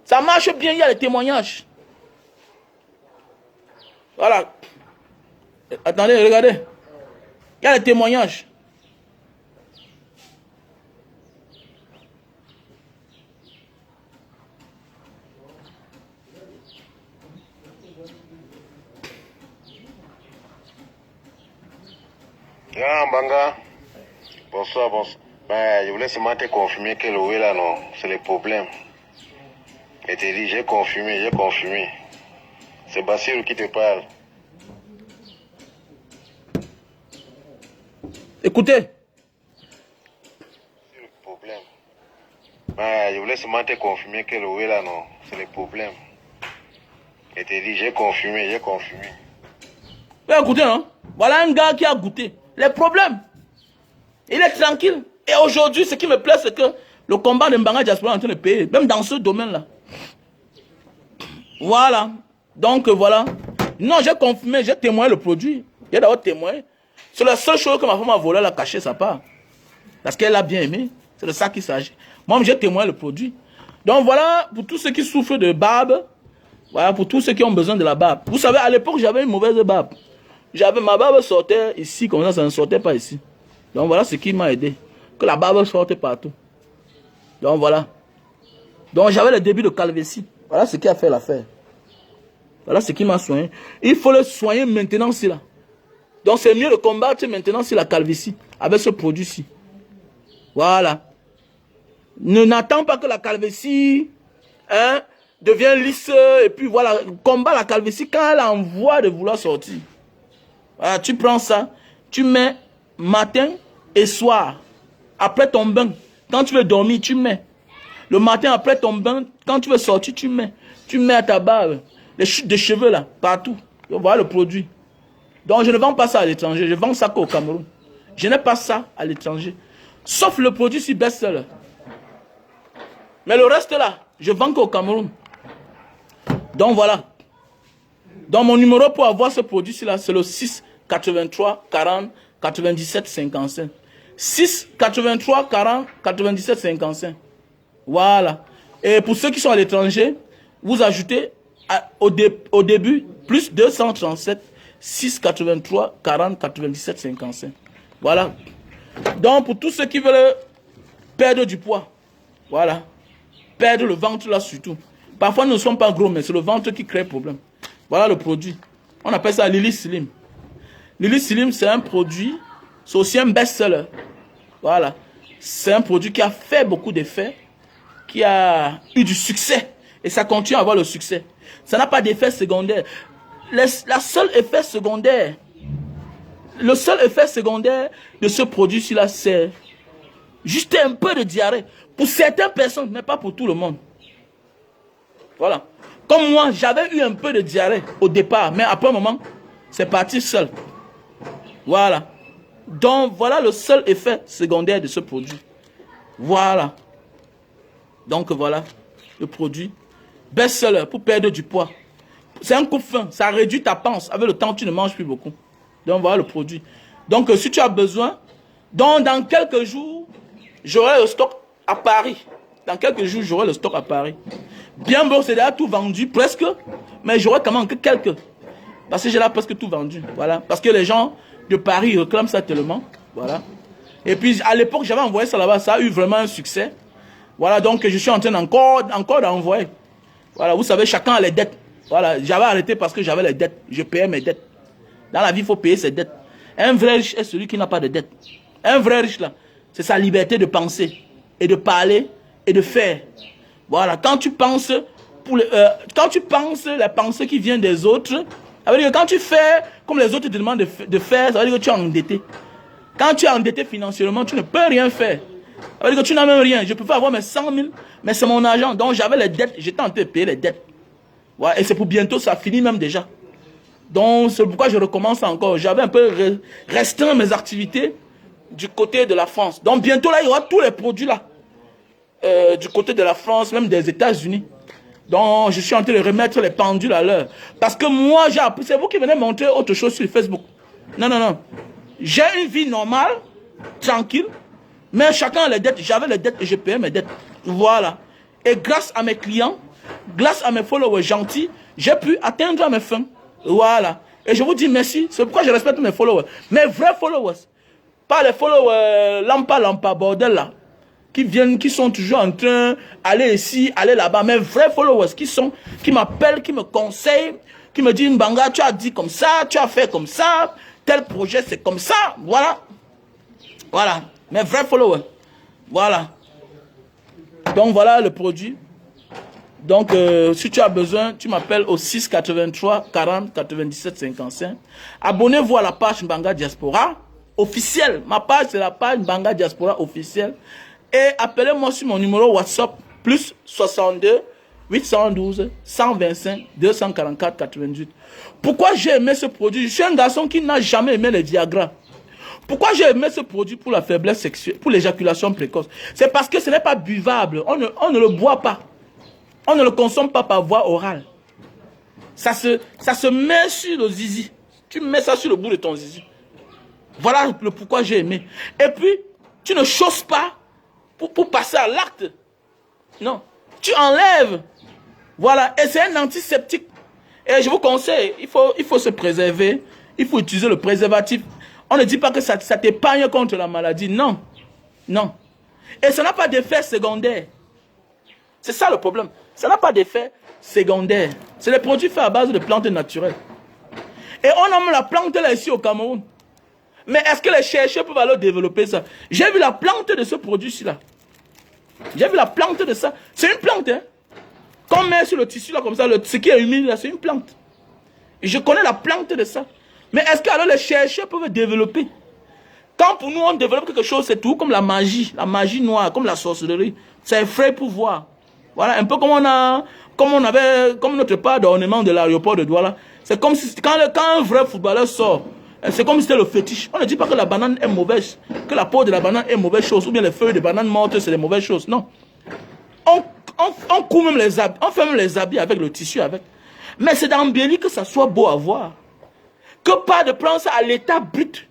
Ça marche bien, il y a les témoignages. Voilà. Attendez, regardez. Il y a les témoignages. Ah, Banga. Bonsoir, bonsoir. Ben, je voulais seulement te confirmer que le là, non, c'est le problème. Et te dit, j'ai confirmé. C'est Bassirou qui te parle. Écoutez. C'est le problème. Ben, je voulais seulement te confirmer que le là, non, c'est le problème. Et te dit, j'ai confirmé. Mais écoutez, hein, voilà un gars qui a goûté les problèmes. Il est tranquille. Et aujourd'hui, ce qui me plaît, c'est que le combat de Mbanga Diaspora est en train de payer, même dans ce domaine-là. Voilà. Donc, voilà. Non, j'ai confirmé, j'ai témoigné le produit. J'ai d'abord témoigné. C'est la seule chose que ma femme a volé, elle a caché sa part. Parce qu'elle l'a bien aimé. C'est de ça qu'il s'agit. Moi, j'ai témoigné le produit. Donc, voilà, pour tous ceux qui souffrent de barbe, voilà, pour tous ceux qui ont besoin de la barbe. Vous savez, à l'époque, j'avais une mauvaise barbe. Ma barbe sortait ici, comme ça ne sortait pas ici. Donc voilà ce qui m'a aidé. Que la barbe sorte partout. Donc voilà. Donc j'avais le début de calvitie. Voilà ce qui a fait l'affaire. Voilà ce qui m'a soigné. Il faut le soigner maintenant, c'est là. Donc c'est mieux de combattre maintenant sur la calvitie. Avec ce produit-ci. Voilà. N'attends pas que la calvitie devienne lisse. Et puis voilà. Combat la calvitie quand elle a en voie de vouloir sortir. Voilà, tu prends ça, tu mets matin et soir, après ton bain, quand tu veux dormir, tu mets. Le matin après ton bain, quand tu veux sortir, tu mets à ta barbe, les chutes de cheveux là, partout. Voilà le produit. Donc je ne vends pas ça à l'étranger, je vends ça qu'au Cameroun. Je n'ai pas ça à l'étranger, sauf le produit si best-seller. Mais le reste là, je vends qu'au Cameroun. Donc voilà. Donc mon numéro pour avoir ce produit-ci là, c'est le 6 83 40 97 55. 6 83 40 97 55. Voilà. Et pour ceux qui sont à l'étranger, vous ajoutez au début plus 237 6 83 40 97 55. Voilà. Donc pour tous ceux qui veulent perdre du poids, voilà. Perdre le ventre là surtout. Parfois nous ne sommes pas gros, mais c'est le ventre qui crée problème. Voilà le produit. On appelle ça Lily Slim. Lily Slim, c'est un produit, c'est aussi un best-seller. Voilà. C'est un produit qui a fait beaucoup d'effets, qui a eu du succès. Et ça continue à avoir le succès. Ça n'a pas d'effet secondaire. Le seul effet secondaire de ce produit-ci, là, c'est juste un peu de diarrhée. Pour certaines personnes, mais pas pour tout le monde. Voilà. Comme moi, j'avais eu un peu de diarrhée au départ, mais après un moment, c'est parti seul. Voilà. Donc, voilà le seul effet secondaire de ce produit. Voilà. Donc, voilà le produit. Best-seller pour perdre du poids. C'est un coup fin. Ça réduit ta panse. Avec le temps, tu ne manges plus beaucoup. Donc, voilà le produit. Donc, si tu as besoin, donc, dans quelques jours, j'aurai le stock à Paris. Dans quelques jours, j'aurai le stock à Paris. Bien bon, c'est déjà tout vendu, presque. Mais j'aurai quand même que quelques. Parce que j'ai là presque tout vendu. Voilà. Parce que les gens de Paris réclament ça tellement. Voilà. Et puis, à l'époque, j'avais envoyé ça là-bas. Ça a eu vraiment un succès. Voilà. Donc, je suis en train encore d'envoyer. Voilà. Vous savez, chacun a les dettes. Voilà. J'avais arrêté parce que j'avais les dettes. Je payais mes dettes. Dans la vie, il faut payer ses dettes. Un vrai riche est celui qui n'a pas de dettes. Un vrai riche, là, c'est sa liberté de penser et de parler et de faire. Voilà. Quand tu penses les pensées qui viennent des autres, ça veut dire que quand tu fais comme les autres te demandent de faire, ça veut dire que tu es endetté. Quand tu es endetté financièrement, tu ne peux rien faire. Ça veut dire que tu n'as même rien. Je peux pas avoir mes 100 000, mais c'est mon argent. Donc j'avais les dettes, j'étais en train de payer les dettes. Voilà. Et c'est pour bientôt, ça finit même déjà. Donc c'est pourquoi je recommence encore. J'avais un peu restreint mes activités du côté de la France. Donc bientôt là, il y aura tous les produits là. Du côté de la France, même des États-Unis. Donc, je suis en train de remettre les pendules à l'heure. Parce que moi, j'ai appris, c'est vous qui venez montrer autre chose sur Facebook. Non, non, non. J'ai une vie normale, tranquille, mais chacun a les dettes. J'avais les dettes et je payais mes dettes. Voilà. Et grâce à mes clients, grâce à mes followers gentils, j'ai pu atteindre mes fins. Voilà. Et je vous dis merci. C'est pourquoi je respecte mes followers. Mes vrais followers. Pas les followers lampa, bordel là. Qui sont toujours en train d'aller ici, aller là-bas. Mes vrais followers qui m'appellent, qui me conseillent, qui me disent, Mbanga, tu as dit comme ça, tu as fait comme ça, tel projet c'est comme ça. Voilà. Voilà. Mes vrais followers. Voilà. Donc voilà le produit. Donc si tu as besoin, tu m'appelles au 6 83 40 97 55. Abonnez-vous à la page Mbanga Diaspora officielle. Ma page c'est la page Mbanga Diaspora officielle. Et appelez-moi sur mon numéro WhatsApp, plus 62 812 125 244 88. Pourquoi j'ai aimé ce produit? Je suis un garçon qui n'a jamais aimé les diagrammes. Pourquoi j'ai aimé ce produit pour la faiblesse sexuelle, pour l'éjaculation précoce? C'est parce que ce n'est pas buvable. On ne le boit pas. On ne le consomme pas par voie orale. Ça se met sur le zizi. Tu mets ça sur le bout de ton zizi. Voilà le pourquoi j'ai aimé. Et puis, tu ne chausses pas pour passer à l'acte. Non. Tu enlèves. Voilà. Et c'est un antiseptique. Et je vous conseille, il faut se préserver. Il faut utiliser le préservatif. On ne dit pas que ça t'épargne contre la maladie. Non. Non. Et ça n'a pas d'effet secondaire. C'est ça le problème. Ça n'a pas d'effet secondaire. C'est des produits faits à base de plantes naturelles. Et on a la plante là ici au Cameroun. Mais est-ce que les chercheurs peuvent aller développer ça? J'ai vu la plante de ce produit-ci là. J'ai vu la plante de ça. C'est une plante, hein. Qu'on met sur le tissu là comme ça, ce qui est humide là, c'est une plante. Et je connais la plante de ça. Mais est-ce que alors les chercheurs peuvent développer? Quand pour nous on développe quelque chose, c'est tout comme la magie noire, comme la sorcellerie. C'est effrayant pour voir. Voilà, un peu comme comme notre part d'ornement de l'aéroport de Douala. C'est comme si quand un vrai footballeur sort, c'est comme si c'était le fétiche. On ne dit pas que la banane est mauvaise, que la peau de la banane est mauvaise chose, ou bien les feuilles de banane mortes, c'est des mauvaises choses. Non. On coud même les habits, on fait même les habits avec le tissu avec. Mais c'est d'embellir que ça soit beau à voir. Que pas de prendre ça à l'état brut.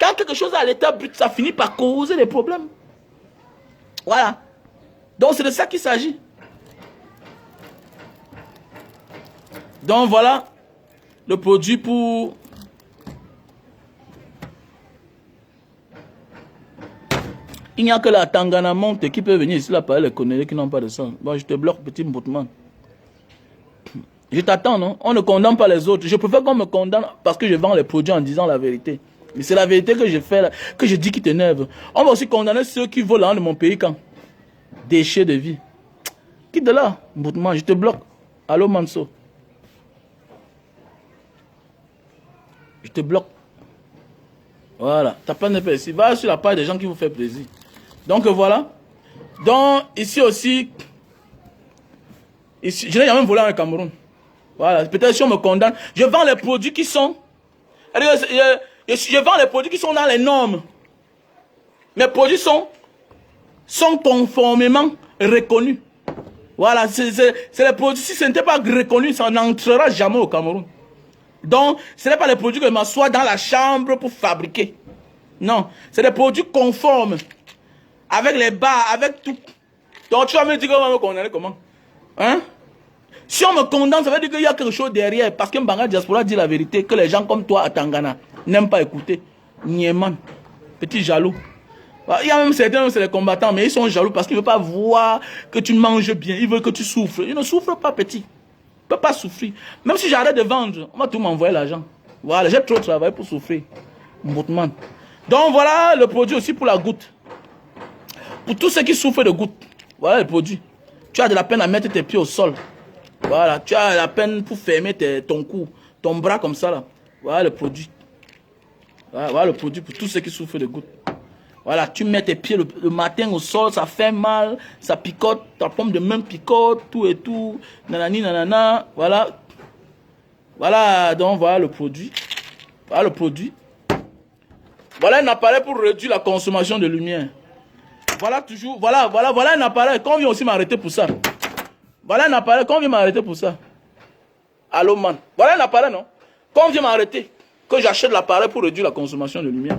Quand quelque chose est à l'état brut, ça finit par causer des problèmes. Voilà. Donc c'est de ça qu'il s'agit. Donc voilà le produit pour... Il n'y a que la Tangana Monte qui peut venir ici là parler les connaître qui n'ont pas de sang. Bon, je te bloque, petit mbotman. Je t'attends, non? On ne condamne pas les autres. Je préfère qu'on me condamne parce que je vends les produits en disant la vérité. Mais c'est la vérité que je fais, que je dis qui t'énerve. On va aussi condamner ceux qui volent l'argent de mon pays quand? Déchets de vie. Quitte de là, Boutman, je te bloque. Allô, Manso. Je te bloque. Voilà. T'as pas de ici. Va sur la page des gens qui vous font plaisir. Donc voilà. Donc ici aussi. Ici, je n'ai jamais volé en Cameroun. Voilà. Peut-être si on me condamne. Je vends les produits qui sont. Je vends les produits qui sont dans les normes. Mes produits sont conformément reconnus. Voilà. C'est les produits. Si ce n'était pas reconnu, ça n'entrera jamais au Cameroun. Donc, ce n'est pas les produits que je m'assois dans la chambre pour fabriquer. Non. C'est des produits conformes. Avec les bas, avec tout. Donc, tu vas me dire qu'on va me condamner comment? Hein? Si on me condamne, ça veut dire qu'il y a quelque chose derrière. Parce que Mbanga Diaspora dit la vérité, que les gens comme toi à Tangana n'aiment pas écouter. Niéman. Petit jaloux. Il y a même certains, c'est les combattants, mais ils sont jaloux parce qu'ils ne veulent pas voir que tu manges bien. Ils veulent que tu souffres. Ils ne souffrent pas, petit. Je ne peux pas souffrir. Même si j'arrête de vendre, on va tout m'envoyer l'argent. Voilà, j'ai trop travaillé pour souffrir. Boutman. Donc voilà le produit aussi pour la goutte. Pour tous ceux qui souffrent de goutte. Voilà le produit. Tu as de la peine à mettre tes pieds au sol. Voilà, tu as la peine pour fermer ton cou, ton bras comme ça là. Voilà le produit. Voilà le produit pour tous ceux qui souffrent de goutte. Voilà, tu mets tes pieds le matin au sol, ça fait mal, ça picote, ta pomme de main picote, tout et tout, nanani nanana, voilà. Voilà, donc voilà le produit. Voilà le produit. Voilà un appareil pour réduire la consommation de lumière. Voilà toujours, voilà un appareil, quand on vient aussi m'arrêter pour ça. Voilà un appareil, quand on vient m'arrêter pour ça. Allô man, voilà un appareil non? Quand on vient m'arrêter, que j'achète l'appareil pour réduire la consommation de lumière.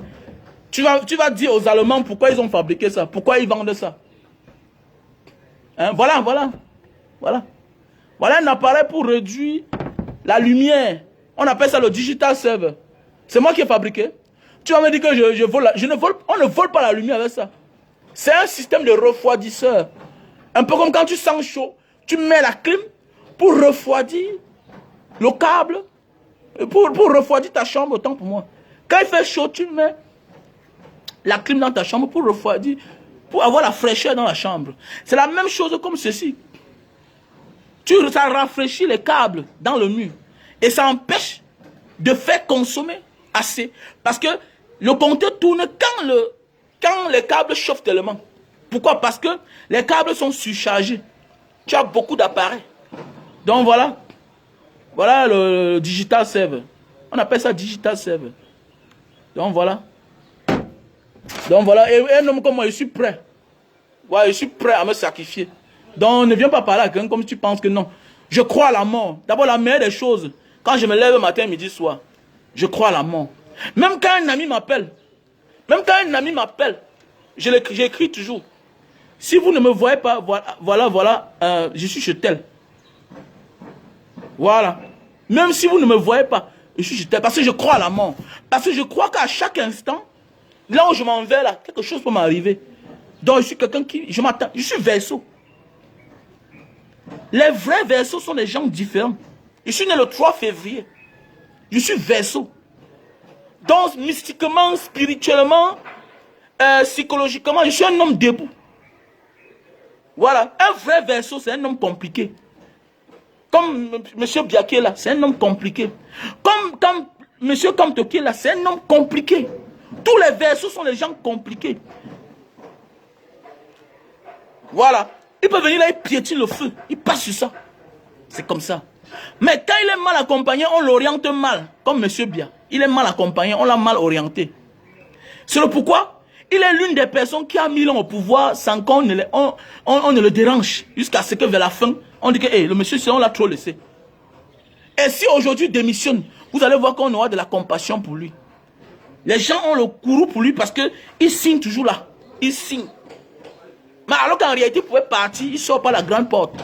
Tu vas dire aux Allemands pourquoi ils ont fabriqué ça, pourquoi ils vendent ça. Hein? Voilà. Voilà un appareil pour réduire la lumière. On appelle ça le digital server. C'est moi qui ai fabriqué. Tu vas me dire que je vole. On ne vole pas la lumière avec ça. C'est un système de refroidisseur. Un peu comme quand tu sens chaud, tu mets la clim pour refroidir le câble, pour refroidir ta chambre, autant pour moi. Quand il fait chaud, tu mets la clim dans ta chambre pour refroidir, pour avoir la fraîcheur dans la chambre. C'est la même chose comme ceci. Ça rafraîchit les câbles dans le mur. Et ça empêche de faire consommer assez. Parce que le compteur tourne quand les câbles chauffent tellement. Pourquoi? Parce que les câbles sont surchargés. Tu as beaucoup d'appareils. Donc voilà. Voilà le digital server. On appelle ça digital server. Donc voilà. Et un homme comme moi, je suis prêt. Ouais, je suis prêt à me sacrifier. Donc ne viens pas parler à quelqu'un comme tu penses que non. Je crois à la mort. D'abord, la meilleure des choses, quand je me lève matin, midi, soir, je crois à la mort. Même quand un ami m'appelle, j'écris toujours. Si vous ne me voyez pas, voilà, je suis chez tel. Voilà. Même si vous ne me voyez pas, je suis chez tel. Parce que je crois à la mort. Parce que je crois qu'à chaque instant, là où je m'en vais, là, quelque chose peut m'arriver. Donc je suis quelqu'un je m'attends, je suis Verseau. Les vrais Verseaux sont des gens différents. Je suis né le 3 février. Je suis Verseau. Donc mystiquement, spirituellement, psychologiquement, je suis un homme debout. Voilà, un vrai Verseau, c'est un homme compliqué. Comme M. Biaké là, c'est un homme compliqué. Comme M. Kamtoké là, c'est un homme compliqué. Tous les Verseaux sont des gens compliqués. Voilà. Il peut venir là, il piétine le feu. Il passe sur ça. C'est comme ça. Mais quand il est mal accompagné, on l'oriente mal. Comme M. Bia. Il est mal accompagné, on l'a mal orienté. C'est le pourquoi il est l'une des personnes qui a mis l'homme au pouvoir sans qu'on ne, on ne le dérange. Jusqu'à ce que vers la fin, on dit que hey, le monsieur, on l'a trop laissé. Et si aujourd'hui il démissionne, vous allez voir qu'on aura de la compassion pour lui. Les gens ont le courroux pour lui parce qu'il signe toujours là. Il signe. Mais alors qu'en réalité, il pouvait partir, il sort par la grande porte.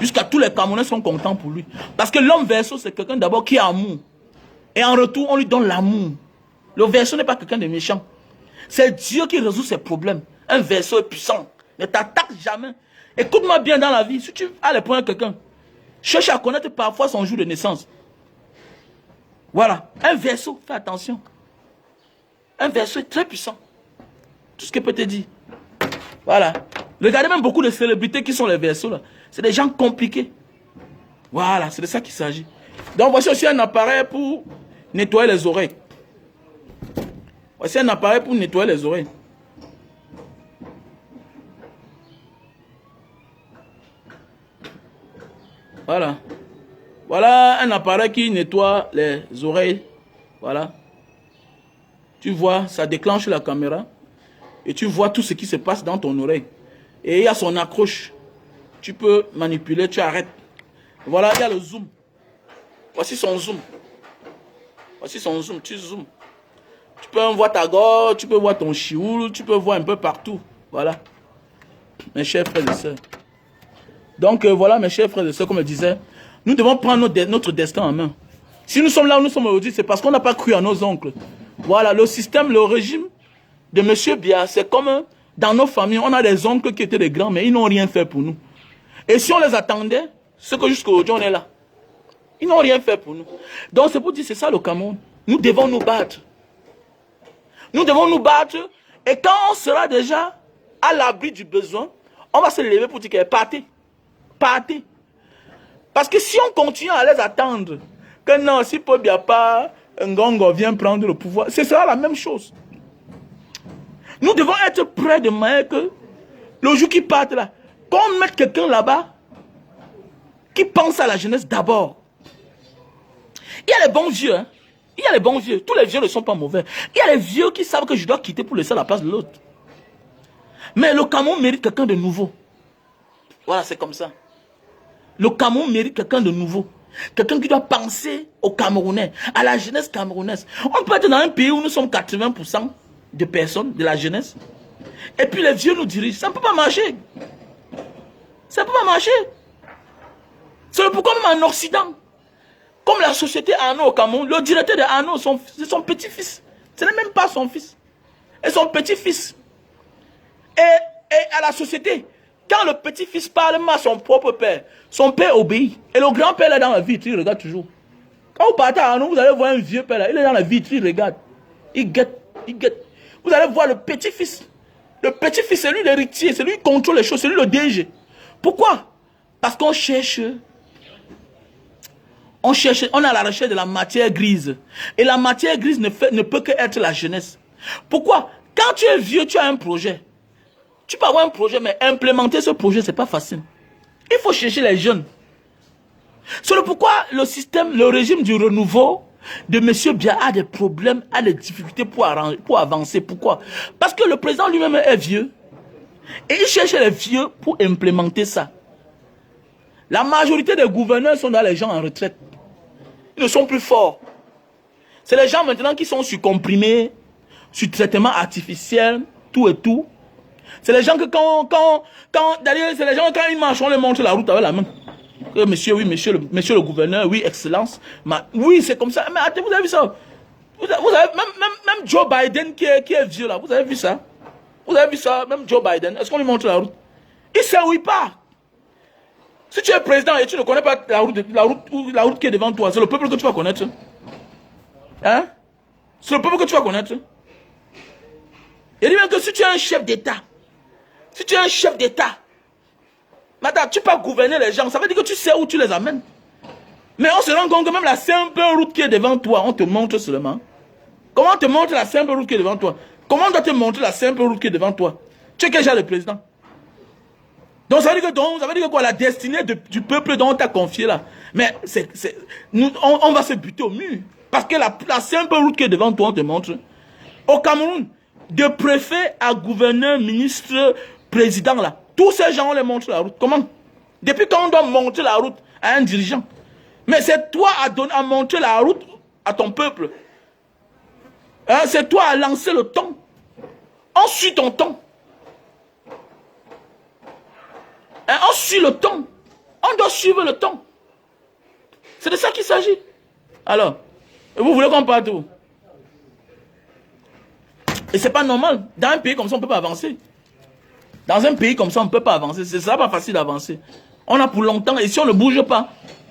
Jusqu'à tous les Camerounais sont contents pour lui. Parce que l'homme Verseau, c'est quelqu'un d'abord qui a amour. Et en retour, on lui donne l'amour. Le Verseau n'est pas quelqu'un de méchant. C'est Dieu qui résout ses problèmes. Un Verseau est puissant. Ne t'attaque jamais. Écoute-moi bien dans la vie. Si tu as les points de quelqu'un, Cherche à connaître parfois son jour de naissance. Voilà. Un verseau, fais attention. Un verseau est très puissant. Tout ce que peut te dire. Voilà. Regardez même beaucoup de célébrités qui sont les verseaux là. C'est des gens compliqués. Voilà, c'est de ça qu'il s'agit. Donc voici aussi un appareil pour nettoyer les oreilles. Voici un appareil pour nettoyer les oreilles. Voilà. Voilà un appareil qui nettoie les oreilles. Voilà. Tu vois, ça déclenche la caméra. Et tu vois tout ce qui se passe dans ton oreille. Et il y a son accroche. Tu peux manipuler, tu arrêtes. Voilà, il y a le zoom. Voici son zoom. Voici son zoom, tu zoomes. Tu peux voir ta gorge, tu peux voir ton chioul, tu peux voir un peu partout. Voilà. Mes chers frères et sœurs. Donc voilà, mes chers frères et sœurs, comme je disais, nous devons prendre notre destin en main. Si nous sommes là où nous sommes aujourd'hui, c'est parce qu'on n'a pas cru à nos oncles. Voilà, le système, le régime de M. Biya, c'est comme dans nos familles, on a des oncles qui étaient des grands, mais ils n'ont rien fait pour nous. Et si on les attendait, c'est que jusqu'à aujourd'hui, on est là. Ils n'ont rien fait pour nous. Donc c'est pour dire, c'est ça le Cameroun. Nous devons nous battre. Nous devons nous battre. Et quand on sera déjà à l'abri du besoin, on va se lever pour dire que partez. Partez. Parce que si on continue à les attendre, que non, si Paul Biya pas, Ngongo vient prendre le pouvoir, ce sera la même chose. Nous devons être prêts de manière que le jour qui part là, qu'on mette quelqu'un là-bas qui pense à la jeunesse d'abord. Il y a les bons vieux, hein. Il y a les bons vieux. Tous les vieux ne sont pas mauvais. Il y a les vieux qui savent que je dois quitter pour laisser la place de l'autre. Mais le Cameroun mérite quelqu'un de nouveau. Voilà, c'est comme ça. Le Cameroun mérite quelqu'un de nouveau. Quelqu'un qui doit penser aux Camerounais, à la jeunesse camerounaise. On peut être dans un pays où nous sommes 80% de personnes, de la jeunesse. Et puis les vieux nous dirigent. Ça ne peut pas marcher. Ça ne peut pas marcher. C'est pourquoi même en Occident, comme la société Arnaud au Cameroun, le directeur de Arnaud, c'est son petit-fils. Ce n'est même pas son fils. Et son petit-fils. Et à la société, quand le petit-fils parle à son propre père, son père obéit. Et le grand-père est dans la vitre, il regarde toujours. Quand vous partez à Arnaud, vous allez voir un vieux père là, il est dans la vitre, il regarde. Il guette, il guette. Vous allez voir le petit-fils. Le petit-fils, c'est lui l'héritier, c'est lui qui contrôle les choses, c'est lui le DG. Pourquoi? Parce qu'on cherche... On est à la recherche de la matière grise. Et la matière grise ne peut qu'être la jeunesse. Pourquoi? Quand tu es vieux, tu as un projet. Tu peux avoir un projet, mais implémenter ce projet, ce n'est pas facile. Il faut chercher les jeunes. C'est pourquoi le système, le régime du renouveau de M. Biya a des problèmes, a des difficultés pour avancer. Pourquoi? Parce que le président lui-même est vieux. Et il cherche les vieux pour implémenter ça. La majorité des gouverneurs sont dans les gens en retraite. Ils ne sont plus forts. C'est les gens maintenant qui sont sur comprimés, sur traitement artificiel, tout et tout. C'est les gens que d'ailleurs, c'est les gens quand ils marchent, on leur montre la route avec la main. Monsieur, oui, monsieur le gouverneur, oui, excellence. Oui, c'est comme ça. Mais attendez, vous avez vu ça? Vous avez, même Joe Biden qui est vieux là, vous avez vu ça? Vous avez vu ça? Même Joe Biden, est-ce qu'on lui montre la route? Il sait où il part. Si tu es président et tu ne connais pas la route qui est devant toi, c'est le peuple que tu vas connaître. Hein? C'est le peuple que tu vas connaître. Il dit même que si tu es un chef d'État, madame, tu peux gouverner les gens, ça veut dire que tu sais où tu les amènes. Mais on se rend compte que même la simple route qui est devant toi, on te montre seulement. Comment on te montre la simple route qui est devant toi? Comment on doit te montrer la simple route qui est devant toi? Tu es quel genre de président? Donc ça veut dire que quoi, la destinée du peuple dont on t'a confié là, mais on va se buter au mur. Parce que la simple route qui est devant toi, on te montre. Au Cameroun, de préfet à gouverneur, ministre, président là, tous ces gens, on les montre la route. Comment? Depuis quand on doit montrer la route à un dirigeant? Mais c'est toi à montrer la route à ton peuple. Hein, c'est toi à lancer le temps. On suit ton temps. Hein, on suit le temps. On doit suivre le temps. C'est de ça qu'il s'agit. Alors, vous voulez qu'on parte où? Et c'est pas normal. Dans un pays comme ça, on ne peut pas avancer. Dans un pays comme ça, on ne peut pas avancer. Ce ne sera pas facile d'avancer. On a pour longtemps, et si on ne bouge pas,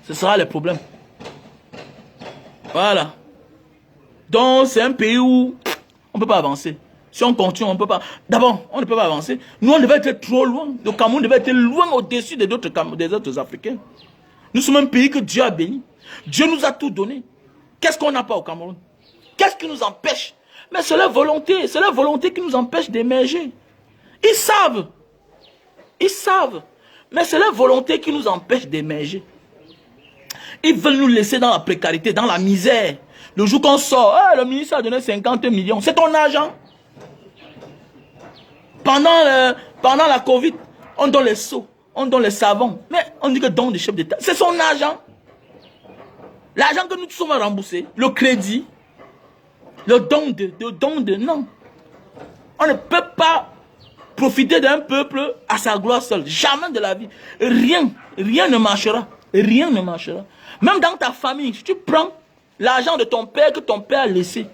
ce sera le problème. Voilà. Donc, c'est un pays où on ne peut pas avancer. Si on continue, on ne peut pas. D'abord, on ne peut pas avancer. Nous, on devait être trop loin. Le Cameroun devait être loin au-dessus des autres Africains. Nous sommes un pays que Dieu a béni. Dieu nous a tout donné. Qu'est-ce qu'on n'a pas au Cameroun? Qu'est-ce qui nous empêche? Mais c'est leur volonté. C'est leur volonté qui nous empêche d'émerger. Ils savent. Ils savent. Mais c'est leur volonté qui nous empêche d'émerger. Ils veulent nous laisser dans la précarité, dans la misère. Le jour qu'on sort, le ministre a donné 50 millions. C'est ton argent. Pendant la Covid, on donne les seaux, on donne les savons. Mais on dit que don du chef d'État, c'est son argent. L'argent que nous tous sommes remboursés, le crédit, le don de, non. On ne peut pas profiter d'un peuple à sa gloire seule. Jamais de la vie. Rien ne marchera. Rien ne marchera. Même dans ta famille, si tu prends l'argent de ton père que ton père a laissé,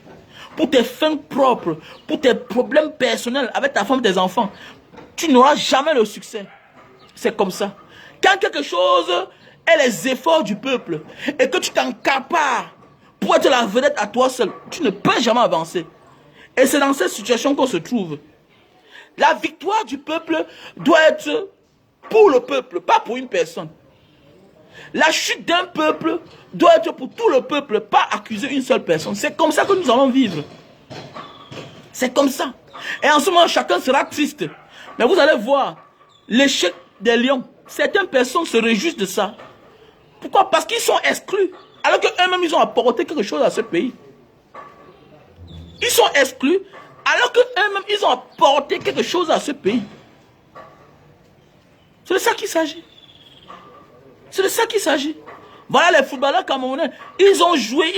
pour tes fins propres, pour tes problèmes personnels avec ta femme et tes enfants, tu n'auras jamais le succès. C'est comme ça. Quand quelque chose est les efforts du peuple et que tu t'encapares pour être la vedette à toi seul, tu ne peux jamais avancer. Et c'est dans cette situation qu'on se trouve. La victoire du peuple doit être pour le peuple, pas pour une personne. La chute d'un peuple doit être pour tout le peuple, pas accuser une seule personne. C'est comme ça que nous allons vivre. C'est comme ça. Et en ce moment, chacun sera triste. Mais vous allez voir, l'échec des lions, certaines personnes se réjouissent de ça. Pourquoi? Parce qu'ils sont exclus. Alors qu'eux-mêmes, ils ont apporté quelque chose à ce pays. Ils sont exclus, alors qu'eux-mêmes, ils ont apporté quelque chose à ce pays. C'est de ça qu'il s'agit. C'est de ça qu'il s'agit. Voilà les footballeurs camerounais. Ils ont joué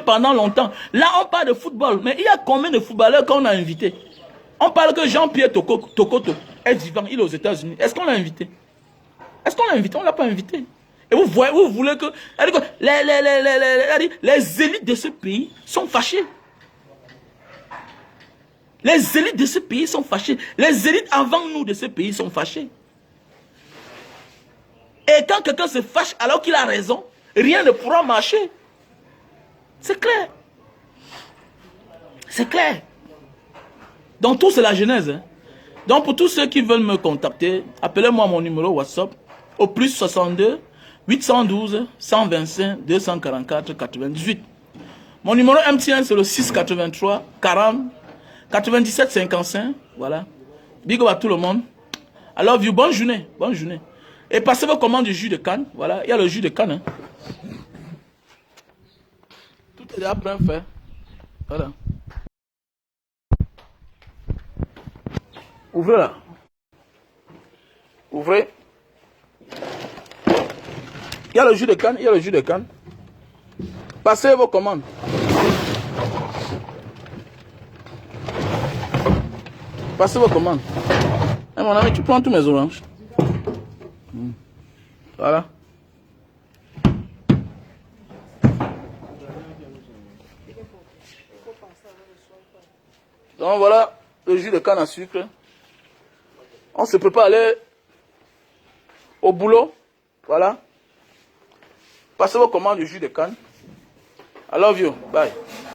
pendant longtemps. Là, on parle de football. Mais il y a combien de footballeurs qu'on a invités? On parle que Jean-Pierre Tokoto est vivant. Il est aux États-Unis. Est-ce qu'on l'a invité? Est-ce qu'on l'a invité? On ne l'a pas invité. Et vous voulez que... Les élites de ce pays sont fâchées. Les élites de ce pays sont fâchées. Les élites avant nous de ce pays sont fâchées. Et quand quelqu'un se fâche alors qu'il a raison, rien ne pourra marcher. C'est clair. C'est clair. Donc tout c'est la genèse. Hein. Donc pour tous ceux qui veulent me contacter, appelez-moi mon numéro WhatsApp au plus 62 812 125 244 98. Mon numéro MTN c'est le 683 40 97 55. Voilà. Big up à tout le monde. I love you. Bonne journée. Bonne journée. Et passez vos commandes du jus de canne. Voilà, il y a le jus de canne. Hein. Tout est déjà bien fait. Voilà. Ouvrez là. Ouvrez. Il y a le jus de canne. Il y a le jus de canne. Passez vos commandes. Passez vos commandes. Hey, mon ami, tu prends tous mes oranges. Voilà. Donc voilà le jus de canne à sucre. On se prépare à aller au boulot. Voilà. Passez vos commandes du jus de canne. I love you. Bye.